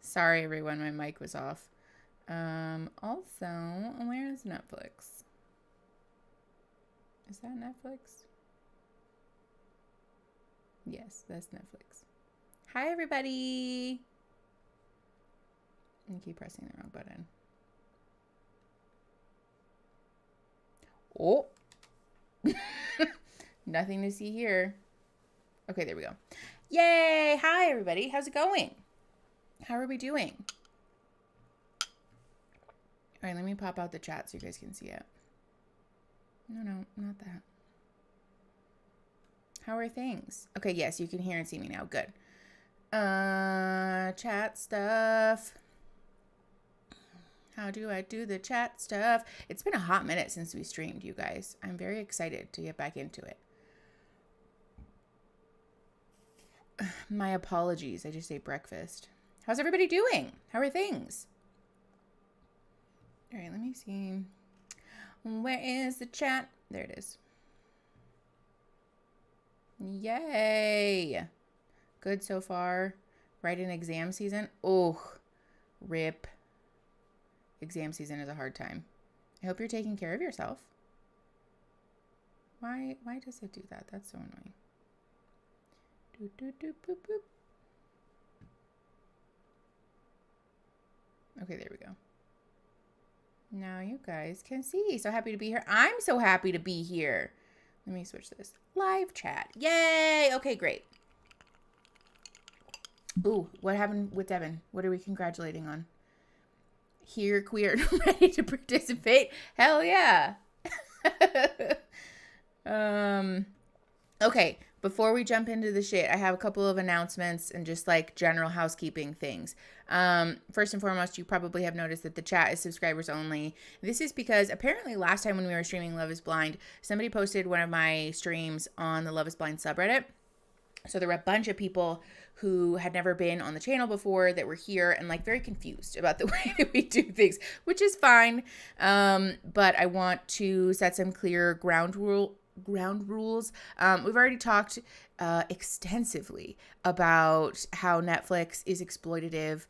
Sorry, everyone. My mic was off. Also, where is Netflix? Is that Netflix? Yes, that's Netflix. Hi, everybody. I keep pressing the wrong button. Oh. Nothing to see here. Okay, there we go. Yay! Hi, everybody. How's it going? How are we doing? All right, let me pop out the chat so you guys can see it. No, not that. How are things? Okay, yes, you can hear and see me now. Good. Chat stuff. How do I do the chat stuff? It's been a hot minute since we streamed, you guys. I'm very excited to get back into it. My apologies. I just ate breakfast. How's everybody doing? How are things? All right, let me see. Where is the chat? There it is. Yay. Good so far. Right in exam season. Oh, rip. Exam season is a hard time. I hope you're taking care of yourself. Why does it do that? That's so annoying. Boop, boop. Okay, there we go. Now you guys can see. So happy to be here. I'm so happy to be here. Let me switch this. Live chat. Yay! Okay, great. Ooh, what happened with Devin? What are we congratulating on? Here, queer, ready to participate. Hell yeah. Okay, before we jump into the shit, I have a couple of announcements and just like general housekeeping things. First and foremost, you probably have noticed that the chat is subscribers only. This is because apparently last time when we were streaming Love is Blind, somebody posted one of my streams on the Love is Blind subreddit. So there were a bunch of people who had never been on the channel before that were here and like very confused about the way that we do things, which is fine. But I want to set some clear ground rules. We've already talked extensively about how Netflix is exploitative.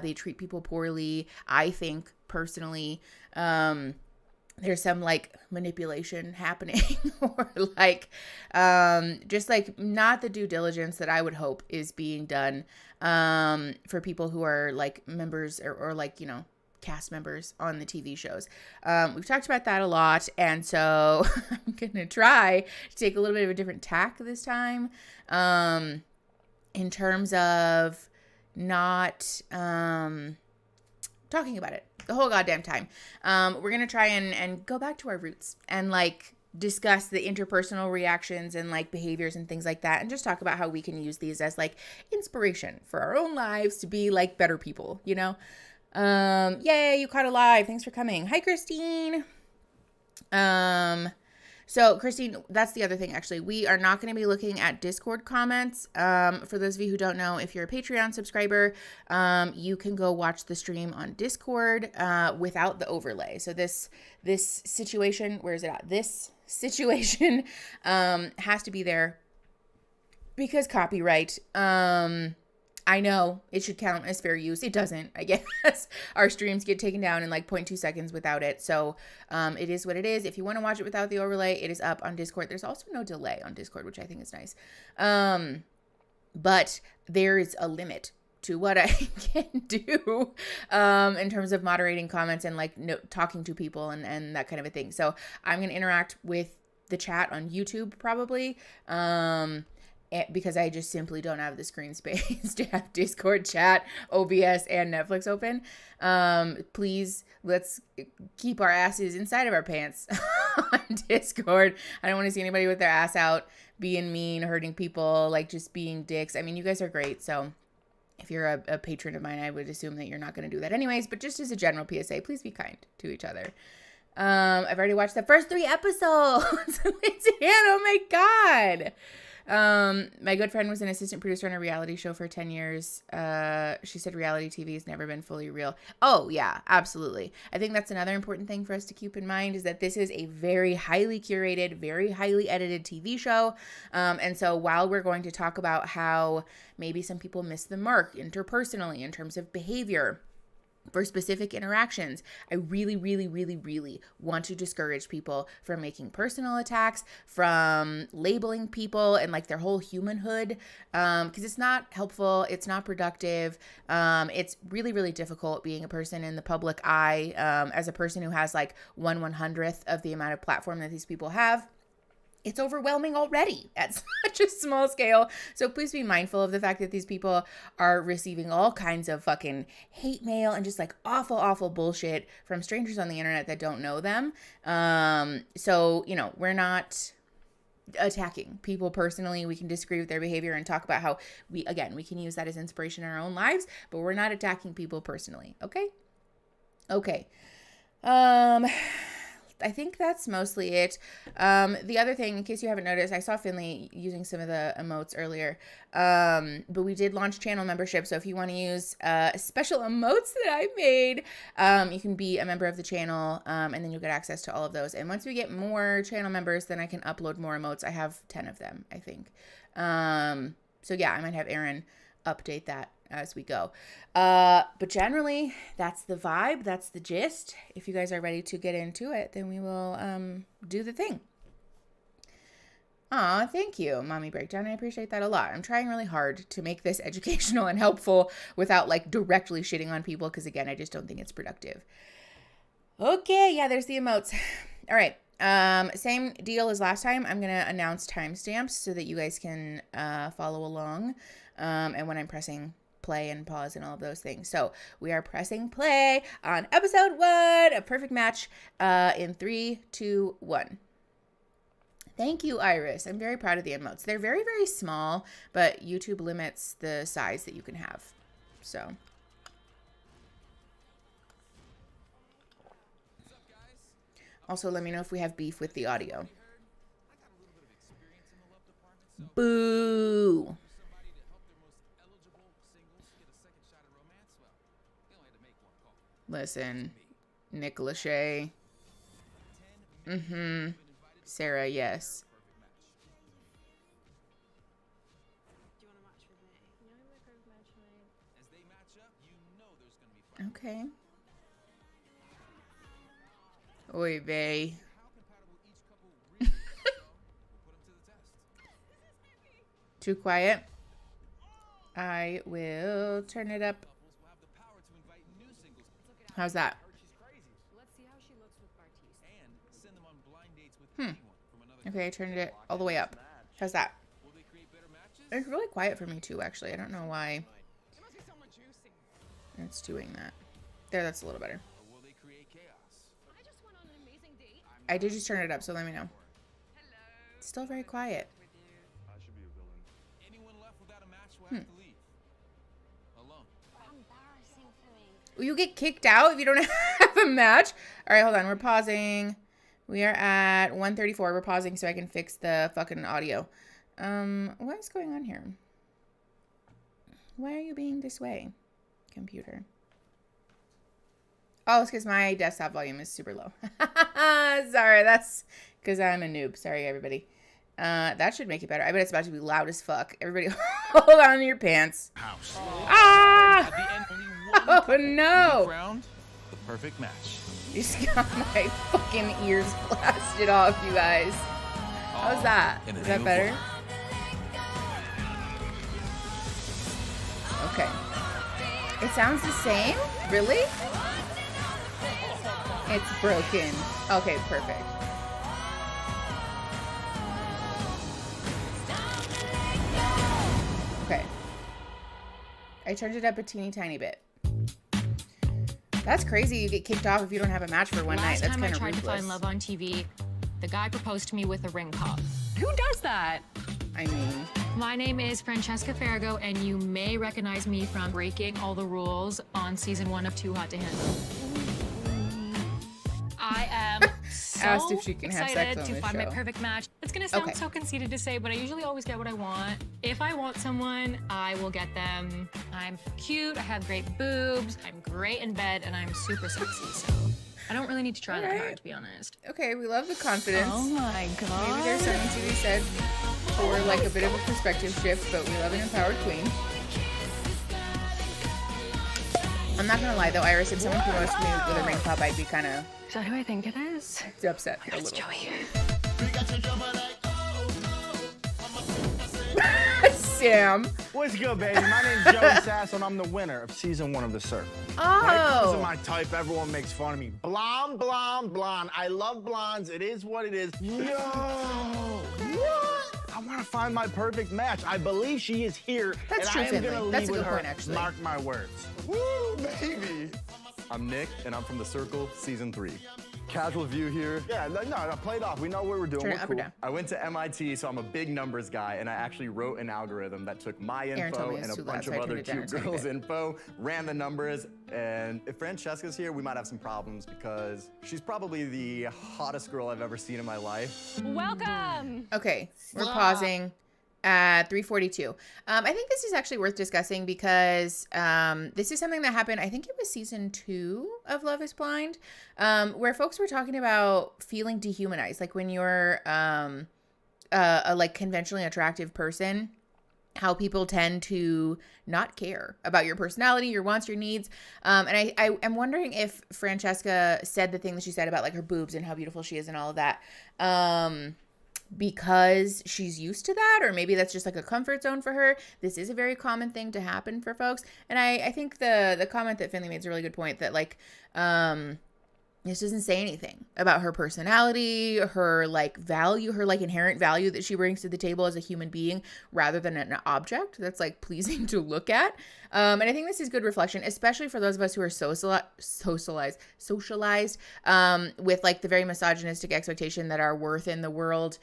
They treat people poorly. I think personally, there's some like manipulation happening or like just like not the due diligence that I would hope is being done for people who are like members or like, you know, cast members on the TV shows. We've talked about that a lot, and so I'm gonna try to take a little bit of a different tack this time in terms of not talking about it the whole goddamn time. We're gonna try and go back to our roots and like discuss the interpersonal reactions and like behaviors and things like that, and just talk about how we can use these as like inspiration for our own lives to be like better people, you know? Yay, you caught a live. Thanks for coming. Hi, Christine. So Christine, that's the other thing, actually. We are not going to be looking at Discord comments. For those of you who don't know, if you're a Patreon subscriber, you can go watch the stream on Discord, without the overlay. So this situation, where is it at? This situation, has to be there because copyright. I know it should count as fair use. It doesn't, I guess. Our streams get taken down in like 0.2 seconds without it. So it is what it is. If you want to watch it without the overlay, it is up on Discord. There's also no delay on Discord, which I think is nice. But there is a limit to what I can do in terms of moderating comments and like talking to people and that kind of a thing. So I'm going to interact with the chat on YouTube probably. Because I just simply don't have the screen space to have Discord, chat, OBS, and Netflix open. Please, let's keep our asses inside of our pants on Discord. I don't want to see anybody with their ass out, being mean, hurting people, like just being dicks. I mean, you guys are great, so if you're a patron of mine, I would assume that you're not going to do that anyways, but just as a general PSA, please be kind to each other. I've already watched the first 3 episodes. Oh my God. My good friend was an assistant producer on a reality show for 10 years. She said reality TV has never been fully real. Oh, yeah, absolutely. I think that's another important thing for us to keep in mind is that this is a very highly curated, very highly edited TV show. And so while we're going to talk about how maybe some people miss the mark interpersonally in terms of behavior, for specific interactions, I really, really, really, really want to discourage people from making personal attacks, from labeling people and like their whole humanhood, because it's not helpful. It's not productive. It's really, really difficult being a person in the public eye, as a person who has like 1/100th of the amount of platform that these people have. It's overwhelming already at such a small scale. So please be mindful of the fact that these people are receiving all kinds of fucking hate mail and just like awful, awful bullshit from strangers on the internet that don't know them. So, you know, we're not attacking people personally. We can disagree with their behavior and talk about how we can use that as inspiration in our own lives, but we're not attacking people personally. Okay. I think that's mostly it. The other thing, in case you haven't noticed, I saw Finley using some of the emotes earlier, but we did launch channel membership. So if you want to use special emotes that I made, you can be a member of the channel, and then you'll get access to all of those. And once we get more channel members, then I can upload more emotes. I have 10 of them, I think. So yeah, I might have Aaron update that as we go. But generally, that's the vibe. That's the gist. If you guys are ready to get into it, then we will do the thing. Aw, thank you, Mommy Breakdown. I appreciate that a lot. I'm trying really hard to make this educational and helpful without like directly shitting on people, because again, I just don't think it's productive. Okay, yeah, there's the emotes. All right. Same deal as last time. I'm going to announce timestamps so that you guys can follow along. And when I'm pressing play and pause and all of those things. So we are pressing play on episode 1, a perfect match, in 3, 2, 1. Thank you, Iris. I'm very proud of the emotes. They're very, very small, but YouTube limits the size that you can have. So. Also, let me know if we have beef with the audio. Boo. Listen, Nick Lachey. Sarah, yes. Okay. Oy vey. Too quiet? I will turn it up. How's that? Okay, I turned it all the way up. How's that? It's really quiet for me too, actually. I don't know why it's doing that. There, that's a little better. I did just turn it up, so let me know. It's still very quiet. You get kicked out if you don't have a match? All right, hold on. We're pausing. We are at 1:34. We're pausing so I can fix the fucking audio. What is going on here? Why are you being this way, computer? Oh, it's because my desktop volume is super low. Sorry, that's because I'm a noob. Sorry, everybody. That should make it better. I bet it's about to be loud as fuck. Everybody hold on to your pants. House. Ah! At the end, only one oh, no. Round, the perfect match. You just got my fucking ears blasted off, you guys. How's that? Is that better? Okay. It sounds the same? Really? It's broken. Okay, perfect. Okay. I turned it up a teeny tiny bit. That's crazy. You get kicked off if you don't have a match for one night. That's kind of ruthless. Last time I tried to find love on TV, the guy proposed to me with a ring pop. Who does that? I mean... My name is Francesca Farrago, and you may recognize me from breaking all the rules on season 1 of Too Hot to Handle. I am asked if she can have sex on to this find show. my perfect match. It's gonna sound so conceited to say, but I usually always get what I want. If I want someone, I will get them. I'm cute, I have great boobs, I'm great in bed, and I'm super sexy, so I don't really need to try that hard, to be honest. Okay, we love the confidence. Oh my god. Maybe there's something to be said for like a bit of a perspective shift, but we love an empowered queen. I'm not gonna lie though, Iris, if someone promotes me with a ring pop, I'd be kind of... Is that who I think it is? upset a It's little. Joey. Sam. What's good, baby? My name's Joey Sasso, and I'm the winner of season 1 of The Circle. Right? This is my type. Everyone makes fun of me. Blonde, blonde, blonde. I love blondes. It is what it is. Yo! What? I want to find my perfect match. I believe she is here. That's true, and I am Finley. gonna That's a leave good with point, her. actually. Mark my words. Woo, baby. I'm Nick, and I'm from The Circle, Season 3. Casual view here. Yeah, no, play it off. We know what we're doing. Turn We're it up cool. or down. I went to MIT, so I'm a big numbers guy, and I actually wrote an algorithm that took my Aaron told info me it's and a too loud, bunch so of I turned other it down cute a tiny girls' bit. info, ran the numbers, and if Francesca's here, we might have some problems because she's probably the hottest girl I've ever seen in my life. Welcome! Okay, we're pausing at 3:42. I think this is actually worth discussing because this is something that happened, I think it was season 2 of Love is Blind, where folks were talking about feeling dehumanized. Like when you're a like conventionally attractive person, how people tend to not care about your personality, your wants, your needs. And I'm wondering if Francesca said the thing that she said about like her boobs and how beautiful she is and all of that. Because she's used to that, or maybe that's just like a comfort zone for her. This is a very common thing to happen for folks. And I think the comment that Finley made is a really good point, that like this doesn't say anything about her personality, her like value, her like inherent value that she brings to the table as a human being, rather than an object that's like pleasing to look at. And I think this is good reflection, especially for those of us who are socialized with like the very misogynistic expectation that our worth in the world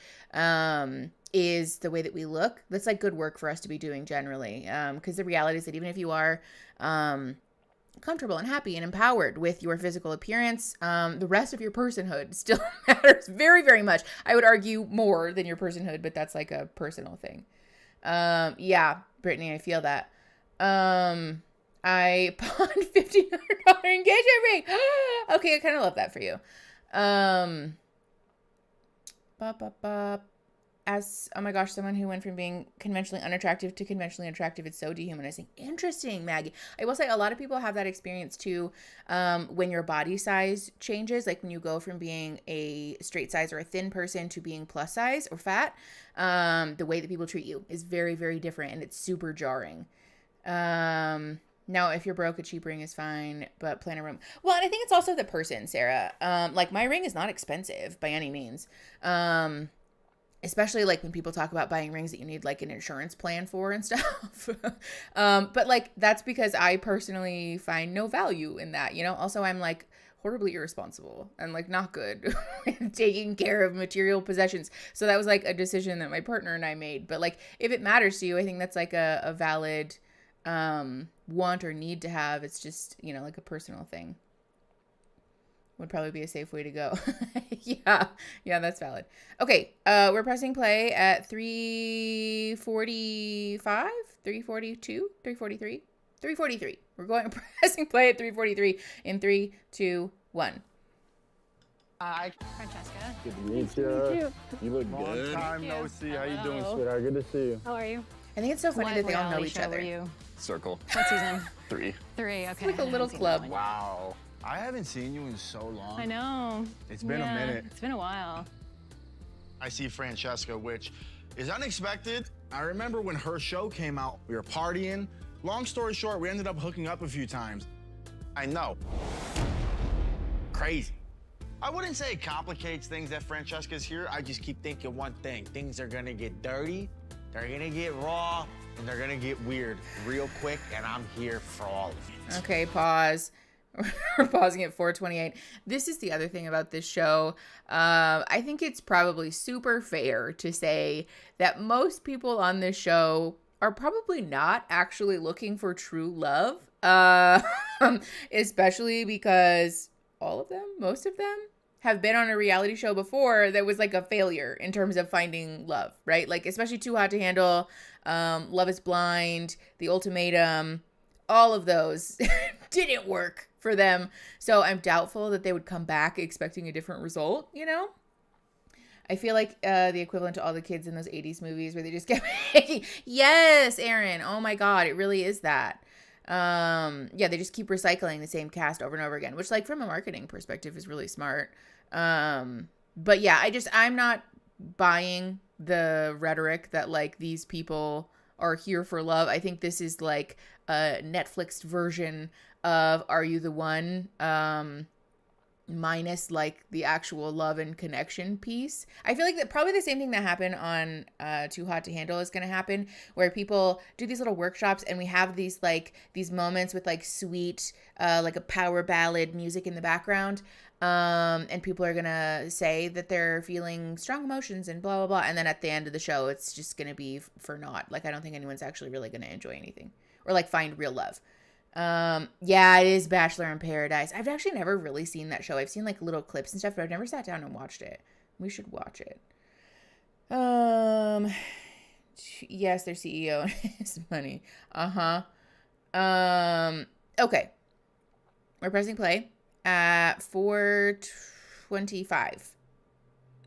is the way that we look. That's like good work for us to be doing generally. Because the reality is that even if you are comfortable and happy and empowered with your physical appearance, the rest of your personhood still matters very, very much. I would argue more than your personhood, but that's like a personal thing. Yeah, Brittany, I feel that. I pawned $1,500 engagement ring. Okay, I kind of love that for you. As, oh my gosh, someone who went from being conventionally unattractive to conventionally attractive, it's so dehumanizing. Interesting, Maggie. I will say a lot of people have that experience too, when your body size changes, like when you go from being a straight size or a thin person to being plus size or fat, the way that people treat you is very, very different, and it's super jarring. Now, if you're broke, a cheap ring is fine, but plan a room. Well, and I think it's also the person, Sarah. Like my ring is not expensive by any means. Especially like when people talk about buying rings that you need like an insurance plan for and stuff. But like, that's because I personally find no value in that, you know? Also, I'm like horribly irresponsible and like not good at taking care of material possessions. So that was like a decision that my partner and I made. But like, if it matters to you, I think that's like a valid want or need to have. It's just, you know, like a personal thing. Would probably be a safe way to go. Yeah, that's valid. Okay, we're pressing play at 3:45, 3:42, 3:43, 3:43. We're going pressing play at 3:43 in 3, 2, 1. Hi, Francesca. Good to meet you. You look good. Long time no see. How you doing, sweetheart? Good to see you. How are you? I think it's so funny that they all know each Show other. were you? Circle. What season? 3. 3, okay. It's like a little club. Wow. I haven't seen you in so long. I know. It's been a minute. It's been a while. I see Francesca, which is unexpected. I remember when her show came out, we were partying. Long story short, we ended up hooking up a few times. I know. Crazy. I wouldn't say it complicates things that Francesca's here. I just keep thinking one thing. Things are gonna get dirty, they're gonna get raw, and they're gonna get weird real quick, and I'm here for all of it. Okay, pause. We're pausing at 4:28. This is the other thing about this show. I think it's probably super fair to say that most people on this show are probably not actually looking for true love, especially because most of them, have been on a reality show before that was like a failure in terms of finding love, right? Like especially Too Hot to Handle, Love is Blind, The Ultimatum, all of those didn't work for them. So I'm doubtful that they would come back expecting a different result, you know? I feel like the equivalent to all the kids in those 80s movies where they just kept making, yes, Aaron, oh my God, it really is that. Yeah, they just keep recycling the same cast over and over again, which like from a marketing perspective is really smart. But yeah, I'm not buying the rhetoric that like these people are here for love. I think this is like a Netflix version of Are You the One? Minus like the actual love and connection piece. I feel like that probably the same thing that happened on Too Hot to Handle is going to happen, where people do these little workshops and we have these moments with like sweet like a power ballad music in the background, and people are gonna say that they're feeling strong emotions and blah blah blah, and then at the end of the show it's just gonna be for naught. Like I don't think anyone's actually really gonna enjoy anything or like find real love. Yeah, it is Bachelor in Paradise. I've actually never really seen that show. I've seen like little clips and stuff, but I've never sat down and watched it. We should watch it. Yes, their CEO is money. Okay. We're pressing play at 4:25.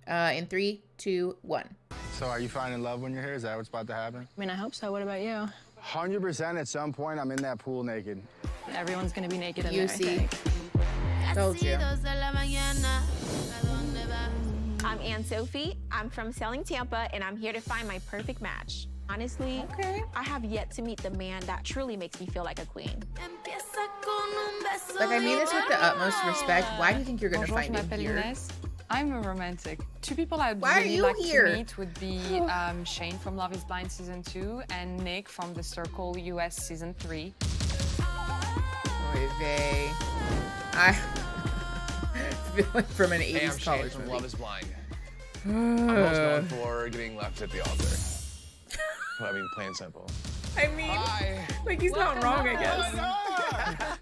In 3, 2, 1. So are you finding love when you're here? Is that what's about to happen? I mean, I hope so. What about you? 100% at some point, I'm in that pool naked. Everyone's gonna be naked in You there, see. I think. Told you. I'm Ann Sophie. I'm from Selling Tampa, and I'm here to find my perfect match. Honestly, I have yet to meet the man that truly makes me feel like a queen. Like, I mean this with the utmost respect. Why do you think you're gonna find him here? Inès. I'm a romantic. Two people I'd Why really are you like here? to meet would be Shane from Love is Blind Season 2 and Nick from The Circle US Season 3. Oy vey. I feel like from an 80s I'm Shane college from movie. Love is Blind. I'm most known for getting left at the altar. I mean, plain and simple. I mean, Hi. like he's not wrong, I guess.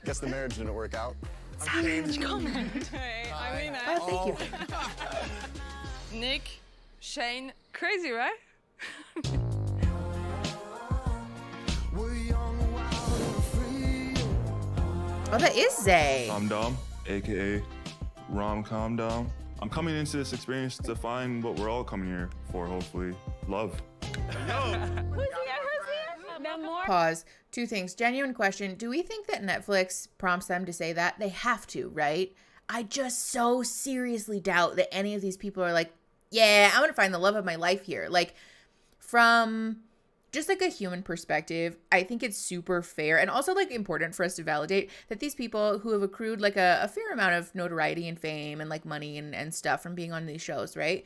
Guess the marriage didn't work out. Savage comment. Hey, I mean that. Oh, thank you. Nick, Shane, crazy, right? Oh, that is Zay. I'm Dom, aka Rom-Com Dom. I'm coming into this experience to find what we're all coming here for, hopefully. Love. Pause. 2 things. Genuine question. Do we think that Netflix prompts them to say that? They have to, right? I just so seriously doubt that any of these people are like, yeah, I'm going to find the love of my life here. Like, from just like a human perspective, I think it's super fair and also like important for us to validate that these people who have accrued like a fair amount of notoriety and fame and like money and stuff from being on these shows, right?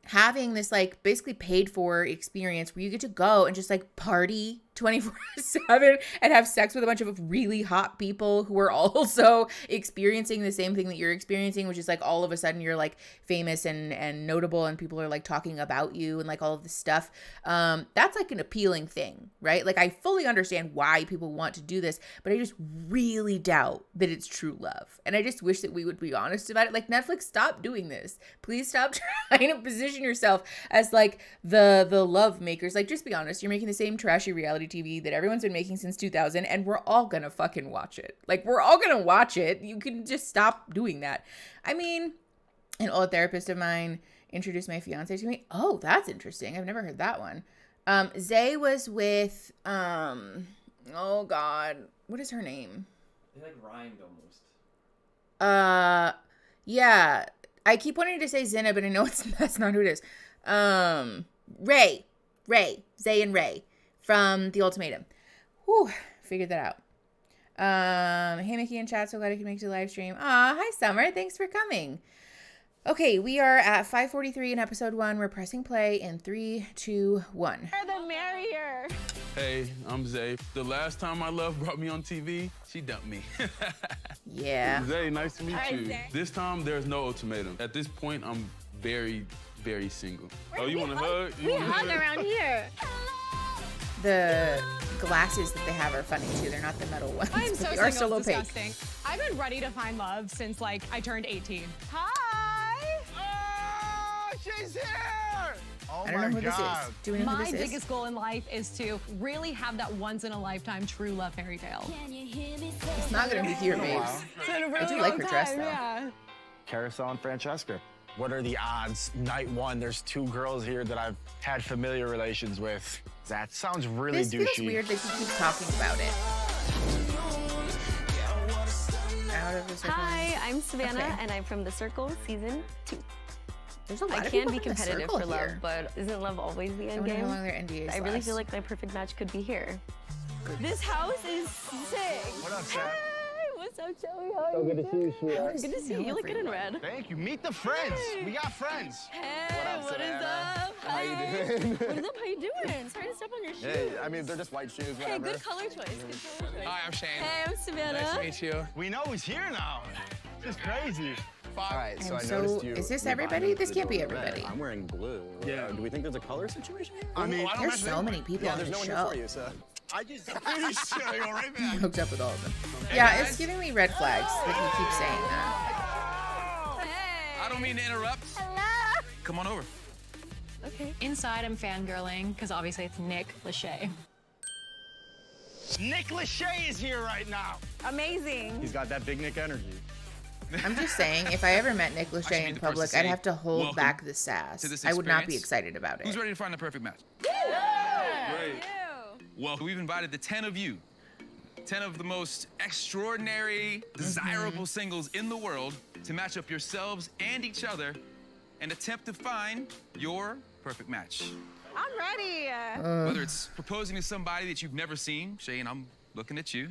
Having this like basically paid for experience where you get to go and just like party 24/7 and have sex with a bunch of really hot people who are also experiencing the same thing that you're experiencing, which is like all of a sudden you're like famous and notable and people are like talking about you and like all of this stuff. That's like an appealing thing, right? Like I fully understand why people want to do this, but I just really doubt that it's true love. And I just wish that we would be honest about it. Like Netflix, stop doing this. Please stop trying to position yourself as like the love makers. Like just be honest. You're making the same trashy reality TV that everyone's been making since 2000, and we're all gonna fucking watch it. Like we're all gonna watch it. You can just stop doing that. I mean, an old therapist of mine introduced my fiance to me. Oh, that's interesting. I've never heard that one. Zay was with oh god, what is her name? They like rhymed almost. Yeah, I keep wanting to say Zinna, but I know that's not who it is. Ray, Zay and Ray from The Ultimatum. Whew, figured that out. Hey, Mickey and chat, so glad I could make it to the live stream. Aw, hi, Summer. Thanks for coming. Okay, we are at 5:43 in episode 1. We're pressing play in 3, 2, 1. The merrier. Hey, I'm Zay. The last time my love brought me on TV, she dumped me. Yeah. Zay, nice to meet you. Zay. This time, there's no ultimatum. At this point, I'm very, very single. Oh, you want a hug? We hug around here. The glasses that they have are funny too. They're not the metal ones. I'm but so they are single, still it's opaque. disgusting. I've been ready to find love since like I turned 18. Hi. Oh, she's here. Oh I don't know who this is. Do we know who My this is? biggest goal in life is to really have that once-in-a-lifetime true love fairy tale. It's not going to be here, babes. It's been a really I do like long her dress, time, though. Yeah. Carousel and Francesca. What are the odds? Night one, there's 2 girls here that I've had familiar relations with. That sounds really This douchey. feels weird that he keeps talking about it. Out of the circle. Hi, I'm Savannah, Okay. and I'm from The Circle, season 2. There's a lot I of can people be from The competitive Circle for love, here. but isn't love always the I end wonder how game? long their NDAs I really last. feel like my perfect match could be here. This house is sick. What up, Sam? Hey, what's up, Joey? How are So you good to see you, sweetheart. Good to see you. You look good in red. Thank you. Meet the friends. We got friends. Hey, what is Savannah? up? How you Hi. doing? What is up? How you doing? Sorry to step on your shoes. Hey, I mean, they're just white shoes, Hey, whatever. good color choice. Good color choice. Hi, I'm Shane. Hey, I'm Savannah. Nice to meet you. We know he's here now. This is crazy. All right, so I'm I so- noticed you. is this you everybody? buying This the can't be door red. everybody. I'm wearing blue. Yeah. Do we think there's a color situation here? I mean, There's so many people Yeah, on there's the no one show. here for you, so. I just finished. I go right back. Hooked up with all of them. Yeah, it's giving me red flags that he keeps saying that. Hey. I don't mean to interrupt. Hello. Come on over. Okay. Inside, I'm fangirling because obviously it's Nick Lachey. Nick Lachey is here right now. Amazing. He's got that big Nick energy. I'm just saying, if I ever met Nick should Lachey be in the first public, to I'd say, have to hold welcome back the sass. to this I would not be experience. excited about it. Who's ready to find the perfect match? Great. Well, we've invited the 10 of you, 10 of the most extraordinary, desirable singles in the world, to match up yourselves and each other and attempt to find your perfect match. I'm ready. Whether it's proposing to somebody that you've never seen, Shane, I'm looking at you.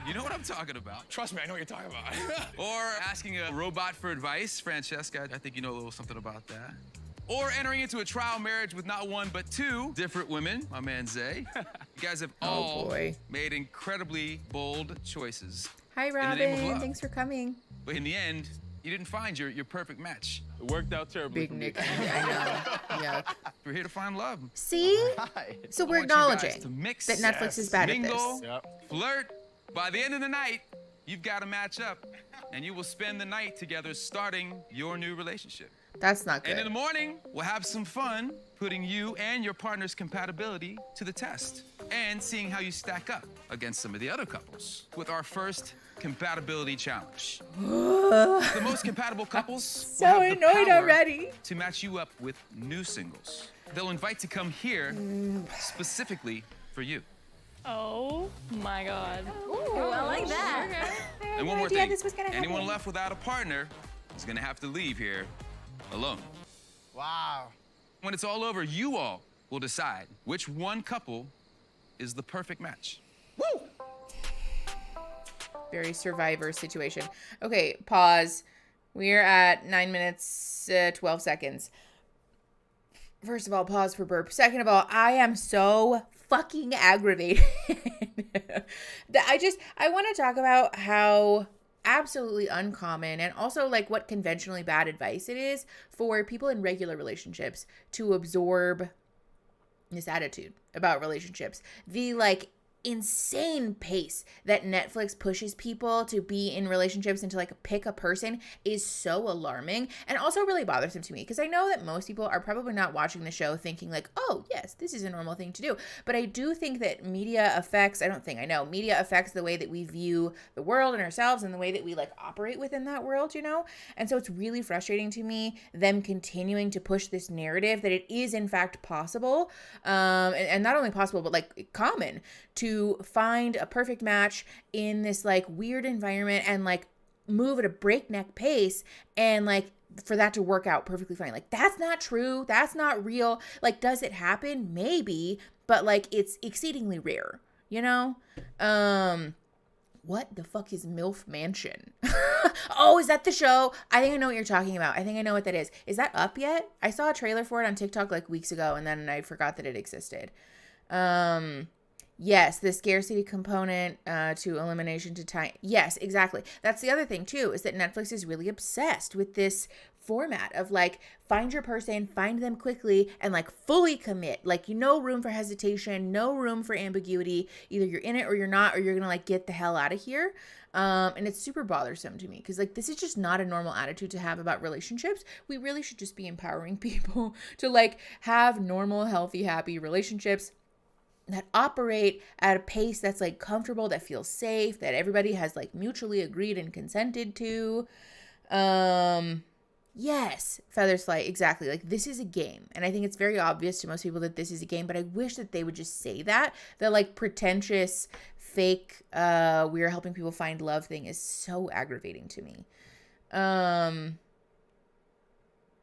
You know what I'm talking about. Trust me, I know what you're talking about. Or asking a robot for advice, Francesca, I think you know a little something about that. Or entering into a trial marriage with not one, but 2 different women, my man Zay. You guys have all boy. made incredibly bold choices. Hi, the name of Robin. love. Thanks for coming. But in the end, you didn't find your perfect match. It worked out terribly. Big for me. Nick. I know. Yeah. We're here to find love. See? Hi. So I we're want you guys acknowledging to mix, that Netflix is bad at mingle, this. Yep. flirt. By the end of the night, you've got to match up, and you will spend the night together starting your new relationship. That's not And in the good. morning, we'll have some fun putting you and your partner's compatibility to the test and seeing how you stack up against some of the other couples with our first compatibility challenge. The most compatible couples So will have the annoyed power already. to match you up with new singles. They'll invite to come here specifically for you. Oh my God. Ooh, I like that. And one more idea thing, this was gonna anyone happen. left without a partner is gonna have to leave here alone. Wow. When it's all over, you all will decide which one couple is the perfect match. Woo! Very Survivor situation. Okay, pause. We're at 9 minutes, 12 seconds. First of all, pause for burp. Second of all, I am so fucking aggravated. I want to talk about how absolutely uncommon and also like what conventionally bad advice it is for people in regular relationships to absorb this attitude about relationships. The like insane pace that Netflix pushes people to be in relationships and to like pick a person is so alarming and also really bothersome to me, because I know that most people are probably not watching the show thinking like, oh yes, this is a normal thing to do. But I do think that media affects the way that we view the world and ourselves and the way that we like operate within that world, you know? And so it's really frustrating to me them continuing to push this narrative that it is in fact possible, and not only possible, but like common to find a perfect match in this like weird environment and like move at a breakneck pace and like for that to work out perfectly fine. Like that's not true. That's not real. Like, does it happen? Maybe, but like it's exceedingly rare, you know? What the fuck is MILF Mansion? Oh, is that the show? I think I know what you're talking about. I think I know what that is. Is that up yet? I saw a trailer for it on TikTok like weeks ago and then I forgot that it existed. Yes, the scarcity component to elimination to time. Yes, exactly. That's the other thing too, is that Netflix is really obsessed with this format of like, find your person, find them quickly, and like fully commit. Like, no room for hesitation, no room for ambiguity. Either you're in it or you're not, or you're gonna like get the hell out of here. And it's super bothersome to me because like, this is just not a normal attitude to have about relationships. We really should just be empowering people to like have normal, healthy, happy relationships that operate at a pace that's like comfortable, that feels safe, that everybody has like mutually agreed and consented to. Yes, Feather's Flight, exactly. Like, this is a game. And I think it's very obvious to most people that this is a game, but I wish that they would just say that. The like pretentious, fake, we're helping people find love thing is so aggravating to me.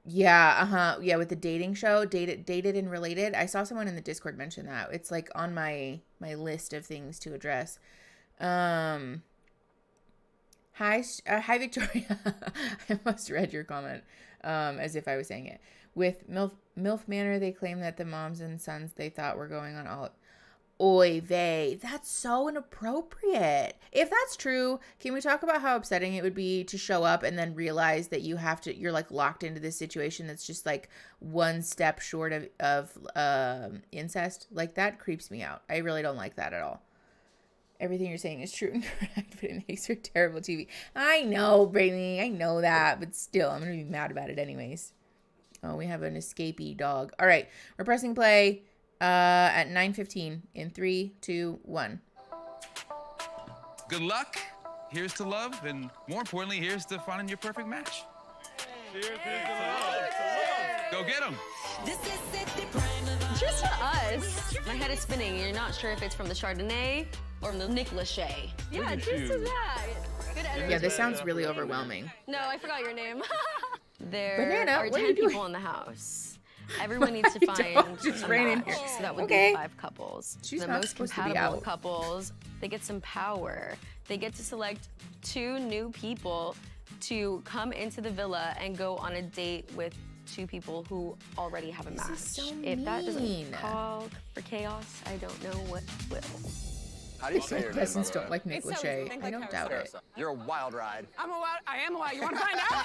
Yeah, with the dating show, dated and related. I saw someone in the Discord mention that. It's like on my list of things to address. Hi, Victoria. I must read your comment as if I was saying it. With MILF Manor, they claim that the moms and sons they thought were going on all... Oy vey, that's so inappropriate. If that's true, can we talk about how upsetting it would be to show up and then realize that you're like locked into this situation that's just like one step short of incest? Like, that creeps me out. I really don't like that at all. Everything you're saying is true and correct, but it makes for terrible TV. I know, Brittany. I know that, but still, I'm going to be mad about it anyways. Oh, we have an escapee dog. All right, we're pressing play at 9:15 in 3, 2, 1. Good luck. Here's to love, and more importantly, here's to finding your perfect match. Cheers to love. Go get them. Cheers to us. My head is spinning. You're not sure if it's from the Chardonnay or the Nick Lachey. Yeah, cheers to that. Good energy. Yeah, this sounds really overwhelming. No, I forgot your name. There Banana, are 10 people in the house. Everyone needs to find just a ran in match. here. So that would Okay. be 5 couples. She's the not most supposed to be compatible out. couples, they get some power. They get to select 2 new people to come into the villa and go on a date with 2 people who already have a match. This is so If that mean. doesn't call for chaos, I don't know what will. How do you say your name? Cousins don't like Nick Lachey. I don't doubt it. You're a wild ride. I am a wild. You want to find out?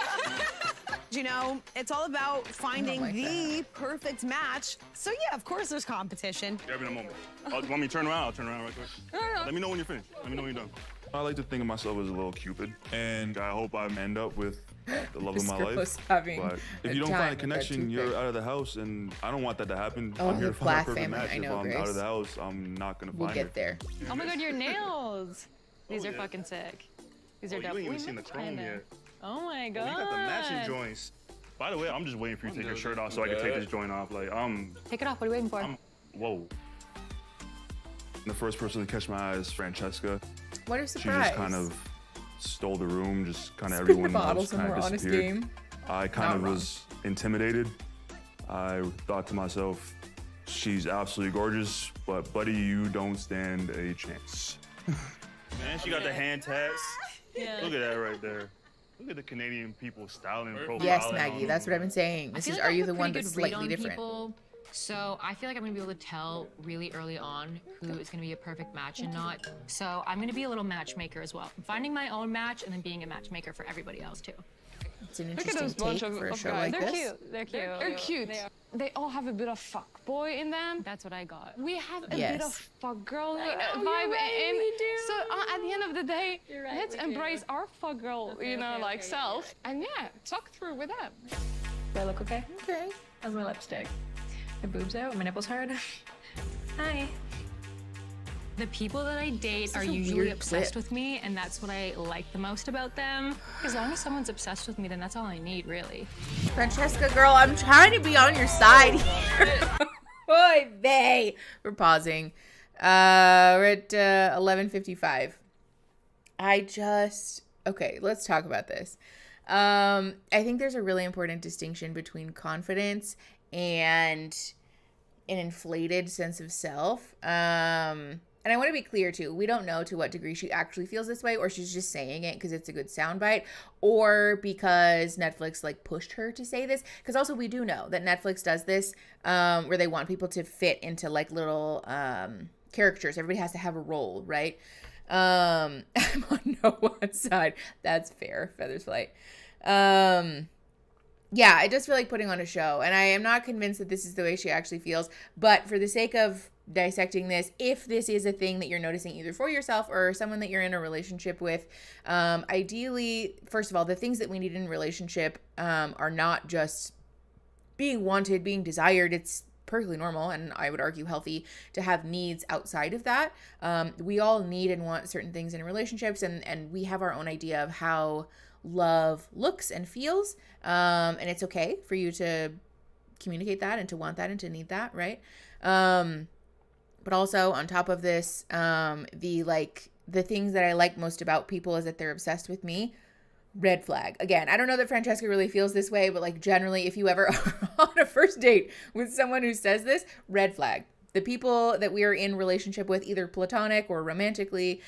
You know, it's all about finding the perfect match. So yeah, of course there's competition. Give me a moment. Want me to turn around? I'll turn around right quick. Let me know when you're finished. Let me know when you're done. I like to think of myself as a little Cupid, and I hope I end up with the love of my life. But if you don't find a connection, you're out of the house, and I don't want that to happen. Oh, I'm here the to find my black perfect family. match. I know, if I'm Grace. out of the house, I'm not gonna We'll find get her. there. Oh my god, your nails. These are fucking sick. These are You dope. ain't even seen the chrome yet. Oh my god. We got the matching joints. By the way, I'm just waiting for you to take your shirt off so I can take this joint off. Like, Take it off. What are you waiting for? whoa. The first person to catch my eye is Francesca. What a She surprise. just kind of stole the room, just kind of Spin the everyone bottles just and kind we're of honest disappeared. game. I kind of Not was intimidated. I thought to myself, she's absolutely gorgeous, but buddy, you don't stand a chance. Man, she got the hand tats. Yeah. Look at that right there. Look at the Canadian people styling and profiling. Yes, Maggie, that's what I've been saying. This is, are you the one that's slightly different? People, so I feel like I'm gonna be able to tell really early on who is gonna be a perfect match and not. So I'm gonna be a little matchmaker as well. I'm finding my own match and then being a matchmaker for everybody else too. It's an Look at interesting those bunch take of for a show guys. like They're this. cute. They're cute. They're cute. They all have a bit of fuck boy in them. That's what I got. We have a Yes. bit of fuck girl I know, vibe. you're right, and we do. So at the end of the day, You're right, let's we do. embrace our fuck girl, self. And yeah, talk through with them. Do I look okay? Okay. How's my lipstick? My boobs out? My nipples hard? Hi. The people that I date This are is a usually weird obsessed clip. with me, and that's what I like the most about them. As long as someone's obsessed with me, then that's all I need, really. Francesca, girl, I'm trying to be on your side here. Boy, they. We're pausing. We're at 11:55. Okay, let's talk about this. I think there's a really important distinction between confidence and an inflated sense of self. And I want to be clear too, we don't know to what degree she actually feels this way, or she's just saying it because it's a good soundbite, or because Netflix like pushed her to say this. Because also we do know that Netflix does this where they want people to fit into like little characters. Everybody has to have a role, right? I'm on no one side. That's fair, Feather's Flight. yeah, I just feel like putting on a show, and I am not convinced that this is the way she actually feels. But for the sake of dissecting this, if this is a thing that you're noticing either for yourself or someone that you're in a relationship with, ideally, first of all, the things that we need in a relationship are not just being wanted, being desired. It's perfectly normal, and I would argue healthy, to have needs outside of that. We all need and want certain things in relationships, and we have our own idea of how love looks and feels, and it's okay for you to communicate that and to want that and to need that, right? But also on top of this, the things that I like most about people is that they're obsessed with me. Red flag. Again, I don't know that Francesca really feels this way, but like generally, if you ever are on a first date with someone who says this, red flag. The people that we are in relationship with, either platonic or romantically,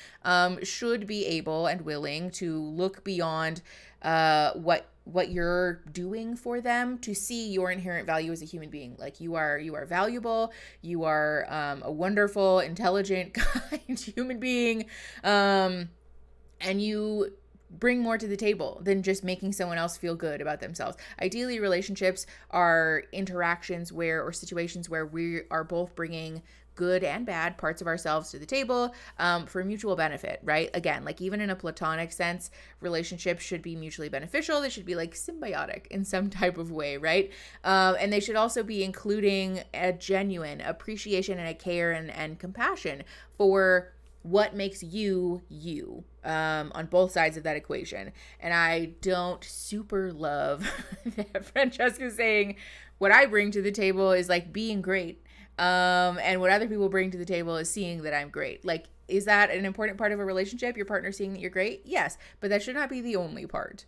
should be able and willing to look beyond what you're doing for them, to see your inherent value as a human being. Like you are valuable. You are a wonderful, intelligent, kind human being, and you bring more to the table than just making someone else feel good about themselves. Ideally, relationships are interactions or situations where we are both bringing good and bad parts of ourselves to the table for mutual benefit, right? Again, like even in a platonic sense, relationships should be mutually beneficial. They should be like symbiotic in some type of way, right? And they should also be including a genuine appreciation and a care and compassion for what makes you on both sides of that equation. And I don't super love that Francesca's saying what I bring to the table is like being great, and what other people bring to the table is seeing that I'm great. Like, is that an important part of a relationship, your partner seeing that you're great? Yes, but that should not be the only part.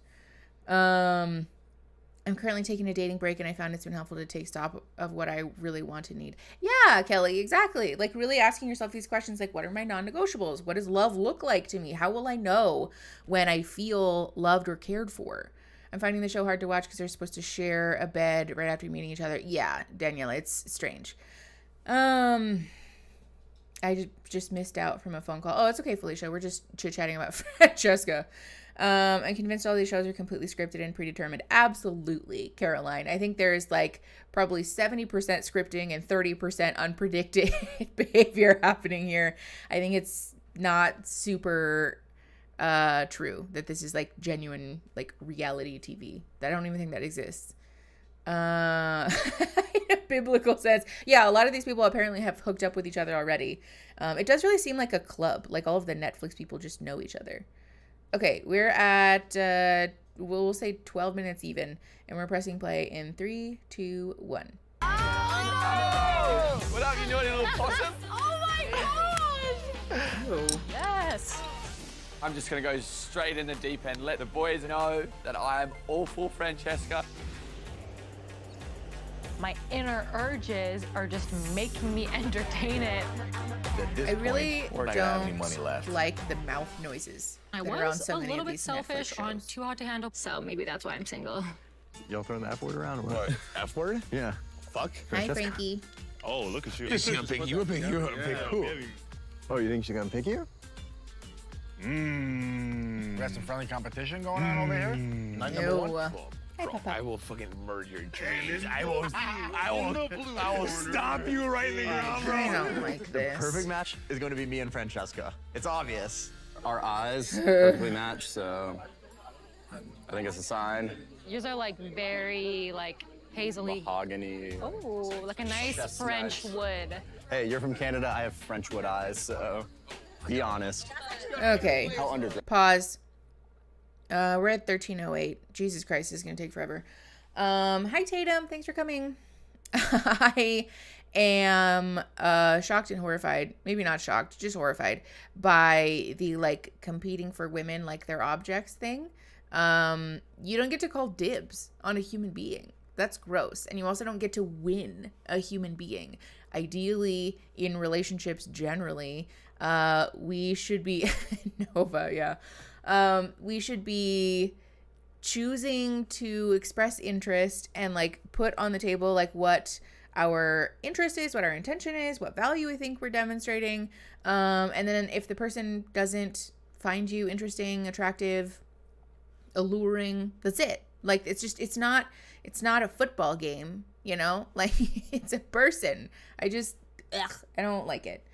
I'm currently taking a dating break, and I found it's been helpful to take stock of what I really want and need. Yeah, Kelly, exactly. Like really asking yourself these questions, like what are my non-negotiables? What does love look like to me? How will I know when I feel loved or cared for? I'm finding the show hard to watch because they're supposed to share a bed right after meeting each other. Yeah, Daniela, it's strange. I just missed out from a phone call. Oh, it's okay, Felicia. We're just chit-chatting about Francesca. I'm convinced all these shows are completely scripted and predetermined. Absolutely, Caroline. I think there's like probably 70% scripting and 30% unpredicted behavior happening here. I think it's not super true that this is like genuine like reality TV. I don't even think that exists. In a biblical sense. Yeah, a lot of these people apparently have hooked up with each other already. It does really seem like a club. Like all of the Netflix people just know each other. Okay, we're at, we'll say 12 minutes even, and we're pressing play in 3, 2, 1. Oh! What up, you naughty little possum? Oh my gosh! Oh. Yes! I'm just gonna go straight in the deep end, let the boys know that I am all for Francesca. My inner urges are just making me entertain it. I really don't like the mouth noises. I was a little bit selfish on Too Hot to Handle, so maybe that's why I'm single. Y'all throwing the F word around or what? What? F word? Yeah. Fuck. Hi, Frankie. Oh, look at you. Is she gonna pick you or pick you? Pick who? Oh, you think she's gonna pick you? We got some friendly competition going on over here. Night number one. Bro, I will fucking murder your dreams. I will stop you right in the ground, bro. I don't like this. The perfect match is going to be me and Francesca. It's obvious. Our eyes perfectly match, so I think it's a sign. Yours are like very like hazily. Mahogany. Oh, like a nice French wood. Hey, you're from Canada. I have French wood eyes, so be honest. Okay. How under? Pause. We're at 13:08. Jesus Christ, this is gonna take forever. Hi Tatum, thanks for coming. I am shocked and horrified, maybe not shocked, just horrified by the like competing for women like they're objects thing. You don't get to call dibs on a human being. That's gross. And you also don't get to win a human being. Ideally, in relationships generally, we should be Nova, yeah. We should be choosing to express interest and like put on the table like what our interest is, what our intention is, what value we think we're demonstrating. And then if the person doesn't find you interesting, attractive, alluring, that's it. Like, it's not a football game, you know? Like, it's a person. I don't like it.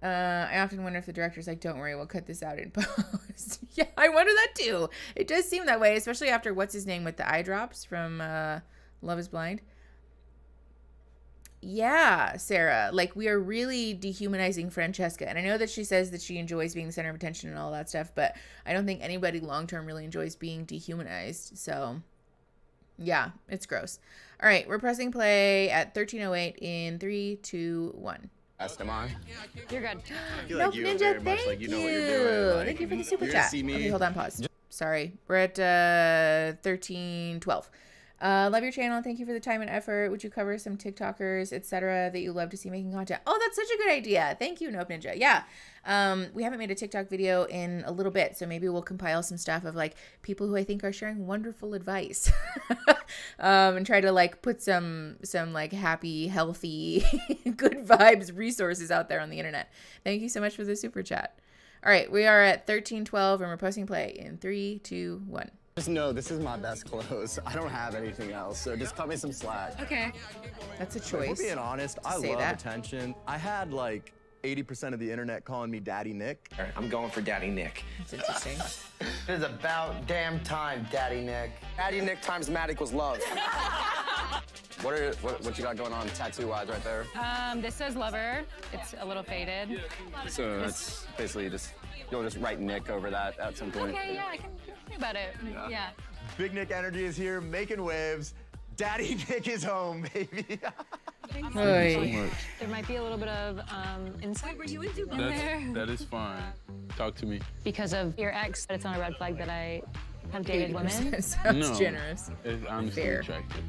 I often wonder if the director's like, don't worry, we'll cut this out in post. Yeah, I wonder that too. It does seem that way, especially after what's his name with the eye drops from Love is Blind. Yeah, Sarah, like, we are really dehumanizing Francesca. And I know that she says that she enjoys being the center of attention and all that stuff, but I don't think anybody long-term really enjoys being dehumanized. So, yeah, it's gross. All right, we're pressing play at 13:08 in 3, 2, 1. Esteban. You're good. I feel Nope, like you Ninja, very thank much like you. you know what you're doing. Like, Thank you for the super you're gonna chat. see me. Okay, hold on, pause. Sorry. We're at 13:12. Love your channel. Thank you for the time and effort. Would you cover some TikTokers, etc., that you love to see making content? Oh, that's such a good idea. Thank you, Nope Ninja. Yeah. We haven't made a TikTok video in a little bit, so maybe we'll compile some stuff of like people who I think are sharing wonderful advice, and try to like put some like happy, healthy, good vibes resources out there on the internet. Thank you so much for the super chat. All right, we are at 13:12 and we're posting play in 3, 2, 1. Just know this is my best clothes. I don't have anything else, so just cut me some slack. Okay. That's a choice. If we're being honest, I love attention. I had like 80% of the internet calling me Daddy Nick. All right, I'm going for Daddy Nick. That's interesting. It is about damn time, Daddy Nick. Daddy Nick times mat equals love. What you got going on tattoo-wise right there? This says lover. It's a little faded. So that's basically you'll just write Nick over that at some point. Okay, yeah, I can think about it. Yeah. Big Nick Energy is here, making waves. Daddy Nick is home, baby. Thank you so much. There might be a little bit of insight in there. That is fine. Talk to me. Because of your ex, it's not a red flag that I have dated women. Sounds generous. It's honestly Fair. attractive.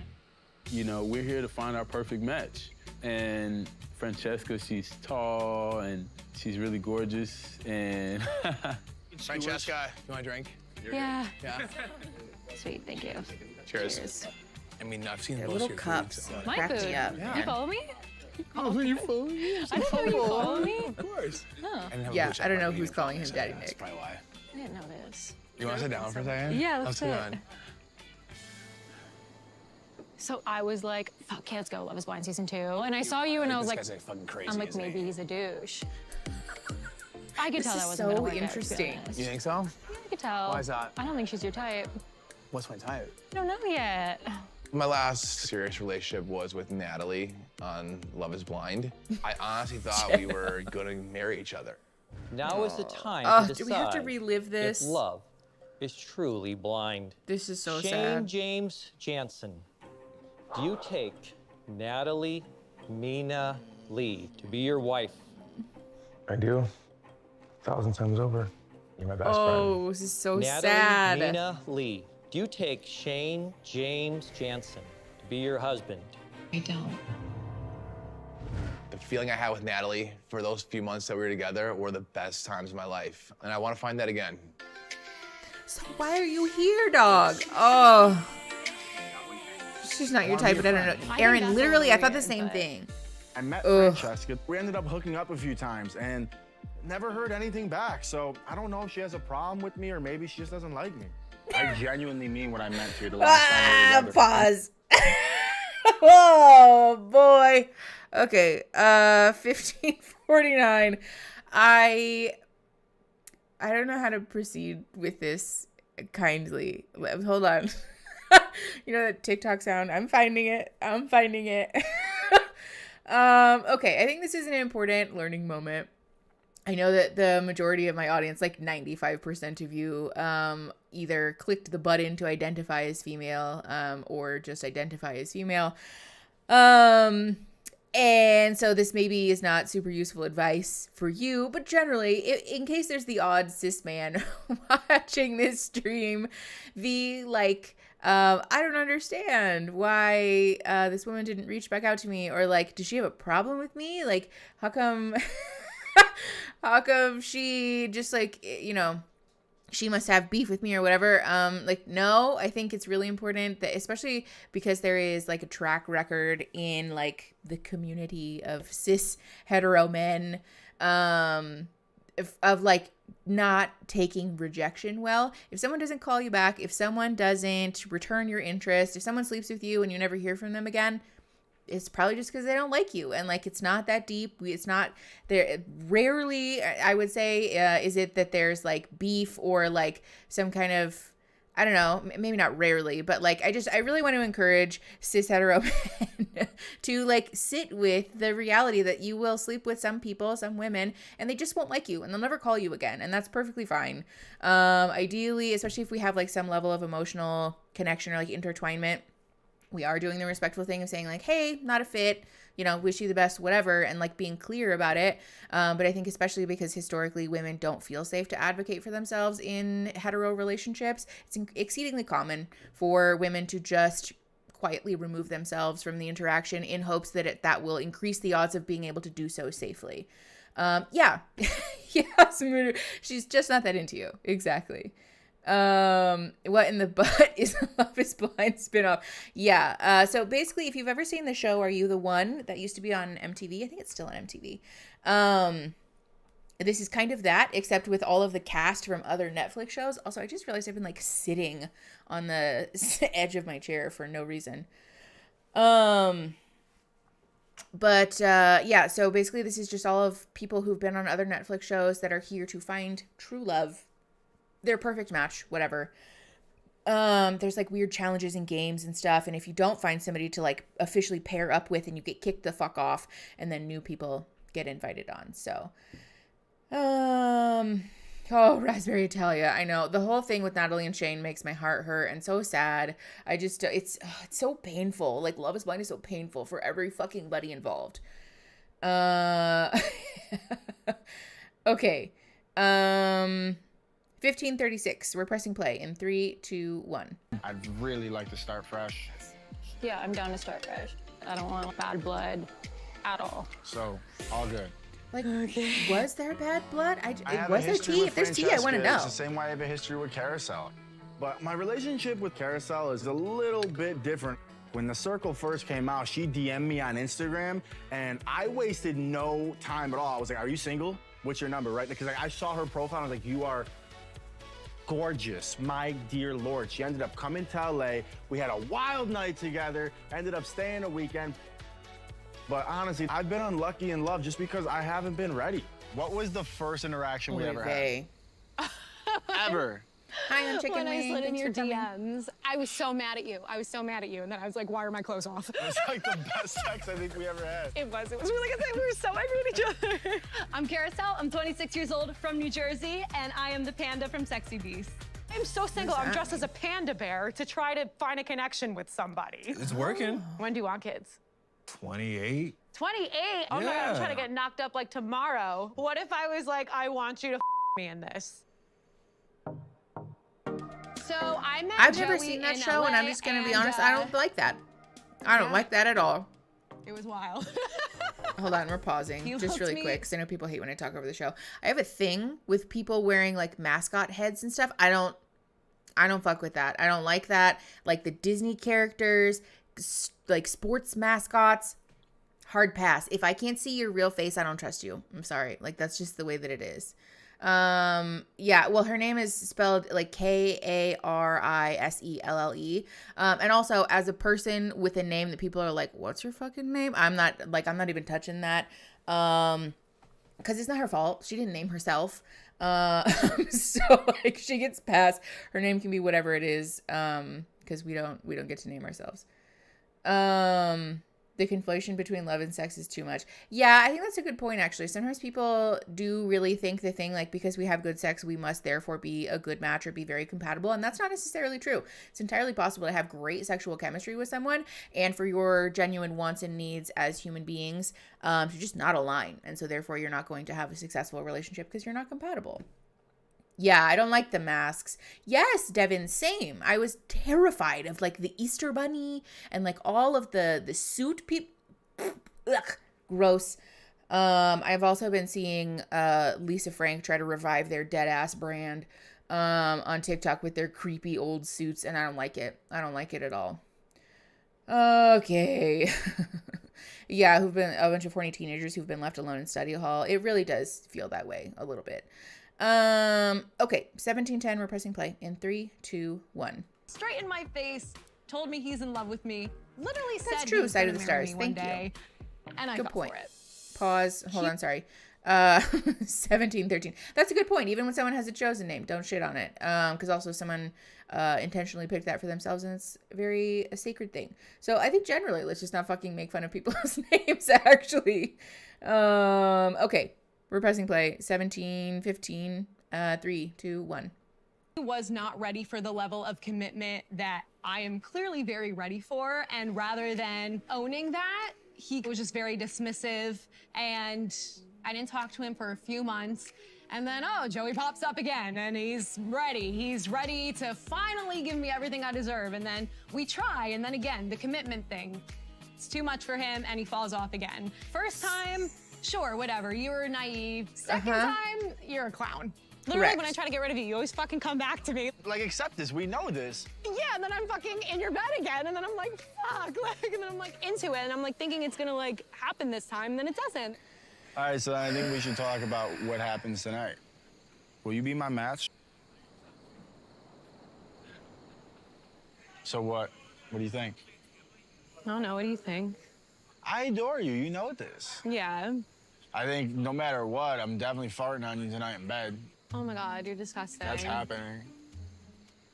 You know, we're here to find our perfect match. And Francesca, she's tall and she's really gorgeous. And Francesca, you want a drink? Yeah. Yeah. Sweet, thank you. Cheers. I mean, I've seen They're most little of your cups. food, so. My Cracked food. me up. You follow me? Oh, you follow me? I didn't know you follow me. Of course. Oh. Yeah, I don't know who's calling him Daddy Nick. That's probably why. I didn't know this. You want to sit down for a second? Yeah, let's sit sit. down. So I was like, fuck, okay, let's go. Love is Blind season 2. And I saw you and I was like, This guy's fucking crazy, I'm like, isn't he? maybe he's a douche. I could This tell is that wasn't gonna so work out, to be interesting. honest. You think so? I could tell. Why is that? I don't think she's your type. What's my type? I don't know yet. My last serious relationship was with Natalie on Love is Blind. I honestly thought we were gonna marry each other. Now is the time to decide do we have to relive this? if love is truly blind. This is so Shane sad. James Jansen, do you take Natalie Mina Lee to be your wife? I do. 1,000 times over. You're my best friend. Oh, this is so Natalie sad. Mina Lee, do you take Shane James Jansen to be your husband? I don't. The feeling I had with Natalie for those few months that we were together were the best times of my life. And I want to find that again. So why are you here, dog? Oh. She's not your type, but I don't know. Aaron, literally, I thought the same thing. I met Francesca. We ended up hooking up a few times and never heard anything back. So I don't know if she has a problem with me or maybe she just doesn't like me. I genuinely mean what I meant to the last time we were together. Pause. Oh, boy. Okay, 15:49. I don't know how to proceed with this kindly. Hold on. You know that TikTok sound? I'm finding it. Okay, I think this is an important learning moment. I know that the majority of my audience, like 95% of you, either clicked the button to identify as female, or just identify as female. And so this maybe is not super useful advice for you, but generally, in case there's the odd cis man watching this stream, I don't understand why this woman didn't reach back out to me, or like, does she have a problem with me? Like, how come she just like, you know, she must have beef with me or whatever. No, I think it's really important that, especially because there is like a track record in like the community of cis hetero men, of like not taking rejection well. If someone doesn't call you back, if someone doesn't return your interest, if someone sleeps with you and you never hear from them again, it's probably just because they don't like you. And like, it's not that deep. It's not there. Rarely, I would say, is it that there's like beef or like some kind of, I don't know, maybe not rarely, but like, I really want to encourage cis hetero men to like sit with the reality that you will sleep with some people, some women, and they just won't like you and they'll never call you again. And that's perfectly fine. Ideally, especially if we have like some level of emotional connection or like intertwinement, we are doing the respectful thing of saying like, hey, not a fit, you know, wish you the best, whatever, and like being clear about it. But I think especially because historically women don't feel safe to advocate for themselves in hetero relationships, it's exceedingly common for women to just quietly remove themselves from the interaction in hopes that that will increase the odds of being able to do so safely. Yeah, she's just not that into you. Exactly. What in the butt is Love is Blind spinoff? Yeah. So basically, if you've ever seen the show Are You the One that used to be on MTV, I think it's still on MTV. This is kind of that, except with all of the cast from other Netflix shows. Also, I just realized I've been like sitting on the edge of my chair for no reason. Yeah, so basically this is just all of people who've been on other Netflix shows that are here to find true love, their perfect match, whatever. There's like weird challenges in games and stuff, and if you don't find somebody to like officially pair up with, and you get kicked the fuck off, and then new people get invited on. So oh, Raspberry Italia, I know the whole thing with Natalie and Shane makes my heart hurt and so sad. I just it's so painful. Like Love is Blind is so painful for every fucking buddy involved. Okay. 15:36. We're pressing play in 3, 2, 1. I'd really like to start fresh. Yeah, I'm down to start fresh. I don't want bad blood at all. So, all good. Like, was there bad blood? Was there tea? If there's tea, I want to know. It's the same way I have a history with Carousel. But my relationship with Carousel is a little bit different. When the circle first came out, she DM'd me on Instagram, and I wasted no time at all. I was like, are you single? What's your number, right? Because like, I saw her profile, and I was like, you are gorgeous, my dear Lord. She ended up coming to LA. We had a wild night together, ended up staying a weekend. But honestly, I've been unlucky in love just because I haven't been ready. What was the first interaction we ever had? Ever? Hi, I'm Chicken When Wing. I slid in your DMs, I was so mad at you. And then I was like, why are my clothes off? It was like the best sex I think we ever had. It was really good. We were so angry at each other. I'm Carousel. I'm 26 years old from New Jersey, and I am the panda from Sexy Beast. I'm so single. I'm dressed as a panda bear to try to find a connection with somebody. It's working. When do you want kids? 28. 28? Oh my God, I'm trying to get knocked up like tomorrow. What if I was like, I want you to me in this? So I met I've Joey never seen that in show, LA, and I'm just going to be honest, I don't like that. I don't like that at all. It was wild. Hold on, we're pausing He just really looked quick because I know people hate when I talk over the show. I have a thing with people wearing like mascot heads and stuff. I don't fuck with that. I don't like that. Like the Disney characters, like sports mascots, hard pass. If I can't see your real face, I don't trust you. I'm sorry. Like that's just the way that it is. Yeah, well, her name is spelled like Kariselle. And also as a person with a name that people are like, what's your fucking name? I'm not even touching that. Cause it's not her fault. She didn't name herself. So like she gets passed. Her name can be whatever it is. Cause we don't get to name ourselves. The conflation between love and sex is too much. Yeah, I think that's a good point, actually. Sometimes people do really think the thing, like, because we have good sex, we must therefore be a good match or be very compatible. And that's not necessarily true. It's entirely possible to have great sexual chemistry with someone and for your genuine wants and needs as human beings to just not align. And so therefore you're not going to have a successful relationship because you're not compatible. Yeah, I don't like the masks. Yes, Devin, same. I was terrified of like the Easter Bunny and like all of the suit people. Gross. I've also been seeing Lisa Frank try to revive their Deadass brand on TikTok with their creepy old suits, and I don't like it. I don't like it at all. Okay. Yeah, who've been a bunch of horny teenagers who've been left alone in study hall. It really does feel that way a little bit. Okay, 1710, we're pressing play in 3, 2, 1. Straight in my face, told me he's in love with me, literally That's said true, he was Side gonna of the marry Stars. me one Thank you. day, and I Good fell point. for it. Pause. Hold on, sorry. 1713. That's a good point. Even when someone has a chosen name, don't shit on it. Because also someone intentionally picked that for themselves, and it's a sacred thing. So I think generally, let's just not fucking make fun of people's names, actually. Okay, we're pressing play. 1715. 3, 2, 1. He was not ready for the level of commitment that I am clearly very ready for, and rather than owning that, he was just very dismissive, and I didn't talk to him for a few months. And then, Joey pops up again, and he's ready. He's ready to finally give me everything I deserve. And then we try, and then again, the commitment thing. It's too much for him, and he falls off again. First time, sure, whatever. You were naive. Second time, you're a clown. Literally, when I try to get rid of you, you always fucking come back to me. Like, accept this. We know this. Yeah, and then I'm fucking in your bed again, and then I'm like, fuck, and then I'm like into it, and I'm like thinking it's gonna like happen this time, and then it doesn't. All right, so I think we should talk about what happens tonight. Will you be my match? So what? What do you think? I don't know, what do you think? I adore you. You know this. Yeah. I think no matter what, I'm definitely farting on you tonight in bed. Oh my God, you're disgusting. That's happening.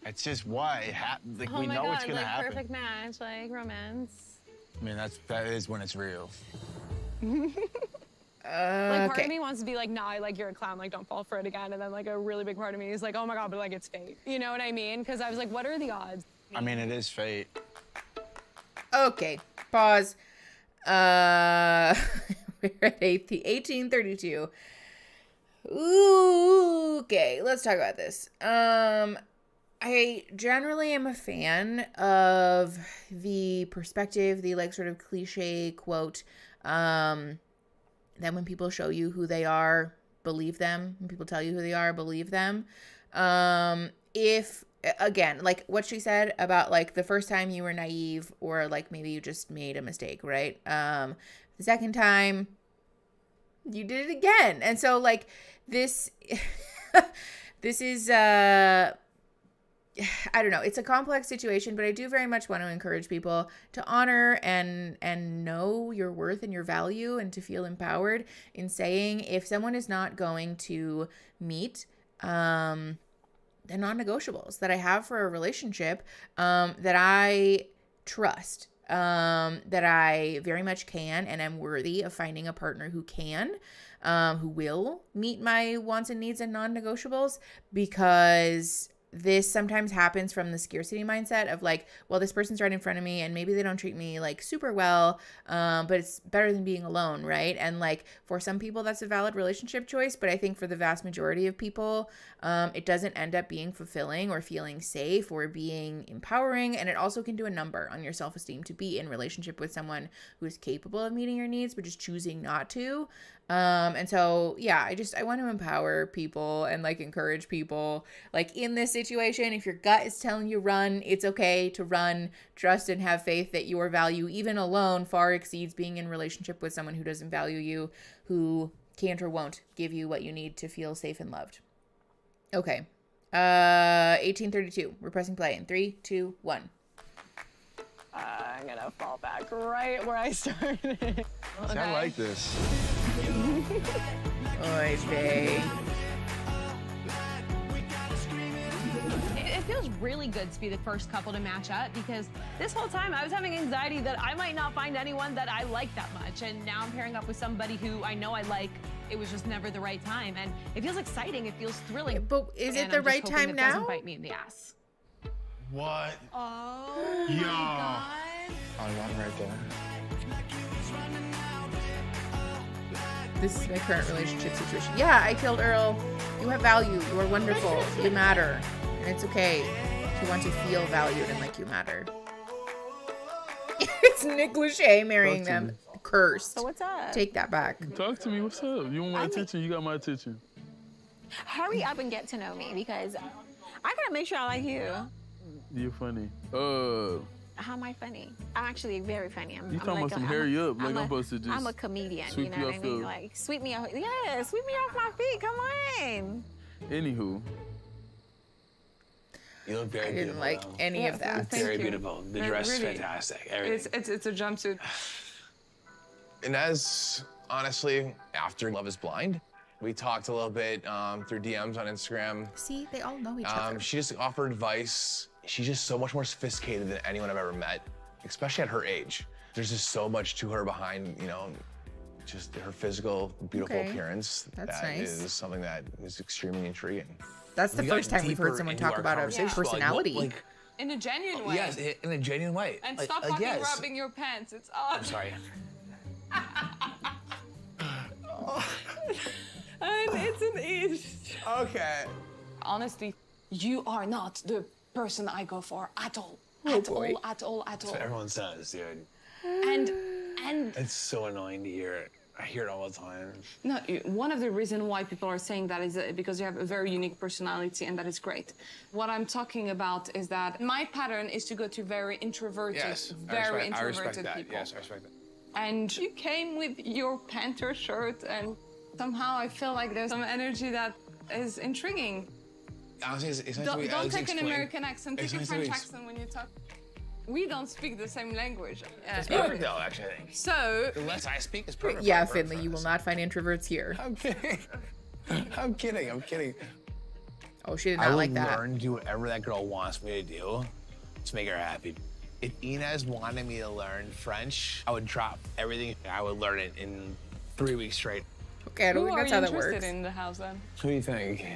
It's just what it happens. Like, oh we my know God, it's gonna like happen. perfect match, like romance. I mean, that is when it's real. Like part Okay. of me wants to be like, nah, like you're a clown, like don't fall for it again. And then like a really big part of me is like, oh my God, but like it's fate. You know what I mean? Because I was like, what are the odds? I mean, it is fate. Okay, pause. We're at 1832. Ooh, okay, let's talk about this. I generally am a fan of the perspective, the like sort of cliche quote, that when people show you who they are, believe them. When people tell you who they are, believe them. If, again, like what she said about like the first time you were naive or like maybe you just made a mistake, right? The second time you did it again. And so like this, this is, I don't know. It's a complex situation, but I do very much want to encourage people to honor and know your worth and your value and to feel empowered in saying if someone is not going to meet the non-negotiables that I have for a relationship, that I trust, that I very much can and am worthy of finding a partner who can, who will meet my wants and needs and non-negotiables, because this sometimes happens from the scarcity mindset of like, well, this person's right in front of me and maybe they don't treat me like super well, but it's better than being alone, right? And like for some people that's a valid relationship choice, but I think for the vast majority of people, it doesn't end up being fulfilling or feeling safe or being empowering. And it also can do a number on your self-esteem to be in relationship with someone who is capable of meeting your needs, but just choosing not to. And so, yeah, I want to empower people and like encourage people like in this situation. If your gut is telling you run, it's okay to run. Trust and have faith that your value, even alone, far exceeds being in relationship with someone who doesn't value you, who can't or won't give you what you need to feel safe and loved. Okay. 1832. We're pressing play in 3, 2, 1. I'm gonna fall back right where I started. Okay. I like this. Oy vey. It feels really good to be the first couple to match up, because this whole time I was having anxiety that I might not find anyone that I like that much, and now I'm pairing up with somebody who I know I like. It was just never the right time, and it feels exciting. It feels thrilling. But is it the right time now? Doesn't bite me in the ass. What? Oh Yo. my God. I want him right there. This is my current relationship situation. Yeah, I killed Earl. You have value. You are wonderful. You matter. And it's okay to want to feel valued and like you matter. It's Nick Lachey marrying them. Cursed. So what's up? Take that back. Talk to me. What's up? You want my attention? You got my attention. Hurry up and get to know me, because I gotta make sure I like you. You're funny. How am I funny? I'm actually very funny. You talking about some hurry up? Like I'm supposed to just. I'm a comedian. Sweep you know what I mean? Like sweep me off. Yeah, sweep me off my feet. Come on. Anywho. You look very I beautiful. didn't like any of that. Very beautiful. The dress is fantastic. Everything. It's a jumpsuit. Inez, honestly, after Love is Blind, we talked a little bit through DMs on Instagram. See, they all know each other. She just offered advice. She's just so much more sophisticated than anyone I've ever met, especially at her age. There's just so much to her behind, you know, just her physical, beautiful appearance. That's that nice. is something that is extremely intriguing. That's the first time we've heard someone talk about a personality. In a genuine way. Yes, in a genuine way. And stop fucking rubbing your pants. It's odd. I'm sorry. And it's an ish. Okay. Honestly, you are not the person I go for at all. At all. At all. That's what everyone says, dude. And It's so annoying to hear it. I hear it all the time. no, one of the reasons why people are saying that is because you have a very unique personality, and that is great. What I'm talking about is that my pattern is to go to very introverted, very I respect introverted that. people. Yes, I respect that. And you came with your Panther shirt, and somehow I feel like there's some energy that is intriguing. Honestly, it's nice Don't take an American accent, It's take a nice to French be- accent when you talk. We don't speak the same language. It's perfect though, actually, I think. So The less I speak is perfect. Yeah, Finley, you will not find introverts here. I'm kidding. I'm kidding. Oh, she did not like that. I will learn to do whatever that girl wants me to do to make her happy. If Inez wanted me to learn French, I would drop everything. I would learn it in 3 weeks straight. Okay, I don't think that's how that works. Who are you interested in the house then? Who do you think?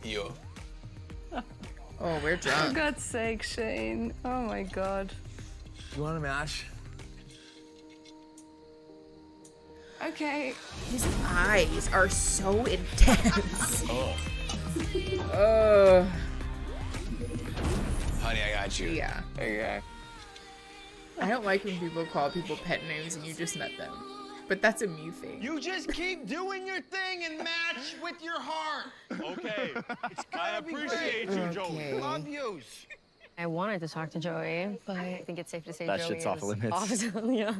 You. Oh, we're For drunk. God's sake, Shane. Oh my God. You want a match? Okay. His eyes are so intense. Oh. Oh. Honey, I got you. Yeah. Okay. I don't like when people call people pet names and you just met them. But that's a me thing. You just keep doing your thing and match with your heart. Okay. I appreciate you, Joey. Love yous. I wanted to talk to Joey, but I think it's safe to say That Joey shit's off is limits. yeah.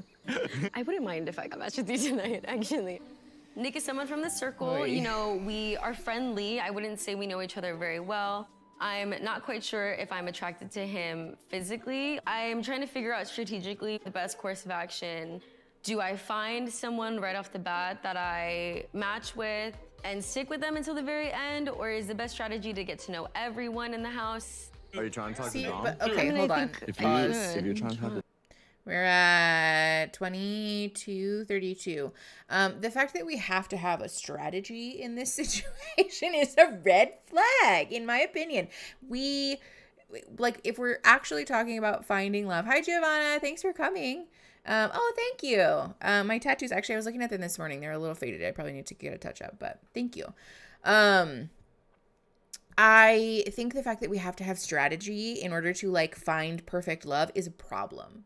I wouldn't mind if I got matched with you tonight, actually. Nick is someone from the circle. Oy. You know, we are friendly. I wouldn't say we know each other very well. I'm not quite sure if I'm attracted to him physically. I'm trying to figure out strategically the best course of action. Do I find someone right off the bat that I match with and stick with them until the very end? Or is the best strategy to get to know everyone in the house? Are you trying to talk See, to Dom? but, okay, hold on. If you're trying to talk to We're at 22:32. The fact that we have to have a strategy in this situation is a red flag, in my opinion. If we're actually talking about finding love. Hi, Giovanna. Thanks for coming. Oh, thank you. My tattoos, actually, I was looking at them this morning. They're a little faded. I probably need to get a touch up, but thank you. I think the fact that we have to have strategy in order to find perfect love is a problem.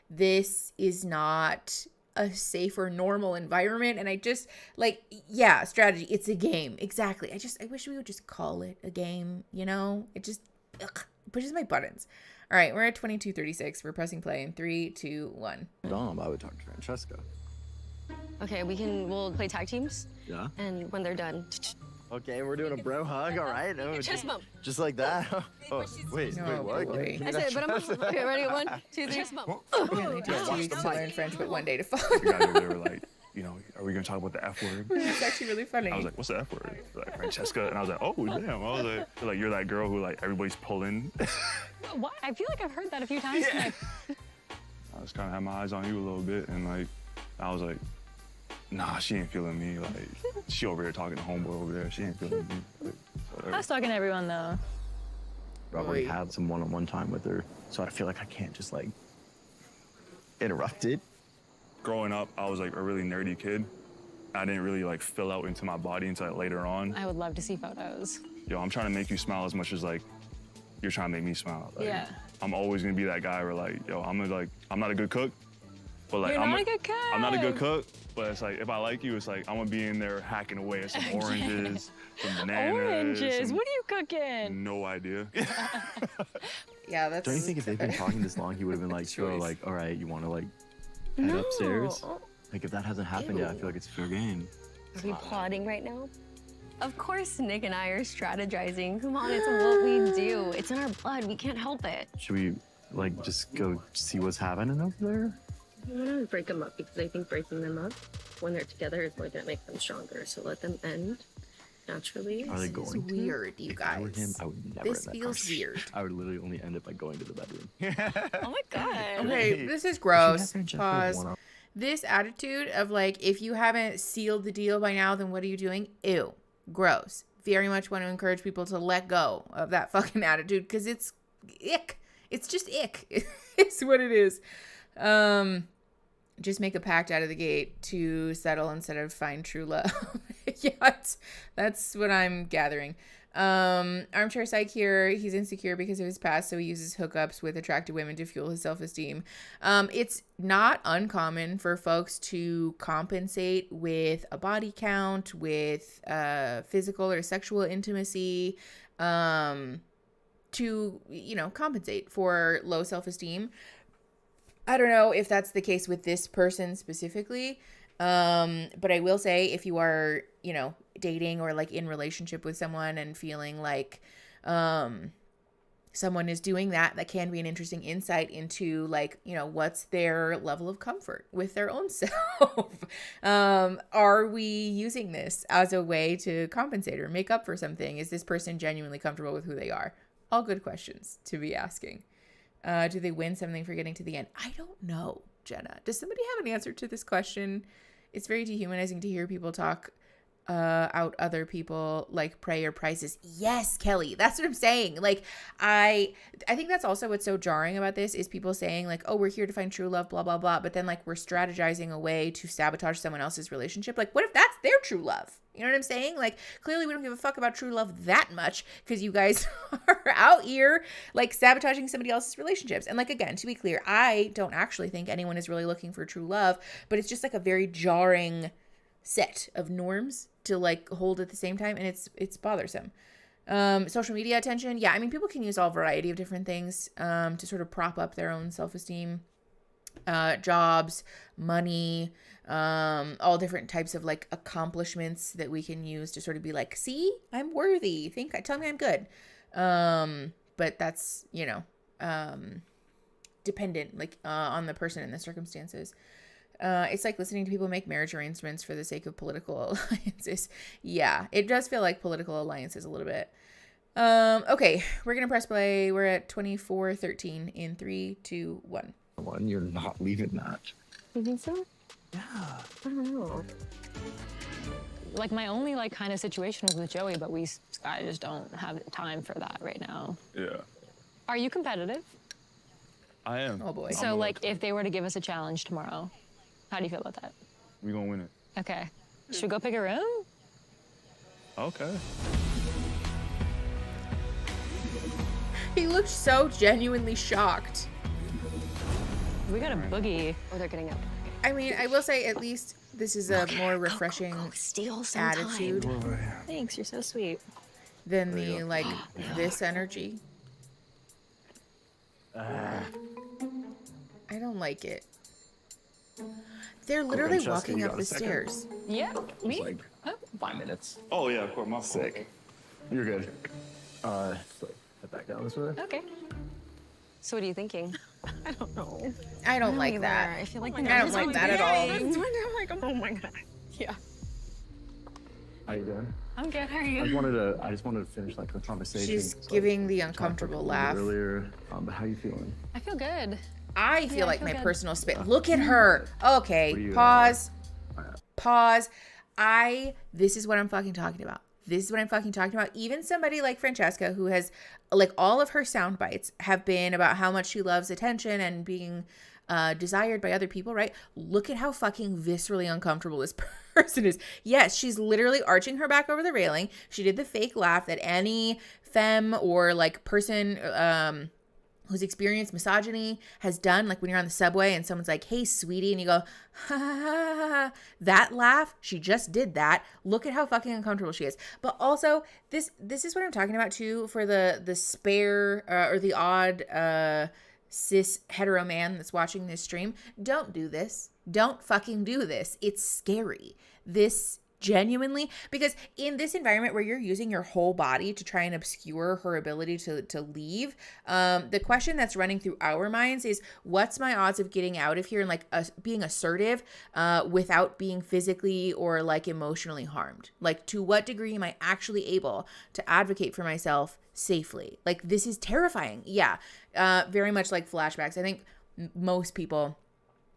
This is not a safe or normal environment. And I just strategy. It's a game. Exactly. I wish we would just call it a game. It just pushes my buttons. All right. We're at 22:36. We're pressing play in 3, 2, 1. Dom, I would talk to Francesca. Okay, we'll play tag teams. Yeah? And when they're done. Okay, we're doing a bro hug, all right? Oh, Chest bump. Just like that? Oh, wait, what? Boy. Give me I that said, but I'm chest. okay, ready? 1, 2, 3. Chest bump. It only takes 2 weeks to learn French, but 1 day to fall. The guys over there were like, are we gonna talk about the F word? It's actually really funny. I was like, what's the F word? They're like, Francesca. And I was like, oh, damn. I was like, you're that girl who everybody's pulling. What? I feel like I've heard that a few times tonight. I just kind of had my eyes on you a little bit, and I was like, nah, she ain't feeling me. She over here talking to homeboy over there. She ain't feeling me. I was talking to everyone though. I've already had some one-on-one time with her, so I feel like I can't just interrupt it. Growing up, I was a really nerdy kid. I didn't really fill out into my body until later on. I would love to see photos. Yo, I'm trying to make you smile as much as you're trying to make me smile. Yeah. I'm always gonna be that guy where I'm not a good cook, but You're not a good cook. I'm not a good cook, but it's if I like you, it's I'm gonna be in there hacking away at some oranges, some bananas. Oranges? What are you cooking? No idea. Yeah, that's. Don't you think if they've been talking this long, he would have been so all right, you want to head upstairs? If that hasn't happened yet, I feel like it's fair game. Are we plotting right now? Of course Nick and I are strategizing. Come on, it's what we do. It's in our blood. We can't help it. Should we, like, just go see what's happening over there? I want to break them up because I think breaking them up when they're together is going to make them stronger. So let them end naturally. Are they going It's weird, you If I were guys. him, I would never This end that feels conversation. weird. I would literally only end it by going to the bedroom. Oh my God. Okay, this is gross. Pause. This attitude of like, if you haven't sealed the deal by now, then what are you doing? Ew. Gross. Very much want to encourage people to let go of that fucking attitude because it's ick. It's just ick. It's what it is. Just make a pact out of the gate to settle instead of find true love. Yeah, that's what I'm gathering. Armchair Psych here, he's insecure because of his past, so he uses hookups with attractive women to fuel his self-esteem. It's not uncommon for folks to compensate with a body count, with physical or sexual intimacy, to, you know, compensate for low self-esteem. I don't know if that's the case with this person specifically, but I will say if you are, you know, dating or like in relationship with someone and feeling like someone is doing that, that can be an interesting insight into like, you know, what's their level of comfort with their own self. Are we using this as a way to compensate or make up for something? Is this person genuinely comfortable with who they are? All good questions to be asking. Do they win something for getting to the end? I don't know, Jenna. Does somebody have an answer to this question? It's very dehumanizing to hear people talk out other people like prey or prices. Yes, Kelly, that's what I'm saying. Like, I think that's also what's so jarring about this is people saying like, oh, we're here to find true love, blah, blah, blah. But then like we're strategizing a way to sabotage someone else's relationship. Like, what if that's their true love? You know what I'm saying? Like, clearly we don't give a fuck about true love that much because you guys are out here like sabotaging somebody else's relationships. And like, again, to be clear, I don't actually think anyone is really looking for true love, but it's just like a very jarring set of norms to like hold at the same time, and it's bothersome. Social media attention, yeah, I mean, people can use all variety of different things to sort of prop up their own self-esteem. Jobs, money, all different types of like accomplishments that we can use to sort of be like, see, I'm worthy, tell me I'm good. But that's, you know, dependent like on the person and the circumstances. It's like listening to people make marriage arrangements for the sake of political alliances. Yeah, it does feel like political alliances a little bit. Okay, we're going to press play. We're at 24:13 in 3, 2, 1. You're not leaving that. You think so? Yeah. I don't know. Like, my only, like, kind of situation was with Joey, but I just don't have time for that right now. Yeah. Are you competitive? I am. Oh, boy. So, like, if they were to give us a challenge tomorrow, how do you feel about that? We gonna win it. Okay. Should we go pick a room? Okay. He looked so genuinely shocked. We got a boogie. Oh, they're getting up. I mean, I will say at least this is a more refreshing steal some attitude Thanks, you're so sweet. than the like this energy. I don't like it. They're literally Francesca, walking you up got the a second? stairs. Yeah, me? Like 5 minutes. Oh yeah, of course. My sick. You're good. Head back down this way. Okay. So what are you thinking? I don't know. I don't like that. I feel like I don't like that at all. I'm like, oh my God. Yeah. How you doing? I'm good, how are I you? just wanted to finish like the conversation. She's giving the uncomfortable laugh. Earlier, but how you feeling? I feel good. I feel like feel my good. personal space. Look at her. Okay, What are you, pause. Pause. This is what I'm fucking talking about. This is what I'm fucking talking about. Even somebody like Francesca, who has, like, all of her sound bites have been about how much she loves attention and being desired by other people, right? Look at how fucking viscerally uncomfortable this person is. Yes, she's literally arching her back over the railing. She did the fake laugh that any femme or, like, person who's experienced misogyny has done, like when you're on the subway and someone's like, hey, sweetie, and you go, ha, ha, ha, ha. That laugh, she just did that. Look at how fucking uncomfortable she is. But also, this is what I'm talking about too for the spare or the odd cis hetero man that's watching this stream. Don't do this. Don't fucking do this. It's scary. This Genuinely, because in this environment where you're using your whole body to try and obscure her ability to leave, the question that's running through our minds is, what's my odds of getting out of here and like being assertive without being physically or like emotionally harmed? Like, to what degree am I actually able to advocate for myself safely? Like, this is terrifying. Yeah, very much like flashbacks. I think most people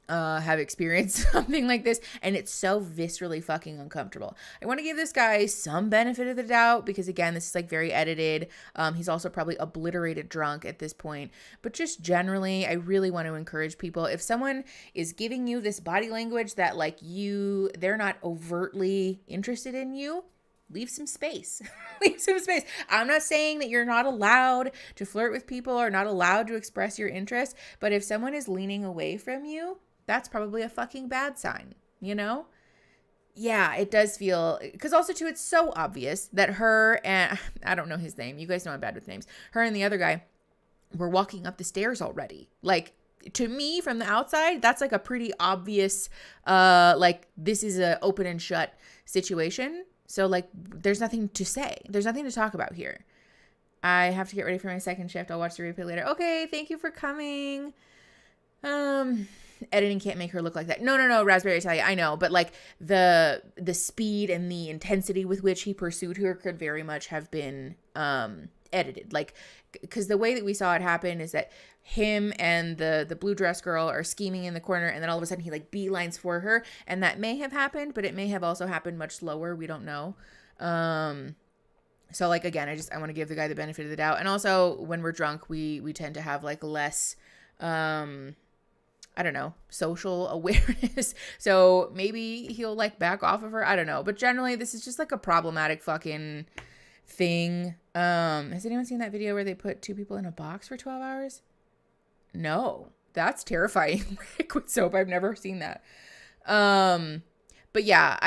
have experienced something like this, and it's so viscerally fucking uncomfortable. I want to give this guy some benefit of the doubt because, again, this is like very edited. He's also probably obliterated drunk at this point, but just generally, I really want to encourage people, if someone is giving you this body language that like they're not overtly interested in you, leave some space. Leave some space. I'm not saying that you're not allowed to flirt with people or not allowed to express your interest, but if someone is leaning away from you, that's probably a fucking bad sign, you know? Yeah, it does feel, because also too, it's so obvious that her and, I don't know his name. You guys know I'm bad with names. Her and the other guy were walking up the stairs already. Like, to me from the outside, that's like a pretty obvious, like this is a open and shut situation. So like, there's nothing to say. There's nothing to talk about here. I have to get ready for my second shift. I'll watch the replay later. Okay, thank you for coming. Editing can't make her look like that. No, Raspberry Italia, I know, but like the speed and the intensity with which he pursued her could very much have been edited. Like, because the way that we saw it happen is that him and the blue dress girl are scheming in the corner, and then all of a sudden he like beelines for her, and that may have happened, but it may have also happened much slower. We don't know. So like, again, I want to give the guy the benefit of the doubt. And also when we're drunk, we tend to have like less I don't know, social awareness. So maybe he'll like back off of her. I don't know. But generally, this is just like a problematic fucking thing. Has anyone seen that video where they put 2 people in a box for 12 hours? No, that's terrifying. Liquid soap. I've never seen that. But yeah,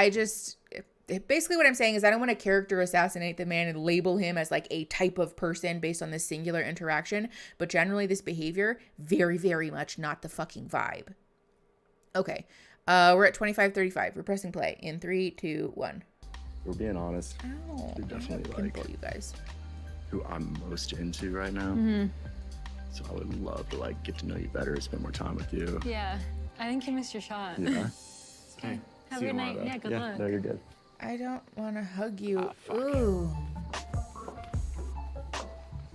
basically what I'm saying is I don't want to character assassinate the man and label him as like a type of person based on this singular interaction, but generally this behavior, very, very much not the fucking vibe. Okay. We're at 25:35. We're pressing play in 3, 2, 1. We're being honest. Ow, You're definitely like you guys. who I'm most into right now. Mm-hmm. So I would love to like get to know you better, spend more time with you. Yeah, I think you missed your shot. Yeah. Okay. Have See a you good night. tomorrow, Yeah, good though. luck. No, you're good. I don't want to hug you. Ooh.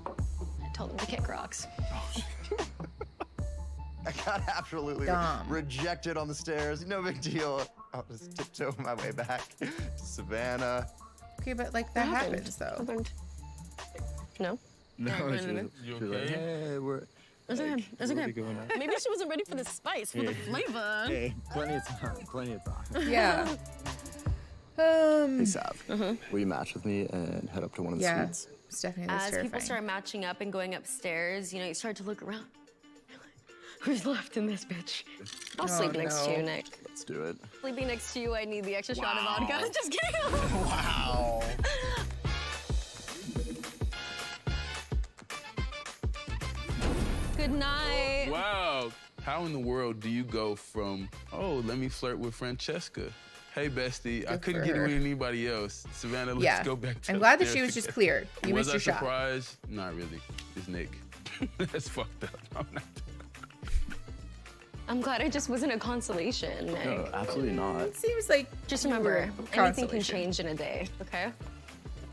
I told him to kick rocks. I got absolutely rejected on the stairs. No big deal. I'll just tiptoe my way back to Savannah. Okay, but like that happens though. No? No, No. she was like, hey, we're... It's okay. It's what are okay. we doing now? Maybe she wasn't ready for the spice, for the flavor. Hey, plenty of time, plenty of time. Yeah. Hey, Sav, will you match with me and head up to one of the suites? Stephanie, that's As terrifying. people start matching up and going upstairs, you know, you start to look around. Who's left in this bitch? I'll sleep next to you, Nick. Let's do it. Sleeping next to you, I need the extra shot of vodka. Just kidding. Wow. Good night. Wow. How in the world do you go from, oh, let me flirt with Francesca? Hey, bestie, I couldn't get with anybody else. Savannah, let's go back to I'm glad that she was just cleared. You was missed your shot. surprised? Not really. It's Nick. That's fucked up. I'm not. I'm glad it just wasn't a consolation, Nick. No, absolutely not. It seems like Just remember, anything can change in a day, okay?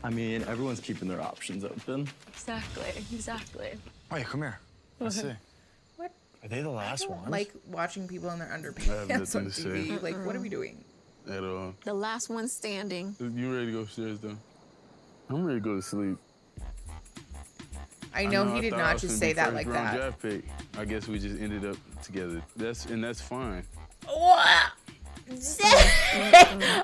I mean, everyone's keeping their options open. Exactly. Wait, come here. Let's see. What? Are they the last ones? Like watching people in their I have underpants nothing on to TV. say. Like, what are we doing? At all. The last one standing. You ready to go upstairs, though? I'm ready to go to sleep. I know he did thought I not was just gonna say be that first like round that. Draft pick. I guess we just ended up together. That's fine. What?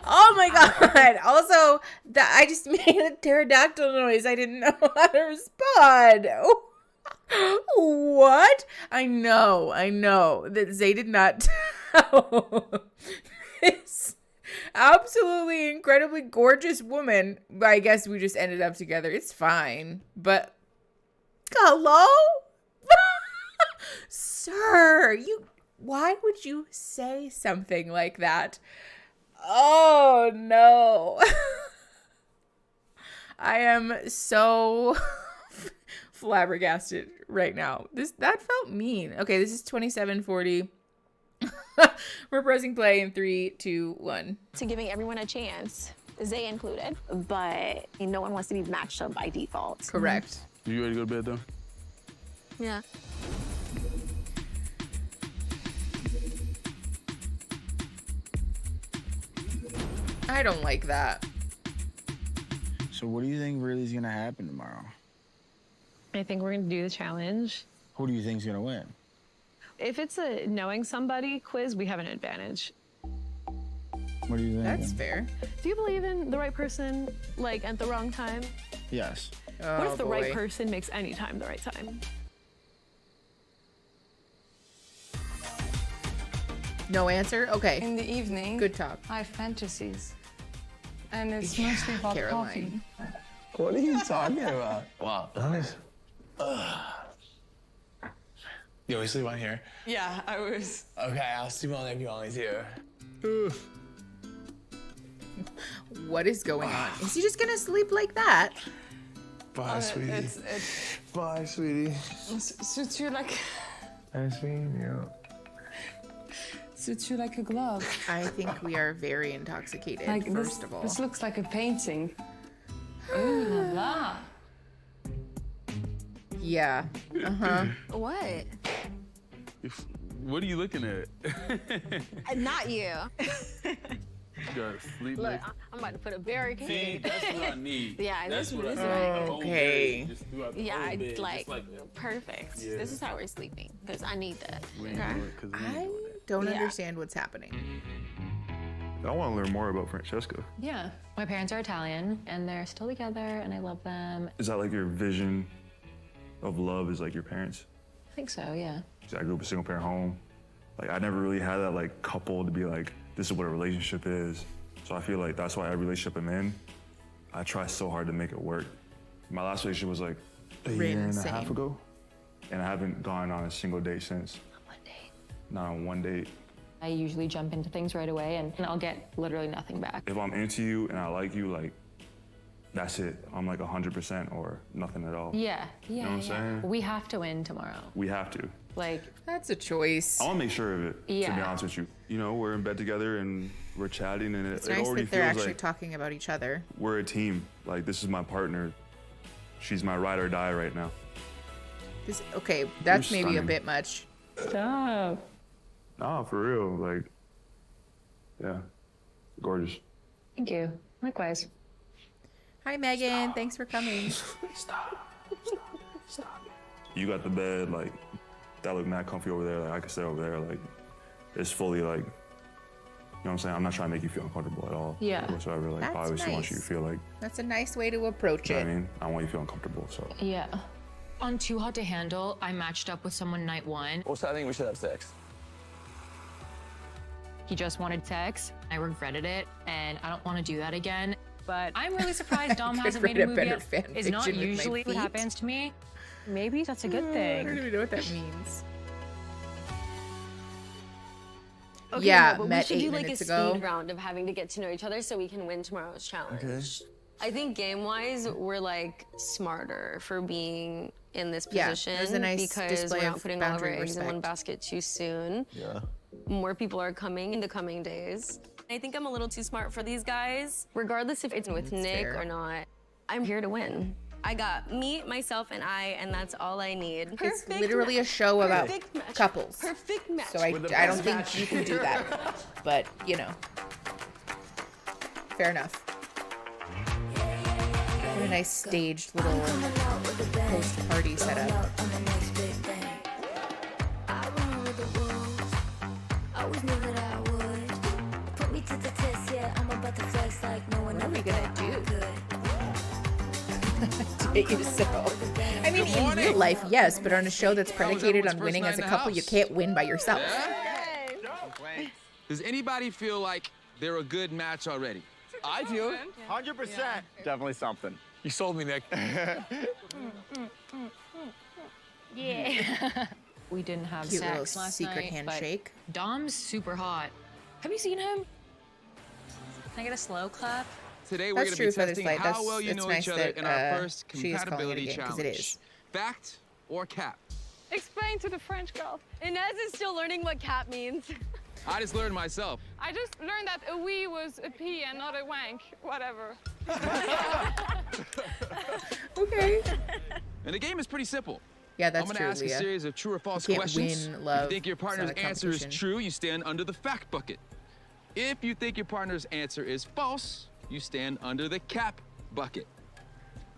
Oh my god. Also, I just made a pterodactyl noise. I didn't know how to respond. What? I know that Zay did not tell this absolutely incredibly gorgeous woman. I guess we just ended up together. It's fine. But hello? Sir, why would you say something like that? Oh no. I am so flabbergasted right now. That felt mean. Okay, this is 2740. We're pressing play in 3, 2, 1. To giving everyone a chance, Zay included, but no one wants to be matched up by default. Correct. You ready to go to bed though? Yeah. I don't like that. So what do you think really is gonna happen tomorrow? I think we're gonna do the challenge. Who do you think's gonna win? If it's a knowing somebody quiz, we have an advantage. What do you think? That's fair. Do you believe in the right person, like, at the wrong time? Yes. What if the right person makes any time the right time? No answer? Okay. In the evening, good talk. I have fantasies. And it's mostly about coffee. What are you talking about? Wow. Nice. Yo, we sleep on here? Yeah, I was. Okay, I'll sleep on if you want me to. What is going on? Is he just gonna sleep like that? Bye, sweetie. Bye, sweetie. Suits you like... Nice meeting you. Suits you like a glove. I think we are very intoxicated, Like first of all. This looks like a painting. Ooh la la. Yeah. Uh-huh. What? What are you looking at? Not you. You gotta sleep. Look, I'm about to put a barricade. See, that's what I need. Yeah, that's this what is I right. Okay. Yeah, it's like perfect. Yeah. This is how we're sleeping because I need that. I don't understand what's happening. I want to learn more about Francesca. Yeah. My parents are Italian and they're still together and I love them. Is that like your vision of love is like your parents? I think so, yeah. I grew up in a single parent home. Like I never really had that like couple to be like, this is what a relationship is. So I feel like that's why every relationship I'm in, I try so hard to make it work. My last relationship was like a year and a half ago. And I haven't gone on a single date since. Not one date. Not on one date. I usually jump into things right away and I'll get literally nothing back. If I'm into you and I like you, like, that's it. I'm like 100% or nothing at all. Yeah, yeah, You know what I'm saying? We have to win tomorrow. We have to. Like, that's a choice. I want to make sure of it, to be Yeah. honest with you. You know, we're in bed together and we're chatting and It's it nice already that they're feels actually like talking about each other. we're a team. Like, this is my partner. She's my ride or die right now. Okay, that's You're maybe a stunning. bit much. Stop. Nah, for real. Like, yeah, gorgeous. Thank you. Likewise. Hi, Megan. Thanks for coming. Stop. You got the bed, like, that look mad comfy over there. Like, I could stay over there. Like, it's fully, like, you know what I'm saying? I'm not trying to make you feel uncomfortable at all. Yeah. Whatsoever. Like, That's I obviously want nice. you to feel like, That's a nice way to approach you know it. what I mean? I want you to feel uncomfortable, so. Yeah. On Too Hot to Handle, I matched up with someone night one. Also, I think we should have sex. He just wanted sex. I regretted it, and I don't want to do that again. But I'm really surprised Dom Could hasn't read made a a movie better yet. fan It's not fiction with my usually what feet. happens to me. Maybe that's a good thing. I don't even know what that means. Okay, Yeah, no, but met we should 8 do like a minutes speed ago. round of having to get to know each other so we can win tomorrow's challenge. Okay. I think game-wise, we're like smarter for being in this Yeah, position there's a nice because display we're not of putting all of our boundary eggs in one respect. basket too soon. Yeah. More people are coming in the coming days. I think I'm a little too smart for these guys, regardless if it's with That's Nick fair. or not. I'm here to win. I got me, myself, and I, and that's all I need. It's literally a show about Perfect match. couples. Perfect match. So I We're the don't best think match you can do here. that. But, you know. Fair enough. What a nice staged little post-party setup. What are we gonna do? Date yourself. I mean, in real life, yes, but on a show that's predicated on winning as a couple, you can't win by yourself. Does anybody feel like they're a good match already? I do. 100%. Definitely something. You sold me, Nick. Yeah. We didn't have Cute sex little last secret night, handshake. but Dom's super hot. Have you seen him? Can I get a slow clap? Today we're going to be testing how well you know each other in our first she is calling it compatibility again, 'cause challenge. it is. Fact or cap? Explain to the French girl. Inez is still learning what cap means. I just learned myself. I just learned that a wee was a pee and not a wank. Whatever. Okay. And the game is pretty simple. Yeah, that's I'm going true, to ask Leah. a series of true or false You can't questions. win love. If you think your partner's It's not a answer is competition. true, you stand under the fact bucket. If you think your partner's answer is false, you stand under the cap bucket.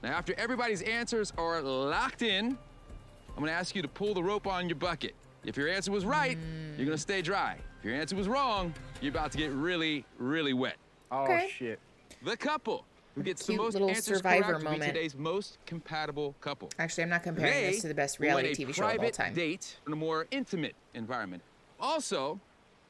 Now, after everybody's answers are locked in, I'm going to ask you to pull the rope on your bucket. If your answer was right, you're going to stay dry. If your answer was wrong, you're about to get really, really wet. Oh, shit. The couple who gets the Cute most little answers Survivor correct will be moment. today's most compatible couple. Actually, I'm not comparing this to the best reality TV show of all private time. date in a more intimate environment. Also,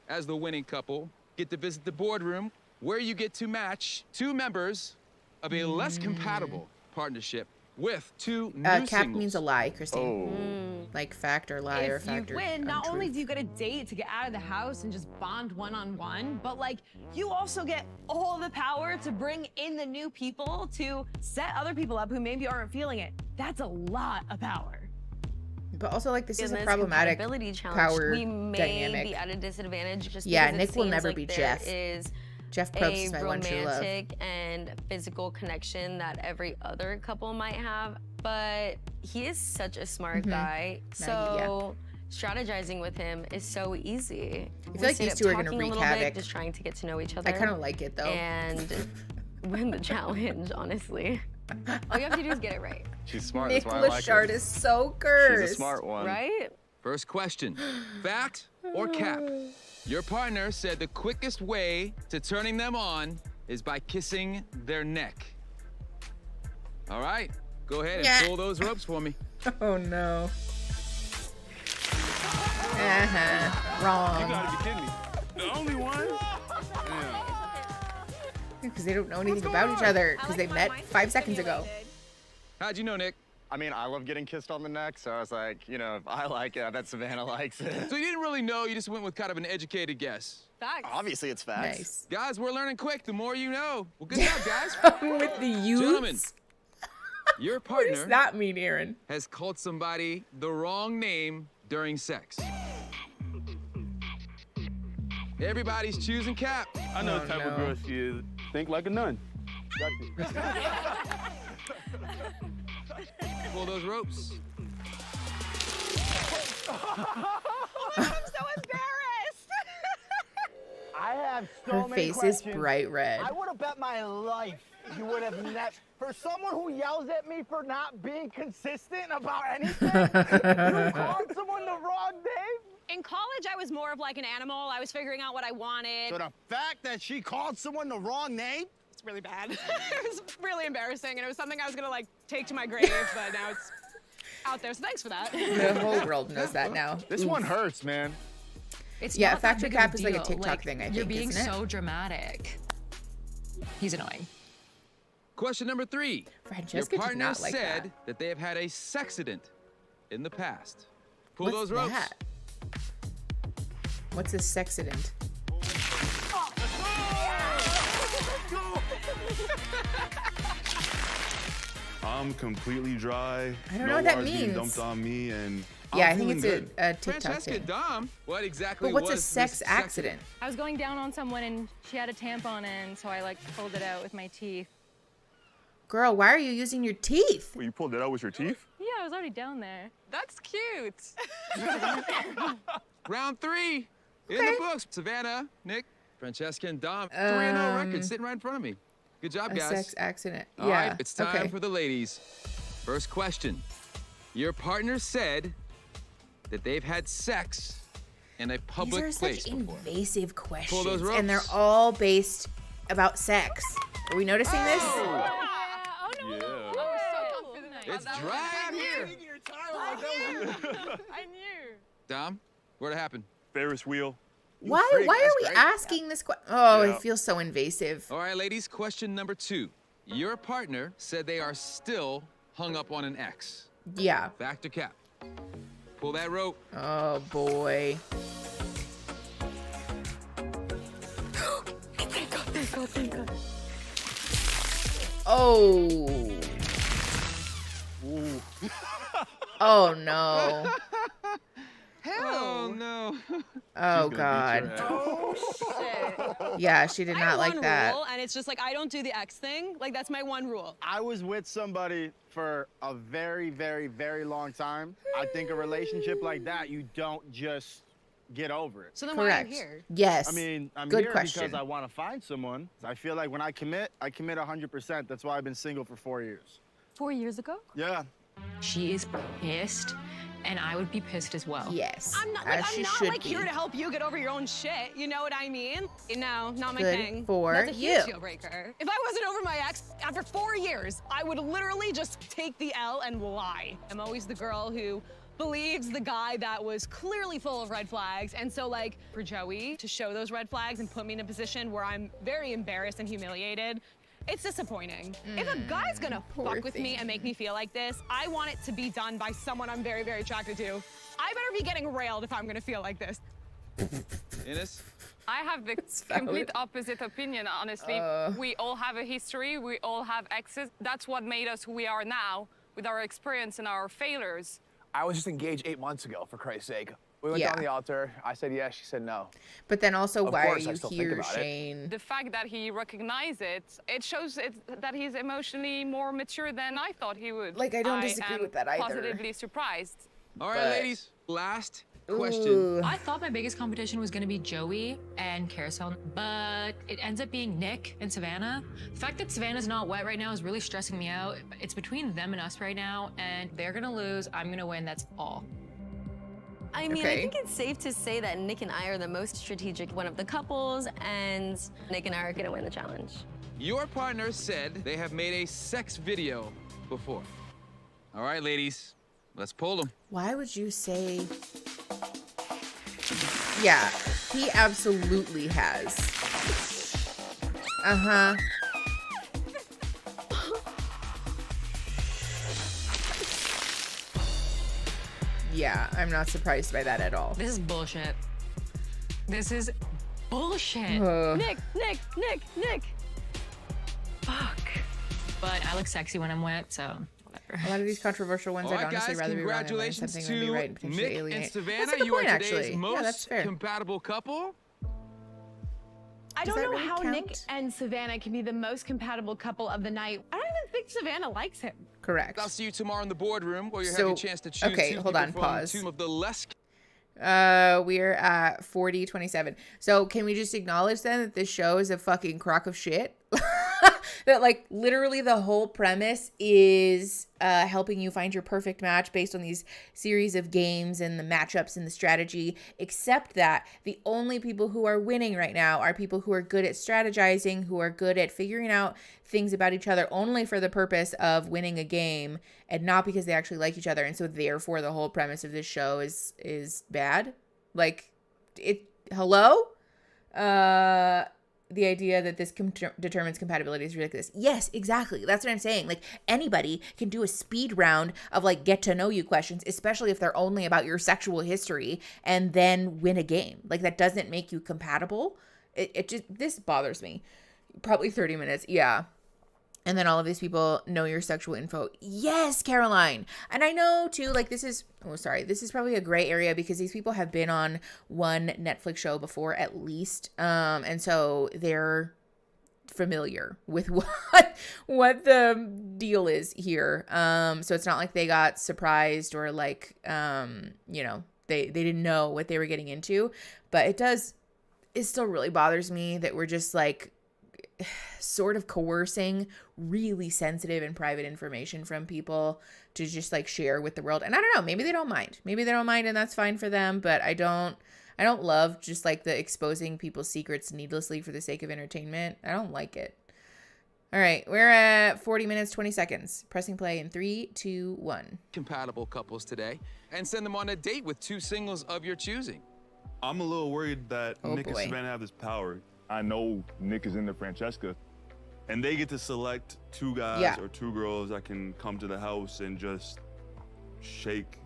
as the winning couple, get to visit the boardroom where you get to match two members of a less compatible partnership with two new Cap singles. means a lie, Christine. Like fact or lie or If fact you or win, not only untruth. do you get a date to get out of the house and just bond one-on-one, but like you also get all the power to bring in the new people to set other people up who maybe aren't feeling it. That's a lot of power. But also, like, this is In a this problematic compatibility challenge, power we may dynamic. be at a disadvantage just Yeah, because Nick it will seems never like be there Jeff. is Jeff Probst a is my one true love. romantic and physical connection that every other couple might have, but he is such a smart guy, so strategizing with him is so easy. I feel like these two are gonna wreak havoc. Just trying to get to know each other. I kind of like it though. And win the challenge, honestly. All you have to do is get it right. She's smart. Nick That's why I like her. Lachard is so cursed. She's a smart one. Right? First question, fact or cap? Your partner said the quickest way to turning them on is by kissing their neck. All right, go ahead and pull those ropes for me. Oh no. Wrong. You gotta be kidding me. The only one? Because they don't know anything about each other because they met 5 seconds ago. How'd you know, Nick? I mean, I love getting kissed on the neck, so I was like, you know, if I like it, I bet Savannah likes it. So you didn't really know, you just went with kind of an educated guess. Facts. Obviously, it's facts. Nice. Guys, we're learning quick. The more you know. Well, good job, guys. With the youths? Gentlemen, your What partner does that mean, Aaron? has called somebody the wrong name during sex. Everybody's choosing Cap. I know the type of girl she is. Think like a nun. Got you. Pull those ropes. I'm so embarrassed. I have so Her many face questions. is bright red. I would have bet my life you would have for someone who yells at me for not being consistent about anything, you called someone the wrong name? In college, I was more of like an animal. I was figuring out what I wanted. So the fact that she called someone the wrong name? It's really bad. It was really embarrassing, and it was something I was gonna like take to my grave, but now it's out there. So thanks for that. The whole world knows that now. This one hurts, man. It's Yeah, not fact that or big of cap is like a deal. TikTok thing, I You're think, being isn't it? so dramatic. He's annoying. Question number 3. Francesca Your did partner not like said that they have had a sexident in the past. Pull What's those ropes. that? What's a sexident? I'm completely dry. I don't know what that water's being means. dumped on me, and Yeah, I'm I think feeling it's good. a TikTok Francesca thing. Dom, what exactly But what's a was sex this accident? I was going down on someone and she had a tampon in, so I like pulled it out with my teeth. Girl, why are you using your teeth? Well, you pulled it out with your teeth? Yeah, I was already down there. That's cute. Round 3 in the books. Savannah, Nick, Francesca, and Dom. 3-0 record sitting right in front of me. Good job, A guys. sex accident. All Yeah. right, it's time okay. for the ladies. First question. Your partner said that they've had sex in a public These are place such before. invasive questions, those and they're ropes. all based about sex. Are we noticing this? Oh no! Yeah. I was so confident. It's dry out here. I knew. Dom, what'd happen? Ferris wheel. Why? freak, Why that's are we great. asking this question? Oh, Yeah. it feels so invasive. All right, ladies, question number 2. Your partner said they are still hung up on an ex. Yeah. Fact or cap? Pull that rope. Oh boy. God, thank God. Oh. Oh no. Oh no. Oh God. Oh shit. Yeah, she did I not have like one that. rule, and it's just like I don't do the X thing. Like that's my one rule. I was with somebody for a very, very, very long time. I think a relationship like that, you don't just get over it. So then why are you here? Yes. I mean, I'm Good here question. because I want to find someone. I feel like when I commit 100%. That's why I've been single for 4 years. 4 years ago? Yeah. She is pissed, and I would be pissed as well. Yes. I'm not like here to help you get over your own shit. You know what I mean? No, not my Good thing. for That's a huge you. deal breaker. If I wasn't over my ex after 4 years, I would literally just take the L and lie. I'm always the girl who believes the guy that was clearly full of red flags. And so like for Joey to show those red flags and put me in a position where I'm very embarrassed and humiliated, it's disappointing. If a guy's gonna fuck with me and make me feel like this, I want it to be done by someone I'm very, very attracted to. I better be getting railed if I'm gonna feel like this. Ines? I have the complete opposite opinion, honestly. We all have a history, we all have exes. That's what made us who we are now, with our experience and our failures. I was just engaged 8 months ago, for Christ's sake. We went down the altar. I said yes, she said no. But then also, Of why are course, I you still think here, about it. Shane? The fact that he recognized it, it shows that he's emotionally more mature than I thought he would. Like, I don't disagree am with that either. Positively surprised. All right, But- ladies, last question. I thought my biggest competition was going to be Joey and Carousel, but it ends up being Nick and Savannah. The fact that Savannah's not wet right now is really stressing me out. It's between them and us right now, and they're going to lose. I'm going to win. That's all. I mean, I think it's safe to say that Nick and I are the most strategic one of the couples, and Nick and I are gonna win the challenge. Your partner said they have made a sex video before. All right, ladies, let's pull them. Why would you say? Yeah, he absolutely has. Uh-huh. Yeah, I'm not surprised by that at all. This is bullshit. This is bullshit. Nick. Fuck. But I look sexy when I'm wet, so whatever. A lot of these controversial ones, All I'd right, honestly guys, rather be wrong than learn congratulations something than be to right and potentially Nick alienate. and Savannah. That's a good You point, are today's actually. most Yeah, that's fair. compatible couple. I Does don't that know really how count? Nick and Savannah can be the most compatible couple of the night. I don't even think Savannah likes him. Correct. I'll see you tomorrow in the boardroom where you have So, a chance to choose okay, two hold people on, from pause. two of the less. We're at 40:27. So can we just acknowledge then that this show is a fucking crock of shit? That like literally the whole premise is helping you find your perfect match based on these series of games and the matchups and the strategy, except that the only people who are winning right now are people who are good at strategizing, who are good at figuring out things about each other only for the purpose of winning a game and not because they actually like each other. And so therefore the whole premise of this show is bad. Like hello? The idea that this determines compatibility is ridiculous. Yes, exactly. That's what I'm saying. Like anybody can do a speed round of like get to know you questions, especially if they're only about your sexual history, and then win a game. Like that doesn't make you compatible. It just, this bothers me. Probably 30 minutes. Yeah. And then all of these people know your sexual info. Yes, Caroline. And I know too, like this is probably a gray area because these people have been on one Netflix show before at least. And so they're familiar with what the deal is here. So it's not like they got surprised or like, they didn't know what they were getting into, but it still really bothers me that we're just like, sort of coercing really sensitive and private information from people to just like share with the world. And I don't know, maybe they don't mind and that's fine for them, but I don't love just like the exposing people's secrets needlessly for the sake of entertainment. I don't like it. All right, we're at 40 minutes 20 seconds. Pressing play in 3, 2, 1. Compatible couples today and send them on a date with two singles of your choosing. I'm a little worried that Nick and Savannah have this power. I know Nick is into Francesca, and they get to select two guys or two girls that can come to the house and just shake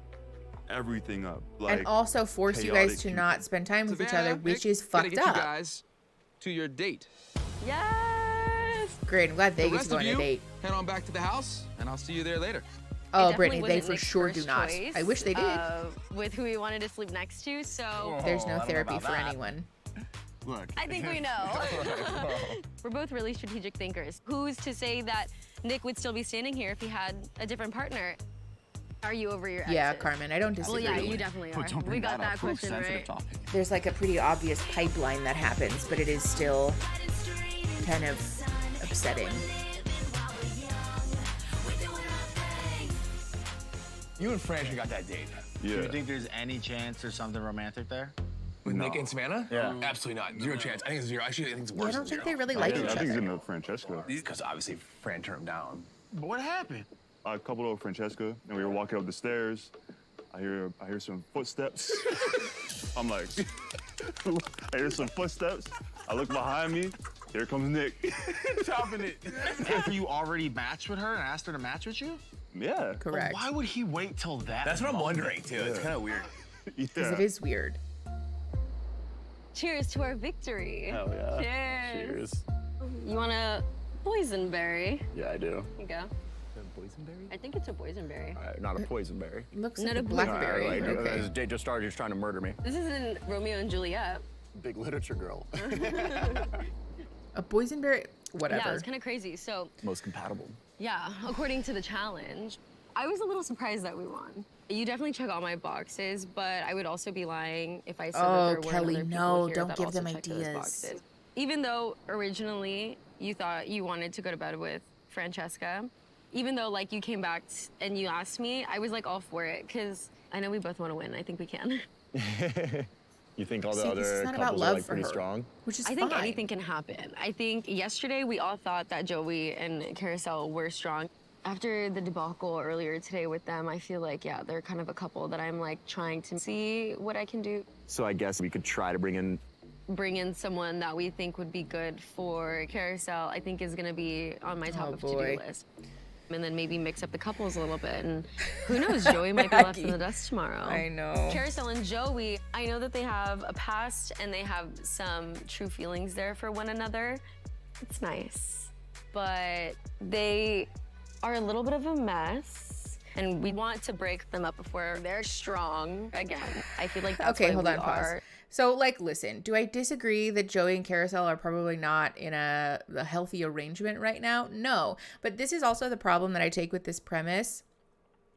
everything up. Like, and also force you guys to not spend time with each other, which is fucked get up. you guys to your date. Yes. Great. I'm glad Vegas is going on a date. Head on back to the house, and I'll see you there later. Oh, Brittany, they for sure do not. I wish they did. With who we wanted to sleep next to, so. There's no therapy for anyone. Look. I think we know. We're both really strategic thinkers. Who's to say that Nick would still be standing here if he had a different partner? Are you over your exes? Yeah, Carmen, I don't disagree. Well, yeah, you definitely are. We got that question right. There's like a pretty obvious pipeline that happens, but it is still kind of upsetting. You and Fran got that date. Yeah. Do you think there's any chance there's something romantic there? With Nick and Savannah? Yeah. Absolutely not. Zero chance. I think it's zero. Actually, I think it's worse. I don't than think zero. they really like each I think other. he's in with Francesca. Because obviously Fran turned him down. But what happened? I coupled up with Francesca, and we were walking up the stairs. I hear some footsteps. I'm like, I hear some footsteps. I look behind me. Here comes Nick, chopping it. After you already matched with her and asked her to match with you? Yeah. Correct. Why would he wait till that? That's what I'm moment? wondering, too. It's kind of weird. Because it is weird. Cheers to our victory. Hell yeah. Cheers. You want a boysenberry? Yeah, I do. Here you go. Boysenberry? I think it's a boysenberry. Not a poisonberry. Looks Not like a a blackberry. Right, Okay. As Jay just started, he's trying to murder me. This isn't Romeo and Juliet. Big literature girl. A boysenberry? Whatever. Yeah, it's kind of crazy. So, Most compatible. yeah, according to the challenge, I was a little surprised that we won. You definitely check all my boxes, but I would also be lying if I said that there Kelly, weren't other no, people here don't that give also them checked those ideas. boxes. Even though originally you thought you wanted to go to bed with Francesca, even though like you came back and you asked me, I was like all for it because I know we both want to win. I think we can. You think all the See, this is other not about couples love are like for pretty her. strong? Which is I think fine. anything can happen. I think yesterday we all thought that Joey and Carousel were strong. After the debacle earlier today with them, I feel like, yeah, they're kind of a couple that I'm like trying to see what I can do. So I guess we could try to bring in Someone that we think would be good for Carousel, I think is gonna be on my top of to-do list. And then maybe mix up the couples a little bit. And who knows, Joey might be left in the dust tomorrow. I know. Carousel and Joey, I know that they have a past and they have some true feelings there for one another. It's nice. But they are a little bit of a mess. And we want to break them up before they're strong again. I feel like that's Okay, why hold we on, pause. are. So, like, listen, do I disagree that Joey and Carousel are probably not in a healthy arrangement right now? No. But this is also the problem that I take with this premise.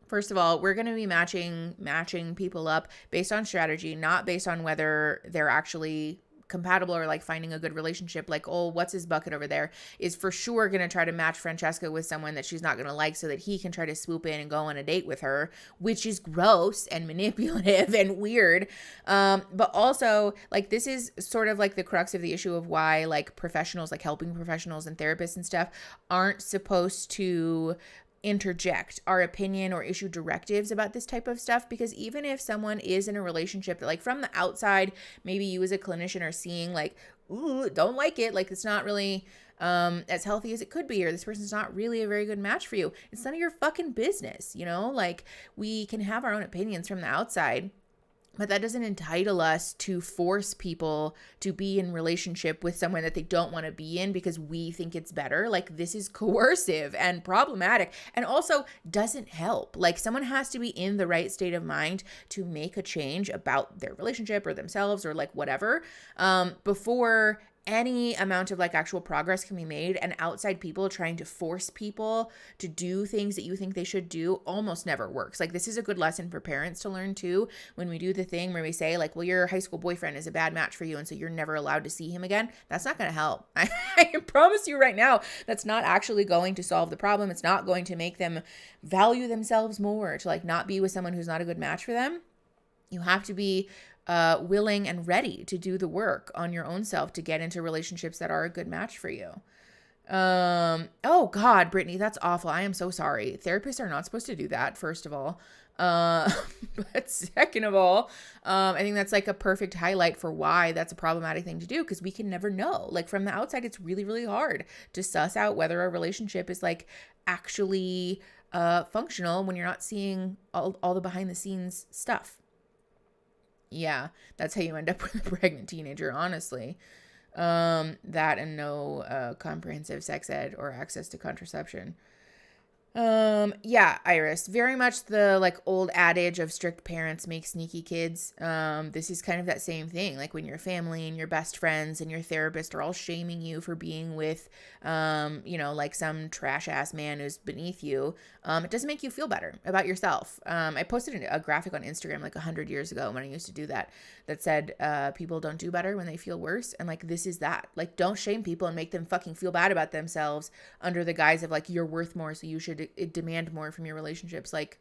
First of all, we're going to be matching people up based on strategy, not based on whether they're actually compatible or like finding a good relationship. Like, oh, what's his bucket over there is for sure going to try to match Francesca with someone that she's not going to like so that he can try to swoop in and go on a date with her, which is gross and manipulative and weird. But also, like, this is sort of like the crux of the issue of why like professionals, like helping professionals and therapists and stuff aren't supposed to interject our opinion or issue directives about this type of stuff, because even if someone is in a relationship that like from the outside, maybe you as a clinician are seeing like, ooh, don't like it, like it's not really as healthy as it could be, or this person's not really a very good match for you. It's none of your fucking business, you know? Like, we can have our own opinions from the outside, but that doesn't entitle us to force people to be in relationship with someone that they don't want to be in because we think it's better. Like, this is coercive and problematic and also doesn't help. Like, someone has to be in the right state of mind to make a change about their relationship or themselves or like whatever before any amount of like actual progress can be made. And outside people trying to force people to do things that you think they should do almost never works. Like, this is a good lesson for parents to learn too, when we do the thing where we say like, well, your high school boyfriend is a bad match for you and so you're never allowed to see him again. That's not going to help. I promise you right now, that's not actually going to solve the problem. It's not going to make them value themselves more, to like not be with someone who's not a good match for them. You have to be willing and ready to do the work on your own self to get into relationships that are a good match for you. Oh God, Brittany, that's awful. I am so sorry. Therapists are not supposed to do that, first of all. But second of all, I think that's like a perfect highlight for why that's a problematic thing to do, because we can never know. Like, from the outside, it's really, really hard to suss out whether a relationship is like actually functional when you're not seeing all the behind the scenes stuff. Yeah, that's how you end up with a pregnant teenager, honestly. That and no comprehensive sex ed or access to contraception. Yeah, Iris, very much the like old adage of strict parents make sneaky kids. This is kind of that same thing. Like when your family and your best friends and your therapist are all shaming you for being with, like some trash ass man who's beneath you. It doesn't make you feel better about yourself. I posted a graphic on Instagram like 100 years ago when I used to do that said, people don't do better when they feel worse. And like, this is that. Like, don't shame people and make them fucking feel bad about themselves under the guise of like, you're worth more, so you should demand more from your relationships. Like,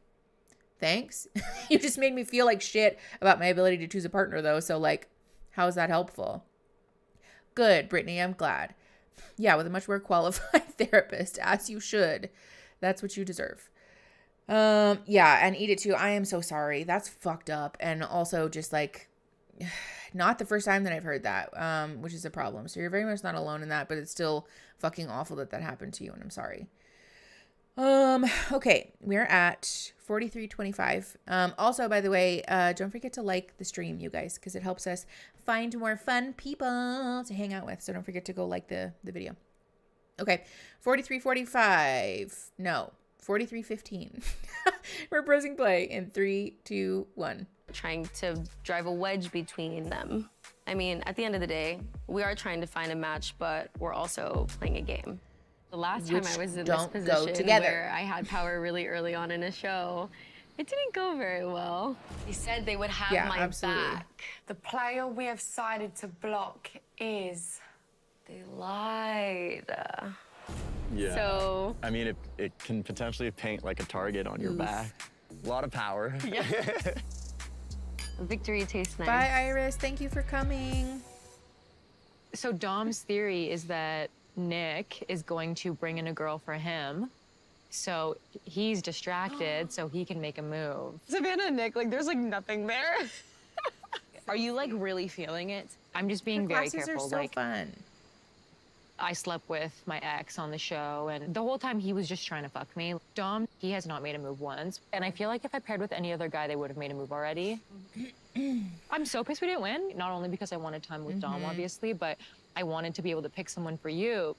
thanks. You just made me feel like shit about my ability to choose a partner though. So like, how is that helpful? Good, Brittany, I'm glad. Yeah, with a much more qualified therapist, as you should. That's what you deserve. Yeah, and eat it too. I am so sorry. That's fucked up. And also just like, not the first time that I've heard that, which is a problem. So you're very much not alone in that, but it's still fucking awful that happened to you, and I'm sorry. Okay, we're at 43:25. Also, by the way, don't forget to like the stream, you guys, because it helps us find more fun people to hang out with. So don't forget to go like the video. Okay, 43:45. No, 43:15. We're pressing play in 3, 2, 1. Trying to drive a wedge between them. I mean, at the end of the day, we are trying to find a match, but we're also playing a game. The last time I was in this position where I had power really early on in a show, it didn't go very well. They said they would have my back. The player we have decided to block is... They lied. Yeah. So... I mean, it can potentially paint like a target on your back. A lot of power. Yeah. Victory tastes nice. Bye, Iris. Thank you for coming. So Dom's theory is that Nick is going to bring in a girl for him. So he's distracted so he can make a move. Savannah and Nick, like, there's like nothing there. Are you like really feeling it? I'm just being very careful. Are so fun. I slept with my ex on the show, and the whole time he was just trying to fuck me. Dom, he has not made a move once, and I feel like if I paired with any other guy, they would have made a move already. I'm so pissed we didn't win, not only because I wanted time with Dom, obviously, but I wanted to be able to pick someone for you.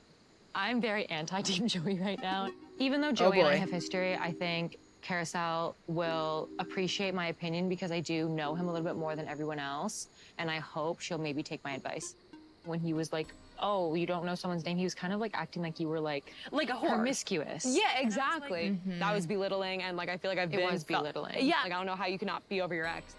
I'm very anti-Team Joey right now. Even though Joey and I have history, I think Carousel will appreciate my opinion because I do know him a little bit more than everyone else, and I hope she'll maybe take my advice. When he was like, oh, you don't know someone's name, he was kind of like acting like you were like a whore. Promiscuous. Yeah, exactly. That was belittling, and like I feel like I've been... It was belittling. Yeah, like I don't know how you cannot be over your ex.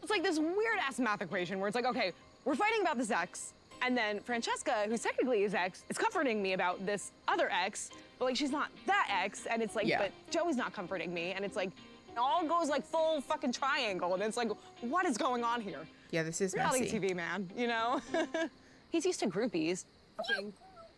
It's like this weird-ass math equation where it's like, okay, we're fighting about this ex, and then Francesca, who's technically his ex, is comforting me about this other ex, but like she's not that ex, and it's like, but Joey's not comforting me, and it's like, it all goes like full fucking triangle, and it's like, what is going on here? Yeah, this is reality messy. TV, man, you know? He's used to groupies.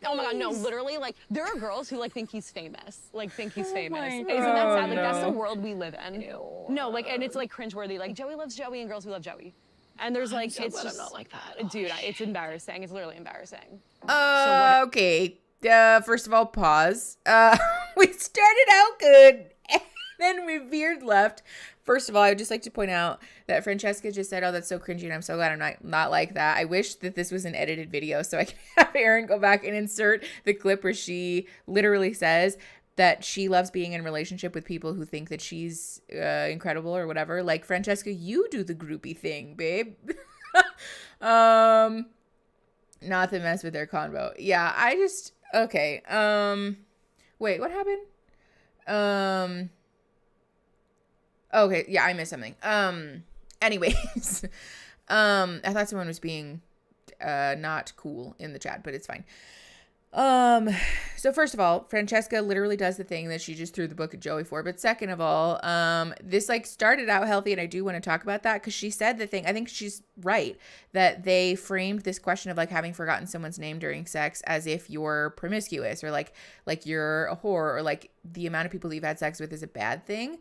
Oh my God, no, literally, like, there are girls who, like, think he's famous. Like, think he's famous. Isn't that sad? Like, that's the world we live in. No, like, and it's, like, cringeworthy. Like, Joey loves Joey and girls who love Joey. And there's, like, so it's glad just... I'm not like that. Dude, it's embarrassing. It's literally embarrassing. Okay. First of all, pause. We started out good, and then we veered left. First of all, I would just like to point out that Francesca just said, oh, that's so cringy, and I'm so glad I'm not like that. I wish that this was an edited video so I could have Erin go back and insert the clip where she literally says that she loves being in a relationship with people who think that she's incredible or whatever. Like, Francesca, you do the groupie thing, babe. Not to mess with their convo. Yeah, I just... Okay. Wait, what happened? Okay, yeah, I missed something. Anyways, I thought someone was being not cool in the chat, but it's fine. So first of all, Francesca literally does the thing that she just threw the book at Joey for. But second of all, this like started out healthy, and I do want to talk about that because she said the thing. I think she's right that they framed this question of like having forgotten someone's name during sex as if you're promiscuous or like you're a whore or like the amount of people that you've had sex with is a bad thing,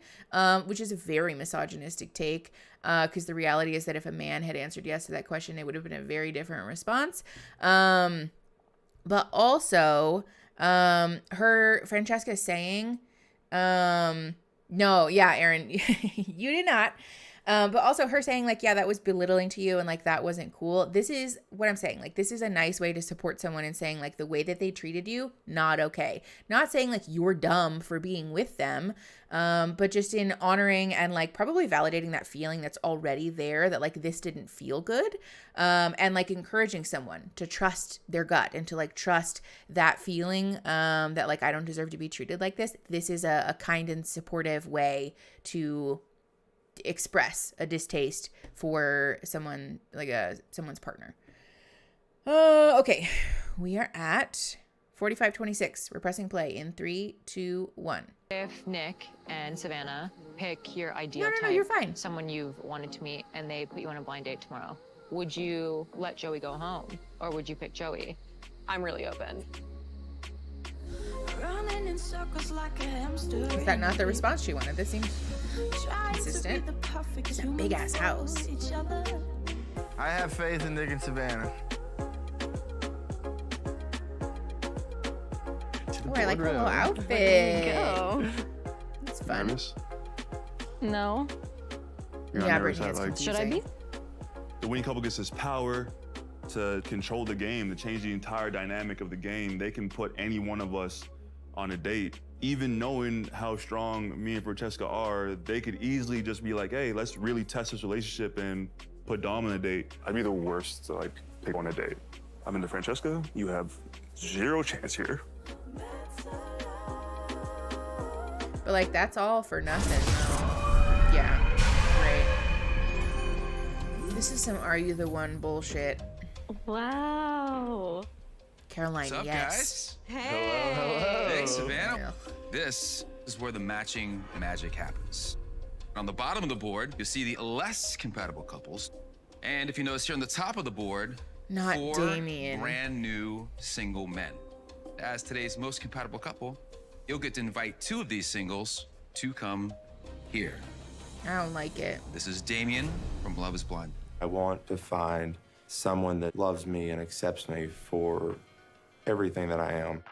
which is a very misogynistic take. Because the reality is that if a man had answered yes to that question, it would have been a very different response. But also, Francesca saying, no, yeah, Erin, you did not. But also her saying like, yeah, that was belittling to you and like that wasn't cool. This is what I'm saying. Like, this is a nice way to support someone and saying like the way that they treated you, not okay. Not saying like you're dumb for being with them, but just in honoring and like probably validating that feeling that's already there, that like this didn't feel good, and like encouraging someone to trust their gut and to like trust that feeling, that like I don't deserve to be treated like this. This is a kind and supportive way to express a distaste for someone, like someone's partner. Okay, we are at 45:26. We're pressing play in 3, 2, 1. If Nick and Savannah pick your ideal No, type, you're fine. someone you've wanted to meet, and they put you on a blind date tomorrow, would you let Joey go home, or would you pick Joey? I'm really open. Is that not the response she wanted? This seems consistent. It's a big ass house. I have faith in Nick and Savannah. Oh, I like the little outfit. There you go. It's fun. Nervous? No. Yeah, Brittany, it's like, confusing. Should I be? The winning couple gets this power to control the game, to change the entire dynamic of the game. They can put any one of us on a date. Even knowing how strong me and Francesca are, they could easily just be like, hey, let's really test this relationship and put Dom on a date. I'd be the worst to like pick on a date. I'm into Francesca, you have zero chance here. But like that's all for nothing though. Yeah, great. This is some "Are you the one" bullshit. Wow. Caroline, What's up, yes. guys? Hey. Hello. Hey, Savannah. This is where the matching magic happens. On the bottom of the board, you'll see the less compatible couples. And if you notice here on the top of the board, Not 4 Damien. brand new single men. As today's most compatible couple, you'll get to invite 2 of these singles to come here. I don't like it. This is Damien from Love is Blind. I want to find someone that loves me and accepts me for everything that I am.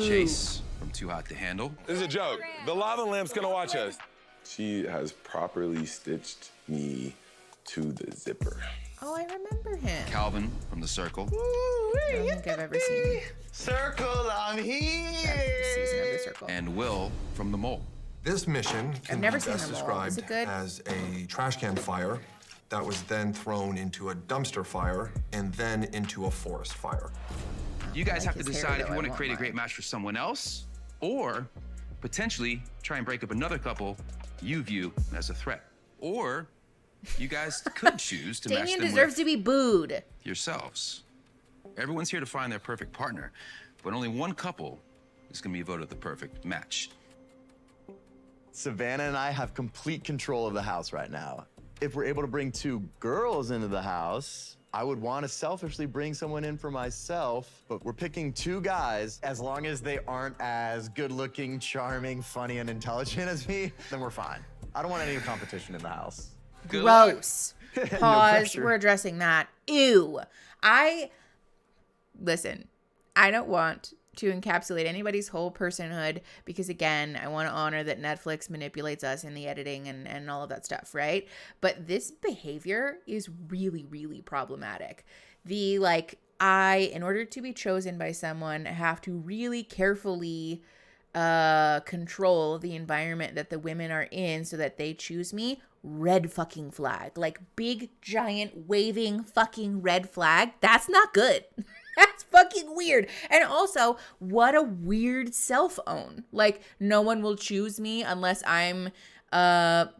Chase from Too Hot to Handle. This is a joke. The lava lamp's gonna watch us. She has properly stitched me to the zipper. Oh, I remember him. Calvin from The Circle. I don't think I've ever seen Circle, I'm here. season of The Circle. And Will from The Mole. This mission can be never seen best The Mole. Is described it good? as a trash can fire that was then thrown into a dumpster fire and then into a forest fire. You guys have to his hair, decide if though. you want I to create a want great mine. match for someone else, or potentially try and break up another couple you view as a threat. Or you guys could choose to match Damien them deserves with to be booed. yourselves. Everyone's here to find their perfect partner, but only one couple is going to be voted the perfect match. Savannah and I have complete control of the house right now. If we're able to bring 2 girls into the house, I would want to selfishly bring someone in for myself, but we're picking 2 guys. As long as they aren't as good-looking, charming, funny, and intelligent as me, then we're fine. I don't want any competition in the house. Gross. No Pause. pressure. We're addressing that. Ew. Listen, I don't want to encapsulate anybody's whole personhood because, again, I want to honor that Netflix manipulates us in the editing and all of that stuff, right? But this behavior is really, really problematic. In order to be chosen by someone, have to really carefully control the environment that the women are in so that they choose me. Red fucking flag. Like, big, giant, waving fucking red flag. That's not good. That's fucking weird. And also, what a weird self-own. Like, no one will choose me unless I'm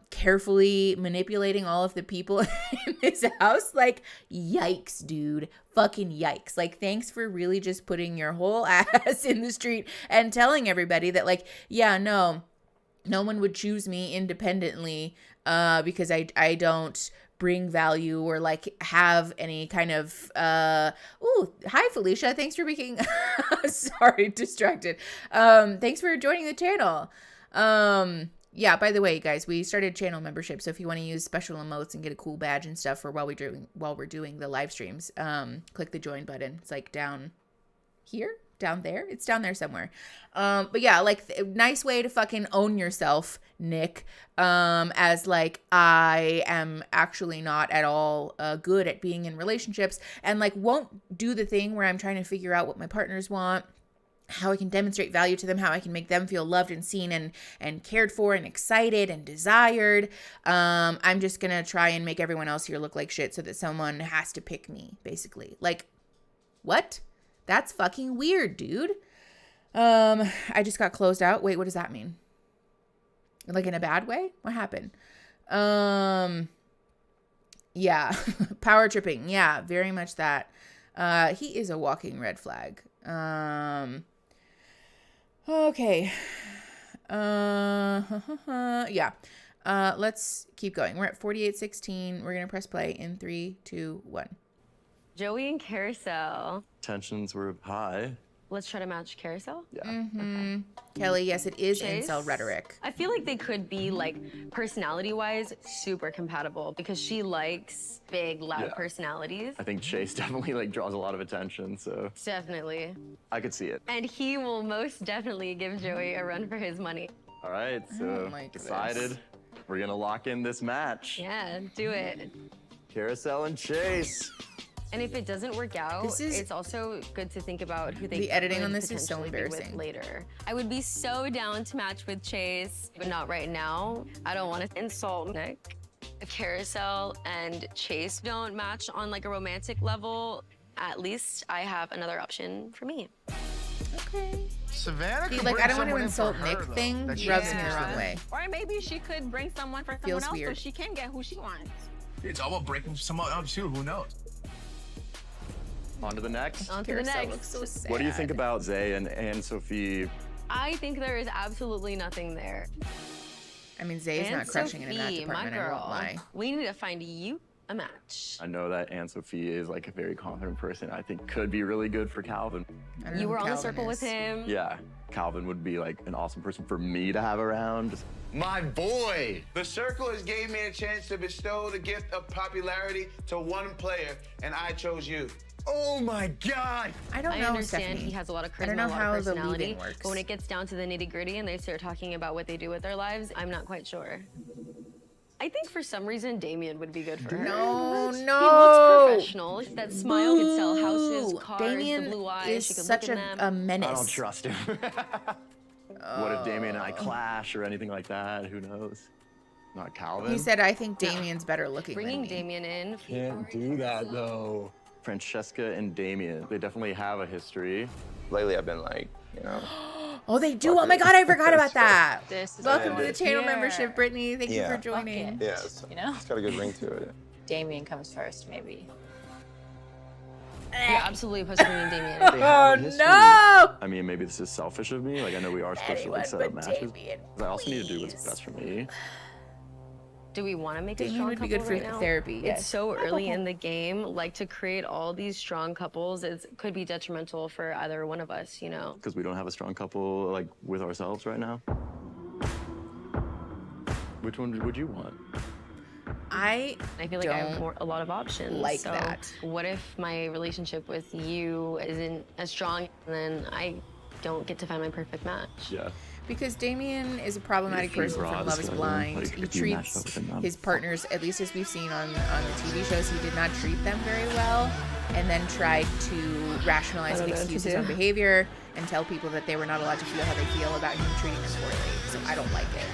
carefully manipulating all of the people in this house. Like, yikes, dude. Fucking yikes. Like, thanks for really just putting your whole ass in the street and telling everybody that, like, yeah, no one would choose me independently because I don't bring value or like have any kind of hi Felicia, thanks for being sorry, distracted. Thanks for joining the channel. Yeah, by the way, guys, we started channel membership, so if you want to use special emotes and get a cool badge and stuff for while we're doing the live streams, click the join button. It's like down here. down there. It's down there somewhere. But yeah, like nice way to fucking own yourself, Nick. As like, I am actually not at all good at being in relationships, and like won't do the thing where I'm trying to figure out what my partners want, how I can demonstrate value to them, how I can make them feel loved and seen and cared for and excited and desired. I'm just going to try and make everyone else here look like shit so that someone has to pick me, basically. Like, what? That's fucking weird, dude. I just got closed out. Wait, what does that mean? Like in a bad way? What happened? Yeah. Power tripping. Yeah, very much that. He is a walking red flag. Okay. Yeah. Let's keep going. We're at 48:16. We're going to press play in 3, 2, 1. Joey and Carousel. Tensions were high. Let's try to match Carousel? Yeah. Mm-hmm. Okay. Kelly, yes, it is Chase? incel rhetoric. I feel like they could be, like, personality-wise, super compatible because she likes big, loud personalities. I think Chase definitely like draws a lot of attention, so. Definitely. I could see it. And he will most definitely give Joey a run for his money. All right, so decided we're gonna lock in this match. Yeah, do it. Carousel and Chase. And if it doesn't work out, it's also good to think about who they The editing on could this is so potentially be with embarrassing. later. I would be so down to match with Chase, but not right now. I don't want to insult Nick. If Carousel and Chase don't match on like a romantic level, at least I have another option for me. Okay. Savannah See, could like, bring I don't want to someone in for insult her, Nick though, thing that she's rubs me the interested wrong in. way. Or maybe she could bring someone for Feels someone else weird. so she can get who she wants. It's all about breaking someone up too. Who knows? On to the next. On to the Carousel next. looks so sad. What do you think about Zay and Sophie? I think there is absolutely nothing there. I mean, Zay's not crushing it in that Sophie, department, my I girl, won't lie. we need to find you a match. I know that Anne Sophie is like a very confident person. I think could be really good for Calvin. You were on the circle with him. Yeah, Calvin would be like an awesome person for me to have around. Just My boy! The circle has gave me a chance to bestow the gift of popularity to one player, and I chose you. Oh my God! I don't know, understand Stephanie. he has a lot of charisma, I don't know a lot how of the personality, leading works. but when it gets down to the nitty-gritty and they start talking about what they do with their lives, I'm not quite sure. I think for some reason Damien would be good for her. No, He no. looks professional. That smile could sell houses, cars, Damien the blue eyes. is She could such look at them. a menace. I don't trust him. What if Damien and I clash or anything like that? Who knows? Not Calvin. He said, I think Damien's better looking Bringing than me. Damien in. Can't do that though. Francesca and Damien, they definitely have a history. Lately, I've been like, you know. Oh, they do? Oh my God, I forgot about that. This is Welcome to what the channel here. membership, Brittany. Thank you Yeah. for joining. Yeah, it's, You know? it's got a good ring to it. Damien comes first, maybe. You're absolutely supposed to bring in Damien. They have a history. I mean, maybe this is selfish of me. Like, I know we are supposed to like set up matches. But I also need to do what's best for me. Do we want to make a Damien strong would be couple good for right now? therapy, yes. It's so early in the game. Like, to create all these strong couples could be detrimental for either one of us, you know? Because we don't have a strong couple like with ourselves right now. Which one would you want? I feel like I have don't a lot of options. like so that. What if my relationship with you isn't as strong, and then I don't get to find my perfect match? Yeah. Because Damien is a problematic If you person brought from Love is this guy in, Blind. like, He if you matched treats up with him, his partners, at least as we've seen on the TV shows, he did not treat them very well, and then tried to rationalize and excuse his own behavior and tell people that they were not allowed to feel how they feel about him treating them poorly. So I don't like it.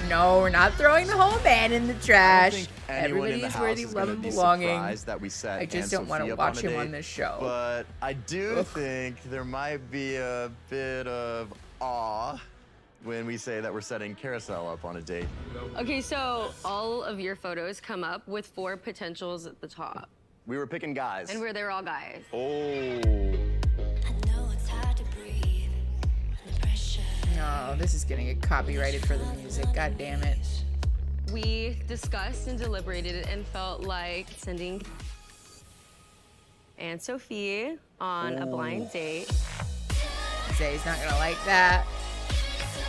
No, we're not throwing the whole band in the trash. Everybody's worthy of love and belonging. That we set I just Anne don't want Sophie to up watch on a him on date, this show. But I do think there might be a bit of awe when we say that we're setting Carousel up on a date. Okay, so all of your photos come up with 4 potentials at the top. We were picking guys. And they're all guys. Oh. No, this is gonna get copyrighted for the music. God damn it. We discussed and deliberated and felt like sending Anne Sophie on a blind date. Zay's not gonna like that.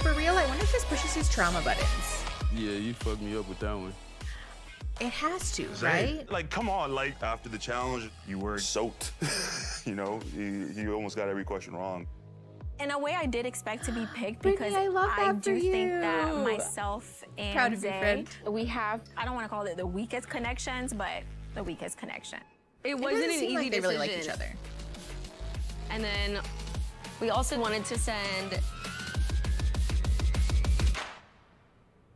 For real, I wonder if this pushes his trauma buttons. Yeah, you fucked me up with that one. It has to, right? Like, come on, like, after the challenge, you were soaked. You know, you almost got every question wrong. In a way, I did expect to be picked because Brittany, I do think that myself and Zay, we have, I don't want to call it the weakest connections, but the weakest connection. It wasn't an easy like they really like each other. And then we also wanted to send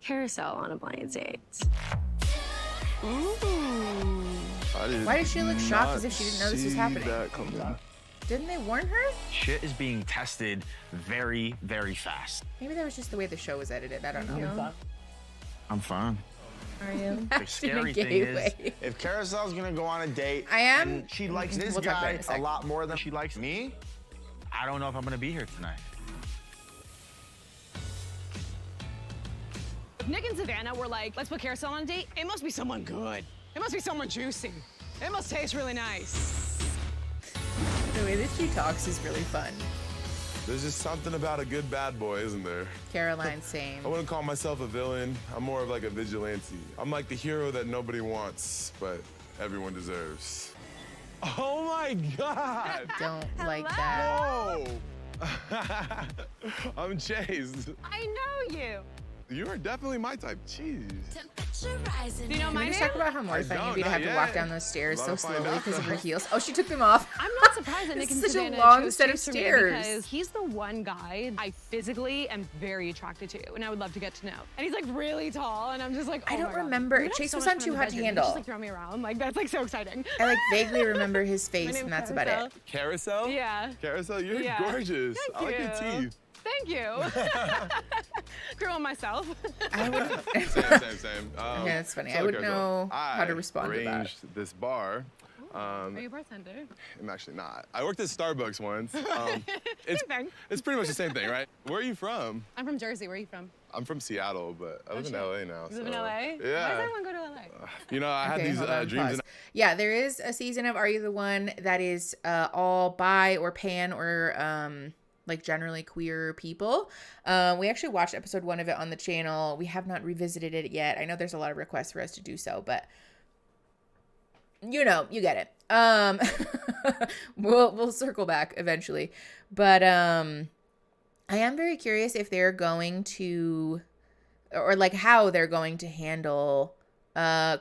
Carousel on a blind date. Ooh. Why did she look shocked as if she didn't know this was happening? Didn't they warn her? Shit is being tested very, very fast. Maybe that was just the way the show was edited. I don't know. I'm fine. Are you? The scary thing is, if Carousel's gonna go on a date, and she likes this guy a lot more than she likes me, I don't know if I'm gonna be here tonight. If Nick and Savannah were like, let's put Carousel on a date, it must be someone good. It must be someone juicy. It must taste really nice. The way that she talks is really fun. There's just something about a good bad boy, isn't there? Caroline, same. I wouldn't call myself a villain. I'm more of like a vigilante. I'm like the hero that nobody wants, but everyone deserves. Oh my God! Don't like that. Whoa! I'm Chase. I know you. You are definitely my type. Jeez. Do you know my Can we name? just talk about how mortifying it'd be to have to walk down those stairs so slowly because of her heels? Oh, she took them off. I'm not surprised that Nick and Such a Savannah long chose set of Chase for me stairs. because he's the one guy I physically am very attracted to, and I would love to get to know. And he's like really tall, and I'm just like, oh I don't my God. remember. We have Chase so was much on fun in Too the Hot to bedroom. He Handle. just like throw me around, like that's like so exciting. I like vaguely remember his face, name's and that's about it. Carousel? Yeah. Carousel, you're Yeah. gorgeous. Thank I like your you. teeth. Thank you. Grew on myself. I wouldn't. Same. Yeah, that's funny. so I wouldn't Carousel, know how to respond to that. I arranged this bar. Are you a bartender? I'm actually not. I worked at Starbucks once. It's pretty much the same thing, right? Where are you from? I'm from Jersey. Where are you from? I'm from Seattle, but I live in LA now. You live in LA? Yeah. Why does everyone go to LA? You know, I had these hold on, dreams. pause. Yeah, there is a season of Are You the One that is all bi or pan or like generally queer people. We actually watched episode 1 of it on the channel. We have not revisited it yet. I know there's a lot of requests for us to do so, but you know, you get it. We'll circle back eventually. But I am very curious if they're going to, or like how they're going to handle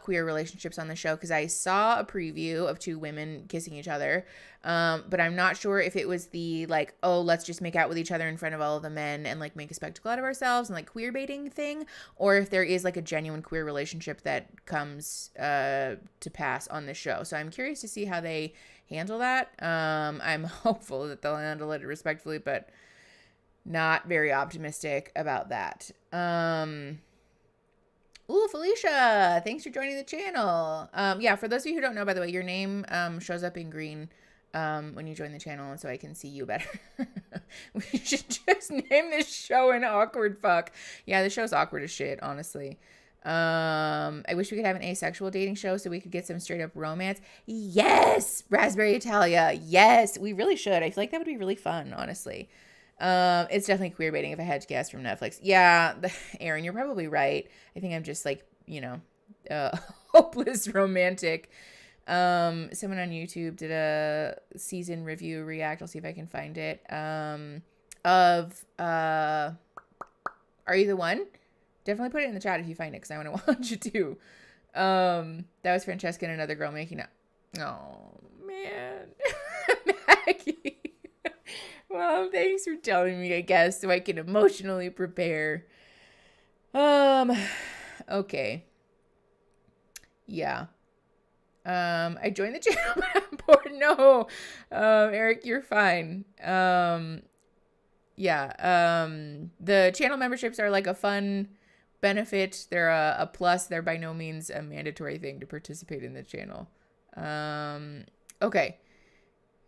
queer relationships on the show, because I saw a preview of 2 women kissing each other, but I'm not sure if it was the like, oh, let's just make out with each other in front of all of the men and like make a spectacle out of ourselves and like queer baiting thing, or if there is like a genuine queer relationship that comes to pass on the show. So I'm curious to see how they handle that. I'm hopeful that they'll handle it respectfully, but not very optimistic about that. Ooh, Felicia, thanks for joining the channel. Yeah, for those of you who don't know, by the way, your name shows up in green when you join the channel, and so I can see you better. We should just name this show an awkward fuck. Yeah, the show's awkward as shit, honestly. I wish we could have an asexual dating show so we could get some straight up romance. Yes, Raspberry Italia. Yes, we really should. I feel like that would be really fun, honestly. It's definitely queer baiting if I had to guess from Netflix. Yeah, Aaron, you're probably right. I think I'm just like, you know, hopeless romantic. Someone on YouTube did a season review react. I'll see if I can find it. Of Are You the One? Definitely put it in the chat if you find it, because I want to watch it too. That was Francesca and another girl making out. Oh man. Maggie. Well, thanks for telling me, I guess, so I can emotionally prepare. Okay. Yeah. I joined the channel, but I'm bored. No. Eric, you're fine. Yeah. The channel memberships are like a fun benefit. They're a plus. They're by no means a mandatory thing to participate in the channel. Okay.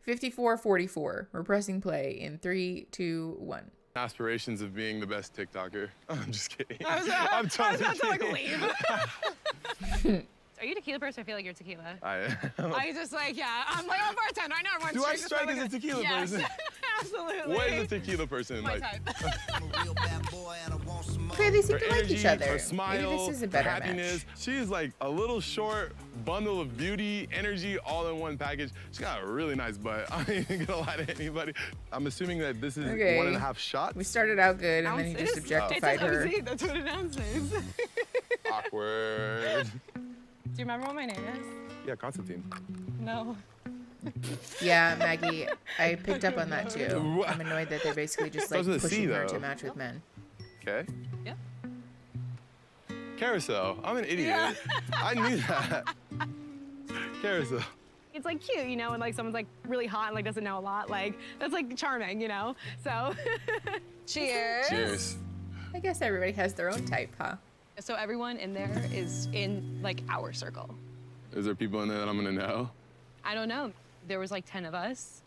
54:44. We're pressing play in 3, 2, 1. Aspirations of being the best TikToker. I'm just kidding. I'm totally about to like kidding. leave. Are you a tequila person? I feel like you're tequila. I am. I just like, yeah. I'm like, I'm a bartender. I know everyone's Do I drinking, strike so as a tequila yes. person? Absolutely. What is a tequila person? My like, type. Okay, they seem her to like each energy, other. her smile, Maybe this is a better her happiness. match. She's like a little short bundle of beauty, energy, all in one package. She's got a really nice butt. I ain't even gonna lie to anybody. I'm assuming that this is 1.5 shots. We started out good, and then he just objectified her. That's what it ounces. Awkward. Do you remember what my name is? Yeah, Constantine. No. Yeah, Maggie, I picked up on that too. I'm annoyed that they're basically just like Starts with a C, pushing her though. to match with men. Okay. Yep. Carousel. I'm an idiot. Yeah. I knew that. Carousel. It's like cute, you know, and like someone's like really hot and like doesn't know a lot. Like that's like charming, you know. So, cheers. Cheers. I guess everybody has their own type, huh? So everyone in there is in like our circle. Is there people in there that I'm gonna know? I don't know. There was like 10 of us,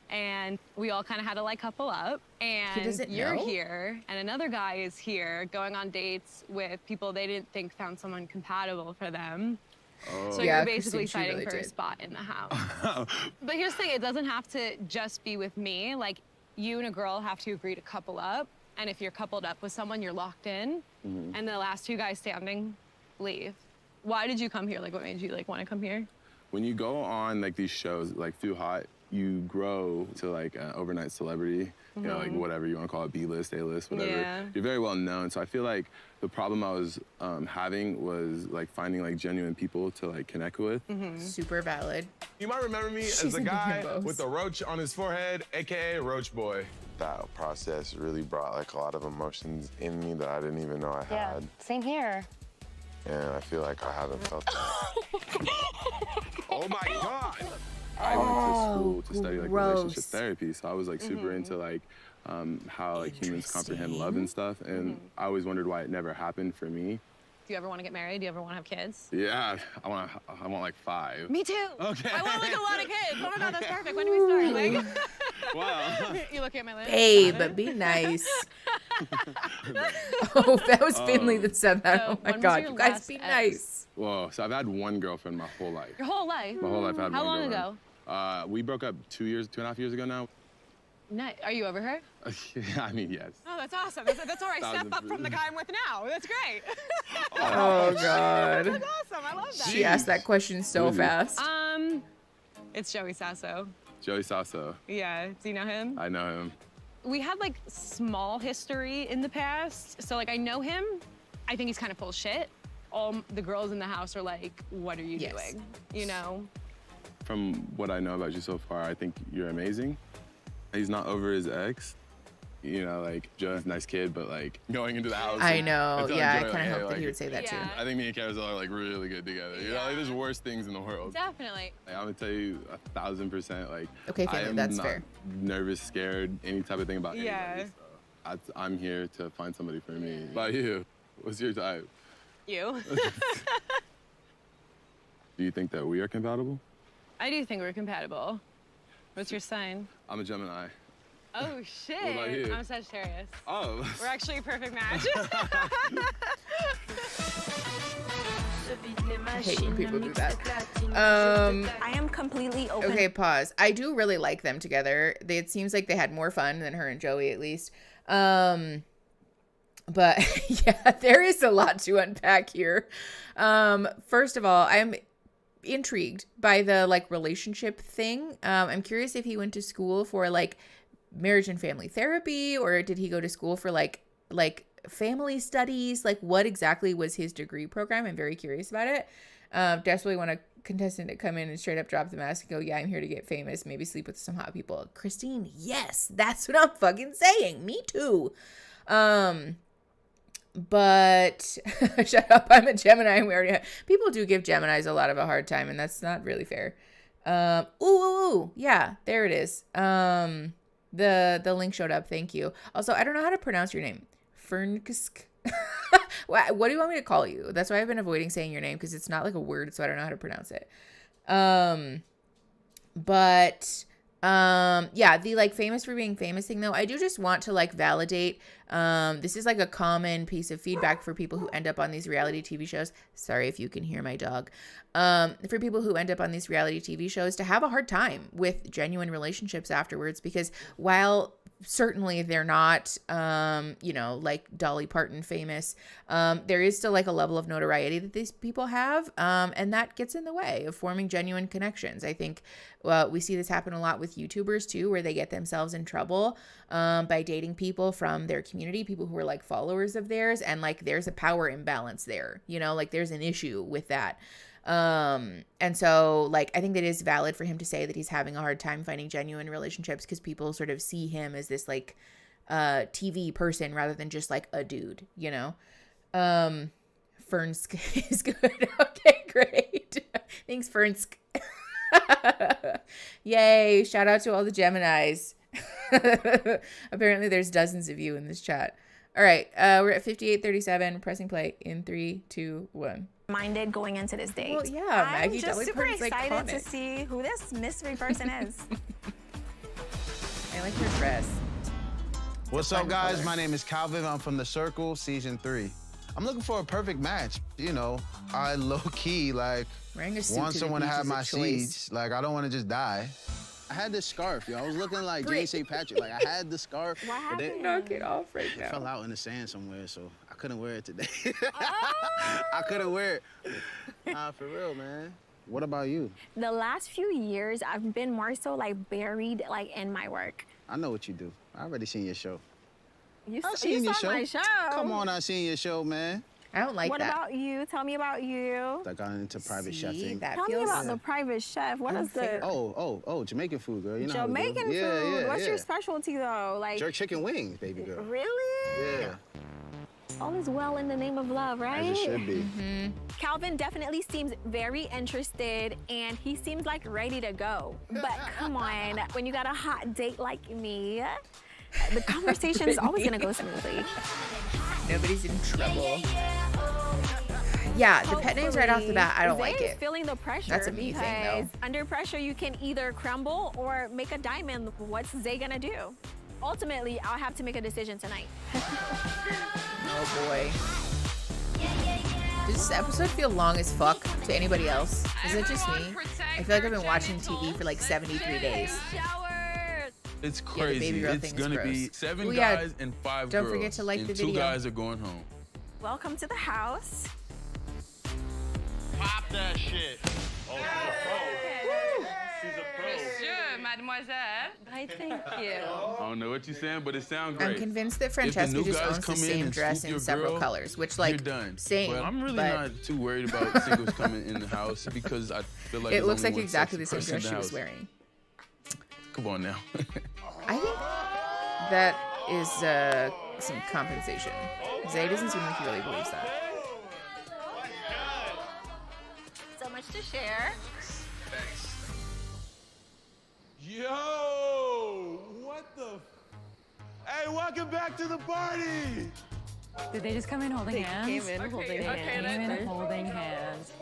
and we all kind of had to like couple up. And doesn't you're know? here, and another guy is here going on dates with people they didn't think found someone compatible for them. Oh. So Yeah, you're basically Christine, she fighting really for a did. spot in the house. But here's the thing, it doesn't have to just be with me. Like, you and a girl have to agree to couple up, and if you're coupled up with someone, you're locked in, and the last two guys standing leave. Why did you come here? Like, what made you like want to come here? When you go on like these shows, like Too Hot, you grow to like an overnight celebrity, you know, like whatever you want to call it, B-list, A-list, whatever. Yeah. You're very well known. So I feel like the problem I was having was like finding like genuine people to like connect with. Super valid. You might remember me as the guy with the roach on his forehead, AKA Roach Boy. That process really brought like a lot of emotions in me that I didn't even know I had. Same here. And I feel like I haven't felt that. Oh my God! I went to school to study like relationship therapy, so I was like super into like how like humans comprehend love and stuff, and I always wondered why it never happened for me. Do you ever want to get married? Do you ever want to have kids? Yeah, I want like 5. Me too. Okay. I want like a lot of kids. Oh my God, that's perfect. When do we start? Like, wow. You look at my list. Babe, be nice. Oh, that was Finley that said that. So Oh my when was God, your you guys last be ex? nice. Whoa, so I've had one girlfriend my whole life. Your whole life? My whole life I had How one long girlfriend. ago? We broke up 2.5 years ago now. No, are you over her? I mean, yes. Oh, that's awesome. That's all right. Step up from the guy I'm with now. That's great. Oh God. That's awesome. I love that. She asked that question so fast. It's Joey Sasso. Joey Sasso. Yeah, do you know him? I know him. We had like small history in the past. So like I know him. I think he's kind of full of shit. All the girls in the house are like, what are you doing? You know? From what I know about you so far, I think you're amazing. He's not over his ex. You know, like, Joe's a nice kid, but like, going into the house. I know, and yeah, I Joe, kind of hey, hoped that like, he would say that too. I think me and Carousel are like really good together. You know, like, there's worse things in the world. Definitely. Like, I'm gonna tell you 1,000%, like, Okay, I Finley, am that's not fair. nervous, scared, any type of thing about Yeah. anybody. So I'm here to find somebody for me. About you, what's your type? You. Do you think that we are compatible? I do think we're compatible. What's your sign? I'm a Gemini. Oh shit. What about you? I'm Sagittarius. Oh. We're actually a perfect match. I hate when people do that. I am completely open. Okay, pause. I do really like them together. It seems like they had more fun than her and Joey, at least. But yeah, there is a lot to unpack here. First of all, I'm intrigued by the like relationship thing. I'm curious if he went to school for like marriage and family therapy, or did he go to school for like family studies? Like, what exactly was his degree program? I'm very curious about it. Desperately want a contestant to come in and straight up drop the mask and go, yeah, I'm here to get famous, maybe sleep with some hot people. Christine, yes, that's what I'm fucking saying. Me too. But shut up, I'm a Gemini, and we already have, people do give Geminis a lot of a hard time, and that's not really fair. Ooh, yeah, there it is. The link showed up, thank you. Also, I don't know how to pronounce your name. Fernkisk. What do you want me to call you? That's why I've been avoiding saying your name, because it's not like a word, so I don't know how to pronounce it. Yeah, the like famous for being famous thing though, I do just want to like validate This is like a common piece of feedback for people who end up on these reality TV shows. Sorry if you can hear my dog. For people who end up on these reality TV shows to have a hard time with genuine relationships afterwards, because while certainly they're not, like Dolly Parton famous, there is still like a level of notoriety that these people have, and that gets in the way of forming genuine connections. I think we see this happen a lot with YouTubers too, where they get themselves in trouble by dating people from their community, people who are like followers of theirs, and like there's a power imbalance there, like there's an issue with that. And so like, I think that is valid for him to say that he's having a hard time finding genuine relationships, because people sort of see him as this like, TV person rather than just like a dude, Fernsk is good. Okay, great. Thanks, Fernsk. Yay. Shout out to all the Geminis. Apparently there's dozens of you in this chat. All right. We're at 58:37, pressing play in 3, 2, 1. Minded going into this date. Well, yeah, Maggie I'm just super excited iconic to see who this mystery person is. I like her dress. What's up, guys? My name is Calvin. I'm from The Circle, season 3. I'm looking for a perfect match. I low-key, like, want someone to have my seeds. Like, I don't want to just die. I had this scarf, yo. I was looking like Jay St. Patrick. Like, I had the scarf. What happened? Knock it off right now. It fell out in the sand somewhere, so I couldn't wear it today. I couldn't wear it. Nah, for real, man. What about you? The last few years, I've been more so like buried like in my work. I know what you do. I already seen your show. You saw my show. Come on, I seen your show, man. I don't like what that. What about you? Tell me about you. I got into private chefing. Tell me about the private chef. What is the... Oh, Jamaican food, girl. You know Jamaican food. Yeah, What's your specialty, though? Like jerk chicken wings, baby girl. Really? Yeah. All is well in the name of love, right? As it should be. Calvin definitely seems very interested, and he seems like ready to go. But come on, when you got a hot date like me, the conversation is always gonna go smoothly. Nobody's in trouble. Yeah, the pet names right off the bat, I don't like it. Feeling the pressure. That's a me thing, though. Under pressure, you can either crumble or make a diamond. What's Zay gonna do? Ultimately, I'll have to make a decision tonight. Oh boy. Does this episode feel long as fuck to anybody else? Is it just me? I feel like I've been watching TV for like 73 days. It's crazy. Yeah, it's gonna be 7 yeah, guys and 5 don't girls. Forget to like and the 2 video. guys are going home. Welcome to the house. Pop that shit. Oh, she's a pro. She's a pro. Monsieur, mademoiselle. I thank you. I don't know what you're saying, but it sounds great. I'm convinced that Francesca just owns the same dress in several colors, which like same. But I'm really not too worried about singles coming in the house because I feel like it looks like exactly the same dress she was wearing. Come on now. I think that is some compensation. Zay doesn't seem like he really believes that. So much to share. Thanks. Yo! What the? Hey, welcome back to the party! Did they just come in holding hands? Came in holding hands.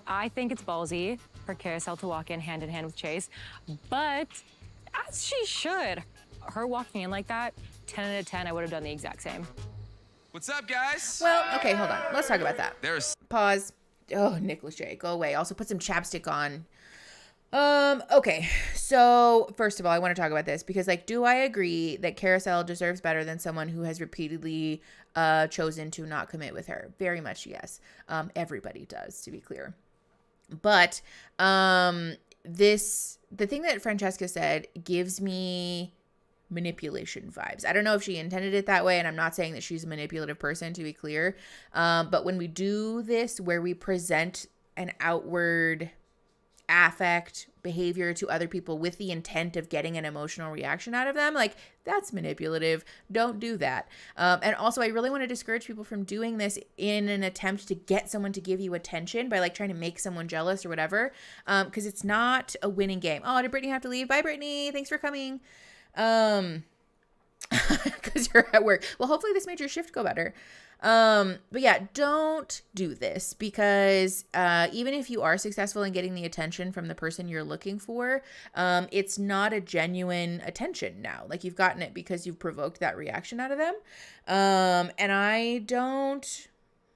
I think it's ballsy for Carousel to walk in hand with Chase, but as she should. Her walking in like that, 10 out of 10, I would have done the exact same. What's up, guys? Well, okay, hold on. Let's talk about that. There's pause. Oh, Nicholas J, go away. Also put some chapstick on. Okay. So, first of all, I want to talk about this because, like, do I agree that Carousel deserves better than someone who has repeatedly chosen to not commit with her? Very much yes. Everybody does, to be clear. But the thing that Francesca said gives me manipulation vibes. I don't know if she intended it that way, and I'm not saying that she's a manipulative person, to be clear. But when we do this, where we present an outward affect behavior to other people with the intent of getting an emotional reaction out of them, like, that's manipulative. Don't do that. And also, I really want to discourage people from doing this in an attempt to get someone to give you attention by like trying to make someone jealous or whatever, because it's not a winning game. Oh, did Brittany have to leave? Bye, Brittany. Thanks for coming. Because you're at work. Well, hopefully this made your shift go better. But yeah, don't do this because even if you are successful in getting the attention from the person you're looking for, it's not a genuine attention now. Like, you've gotten it because you've provoked that reaction out of them. And I don't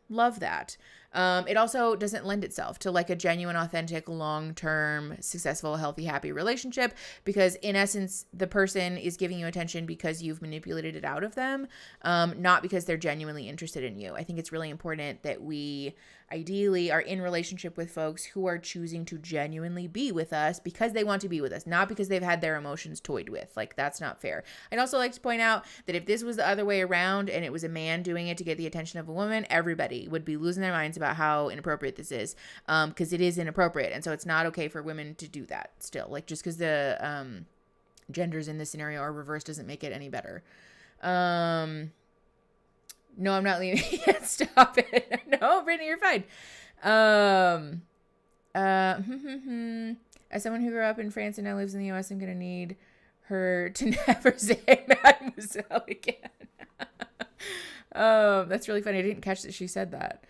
love that. It also doesn't lend itself to like a genuine, authentic, long-term, successful, healthy, happy relationship, because in essence, the person is giving you attention because you've manipulated it out of them, not because they're genuinely interested in you. I think it's really important that we ideally are in relationship with folks who are choosing to genuinely be with us because they want to be with us, not because they've had their emotions toyed with. Like, that's not fair. I'd also like to point out that if this was the other way around and it was a man doing it to get the attention of a woman, everybody would be losing their minds about how inappropriate this is, because it is inappropriate. And so it's not okay for women to do that still. Like, just because the genders in this scenario are reversed doesn't make it any better. No, I'm not leaving yet. Stop it. No, Brittany, you're fine. As someone who grew up in France and now lives in the US, I'm going to need her to never say Mademoiselle again. That's really funny. I didn't catch that she said that.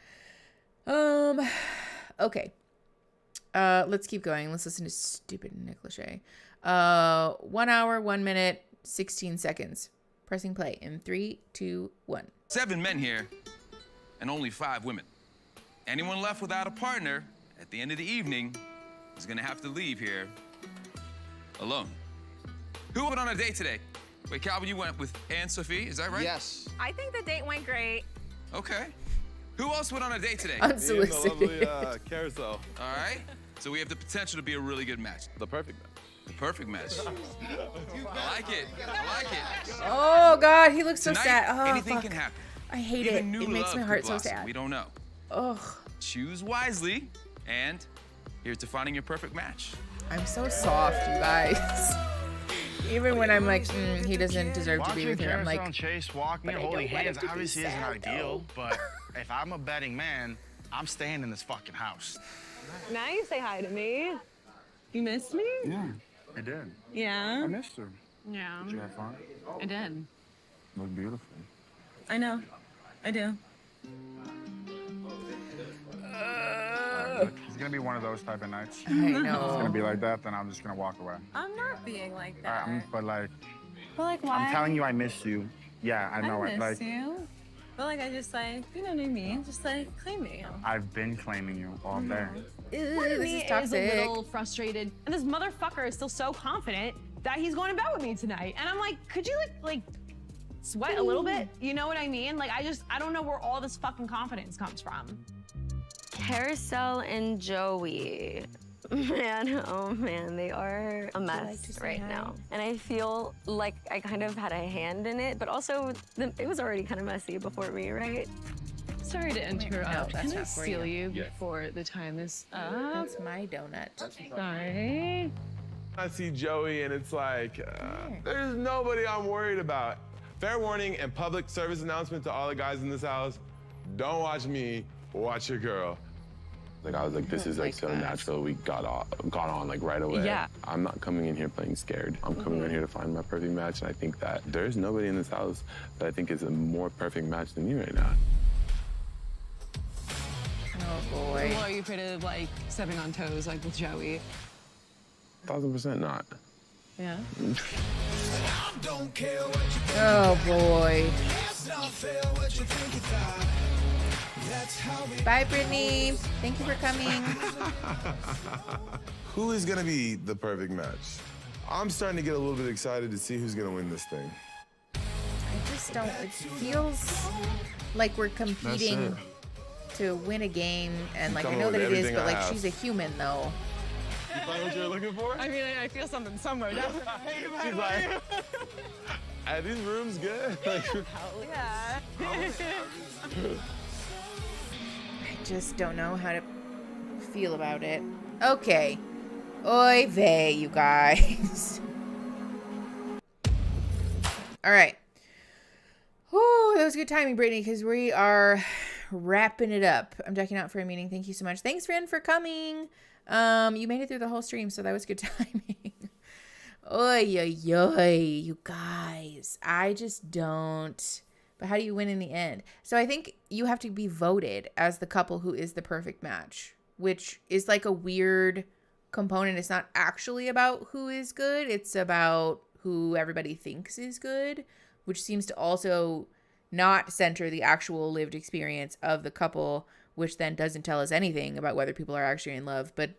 Okay. Let's keep going. Let's listen to stupid Nick Lachey. 1 hour, 1 minute, 16 seconds. Pressing play in 3, 2, 1. 7 men here and only 5 women. Anyone left without a partner at the end of the evening is gonna have to leave here alone. Who went on a date today? Wait, Calvin, you went with Anne-Sophie, is that right? Yes. I think the date went great. Okay. Who else went on a date today? Unsolicited. The lovely carousel. All right. So we have the potential to be a really good match. The perfect match. The perfect match. I like it. I like it. Oh, God, he looks so Tonight, sad. Oh, anything fuck. can happen. I hate Even it. new It makes love my could heart so blossom. sad. We don't know. Ugh. Choose wisely, and here's to finding your perfect match. I'm so soft, you guys. Even when I'm like, he doesn't deserve to be with her, I'm like, and Chase walking and holding hands obviously isn't ideal, but if I'm a betting man, I'm staying in this fucking house. Now you say hi to me. You missed me? Yeah, I did. Yeah. I missed her. Yeah. Did you have fun? I did. Look beautiful. I know. I do. It's gonna be one of those type of nights. I know. It's gonna be like that, then I'm just gonna walk away. I'm not being like that. But like, But why? I'm telling you, I miss you. Yeah, I know it. I miss Like, you. But I just you know what I mean? Just claim me. I've been claiming you all day. This is Is a toxic. little frustrated, and this motherfucker is still so confident that he's going to bed with me tonight. And I'm like, could you like sweat a little bit? You know what I mean? Like, I don't know where all this fucking confidence comes from. Carousel and Joey. Man, oh man, they are a mess right now. And I feel like I kind of had a hand in it, but also it was already kind of messy before me, right? Sorry to interrupt. No, that's Can I not for steal you. you before the time is up? That's my donut. Sorry. I see Joey and it's like, there's nobody I'm worried about. Fair warning and public service announcement to all the guys in this house. Don't watch me, watch your girl. Like, I was like, this is like so natural. We got on like right away. Yeah. I'm not coming in here playing scared. I'm coming in here to find my perfect match. And I think that there's nobody in this house that I think is a more perfect match than you right now. Oh, boy. Well, are you afraid of stepping on toes with Joey? 1000% not. Yeah. Oh, boy. Bye, Brittany. Thank you for coming. Who is gonna be the perfect match? I'm starting to get a little bit excited to see who's gonna win this thing. I just don't. It feels like we're competing to win a game, and I know that it is, but she's a human, though. You find what you're looking for? I mean, I feel something somewhere. She's like, are these rooms good? Hell yeah. I just don't know how to feel about it. Okay. Oy vey, you guys. All right. Oh, that was good timing, Brittany, because we are wrapping it up. I'm ducking out for a meeting. Thank you so much. Thanks, friend, for coming. You made it through the whole stream, so that was good timing. Oy, oy, oy, you guys. I just don't but how do you win in the end? So I think you have to be voted as the couple who is the perfect match, which is like a weird component. It's not actually about who is good. It's about who everybody thinks is good, which seems to also not center the actual lived experience of the couple, which then doesn't tell us anything about whether people are actually in love. But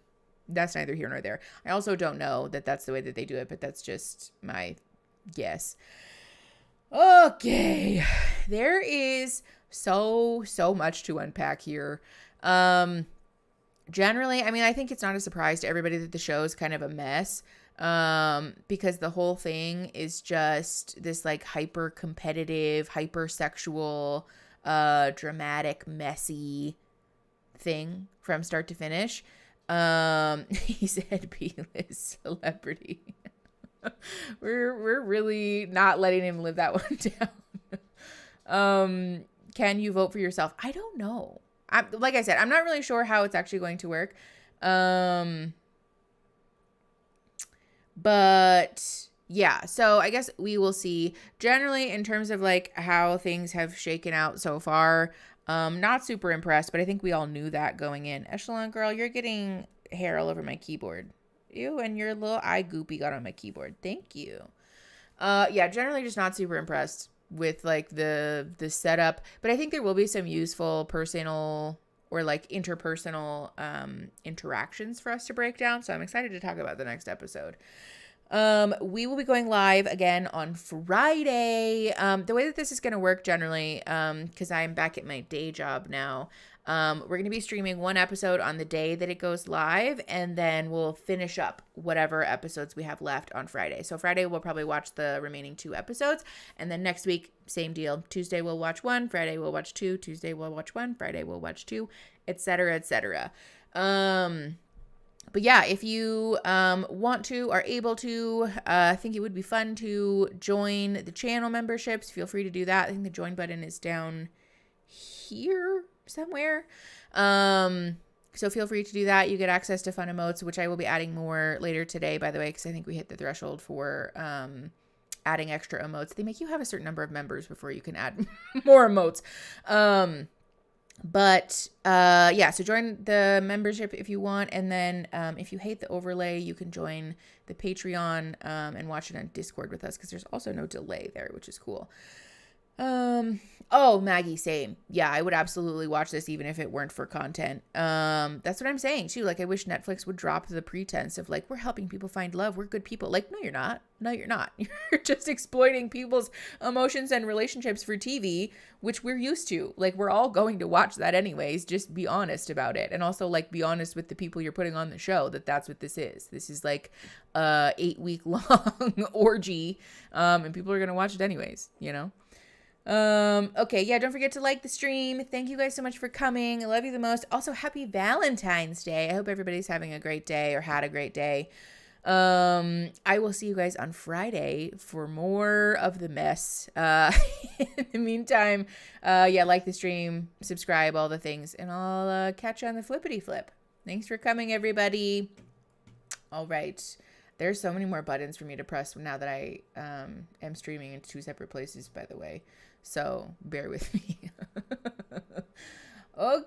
that's neither here nor there. I also don't know that that's the way that they do it, but that's just my guess. Okay. There is so much to unpack here. Generally, I mean, I think it's not a surprise to everybody that the show is kind of a mess. Because the whole thing is just this like hyper competitive, hyper sexual, dramatic, messy thing from start to finish. He said B-list celebrity. We're really not letting him live that one down. Can you vote for yourself? I don't know. Like I said, I'm not really sure how it's actually going to work. But yeah, so I guess we will see. Generally, in terms of like how things have shaken out so far, not super impressed, but I think we all knew that going in. Echelon girl, you're getting hair all over my keyboard. Ew, and your little eye goopy got on my keyboard. Thank you. Yeah, generally just not super impressed with like the setup, but I think there will be some useful personal or like interpersonal interactions for us to break down. So I'm excited to talk about the next episode. We will be going live again on Friday. The way that this is going to work generally, because I'm back at my day job now, we're going to be streaming one episode on the day that it goes live, and then we'll finish up whatever episodes we have left on Friday. So Friday, we'll probably watch the remaining 2 episodes, and then next week, same deal. Tuesday, we'll watch 1, Friday, we'll watch 2, Tuesday, we'll watch 1, Friday, we'll watch 2, etc., etc. But yeah, if you want to, are able to, think it would be fun to join the channel memberships, feel free to do that. I think the join button is down here somewhere. So feel free to do that. You get access to fun emotes, which I will be adding more later today, by the way, because I think we hit the threshold for adding extra emotes. They make you have a certain number of members before you can add more emotes. But yeah, so join the membership if you want, and then if you hate the overlay, you can join the Patreon and watch it on Discord with us, because there's also no delay there, which is cool. Oh, Maggie, same. Yeah, I would absolutely watch this even if it weren't for content. That's what I'm saying too. Like, I wish Netflix would drop the pretense of like, we're helping people find love, we're good people. Like, no, you're not. No, you're not. You're just exploiting people's emotions and relationships for TV, which we're used to. Like, we're all going to watch that anyways. Just be honest about it. And also, like, be honest with the people you're putting on the show that that's what this is. This is like a 8-week long orgy, and people are going to watch it anyways, you know? Okay, yeah, don't forget to like the stream. Thank you guys so much for coming. I love you the most. Also, happy Valentine's Day. I hope everybody's having a great day or had a great day. I will see you guys on Friday for more of the mess. In the meantime, yeah, like the stream, subscribe, all the things, and I'll catch you on the flippity flip. Thanks for coming, everybody. All right. There's so many more buttons for me to press now that I am streaming in 2 separate places, by the way. So bear with me. Okay.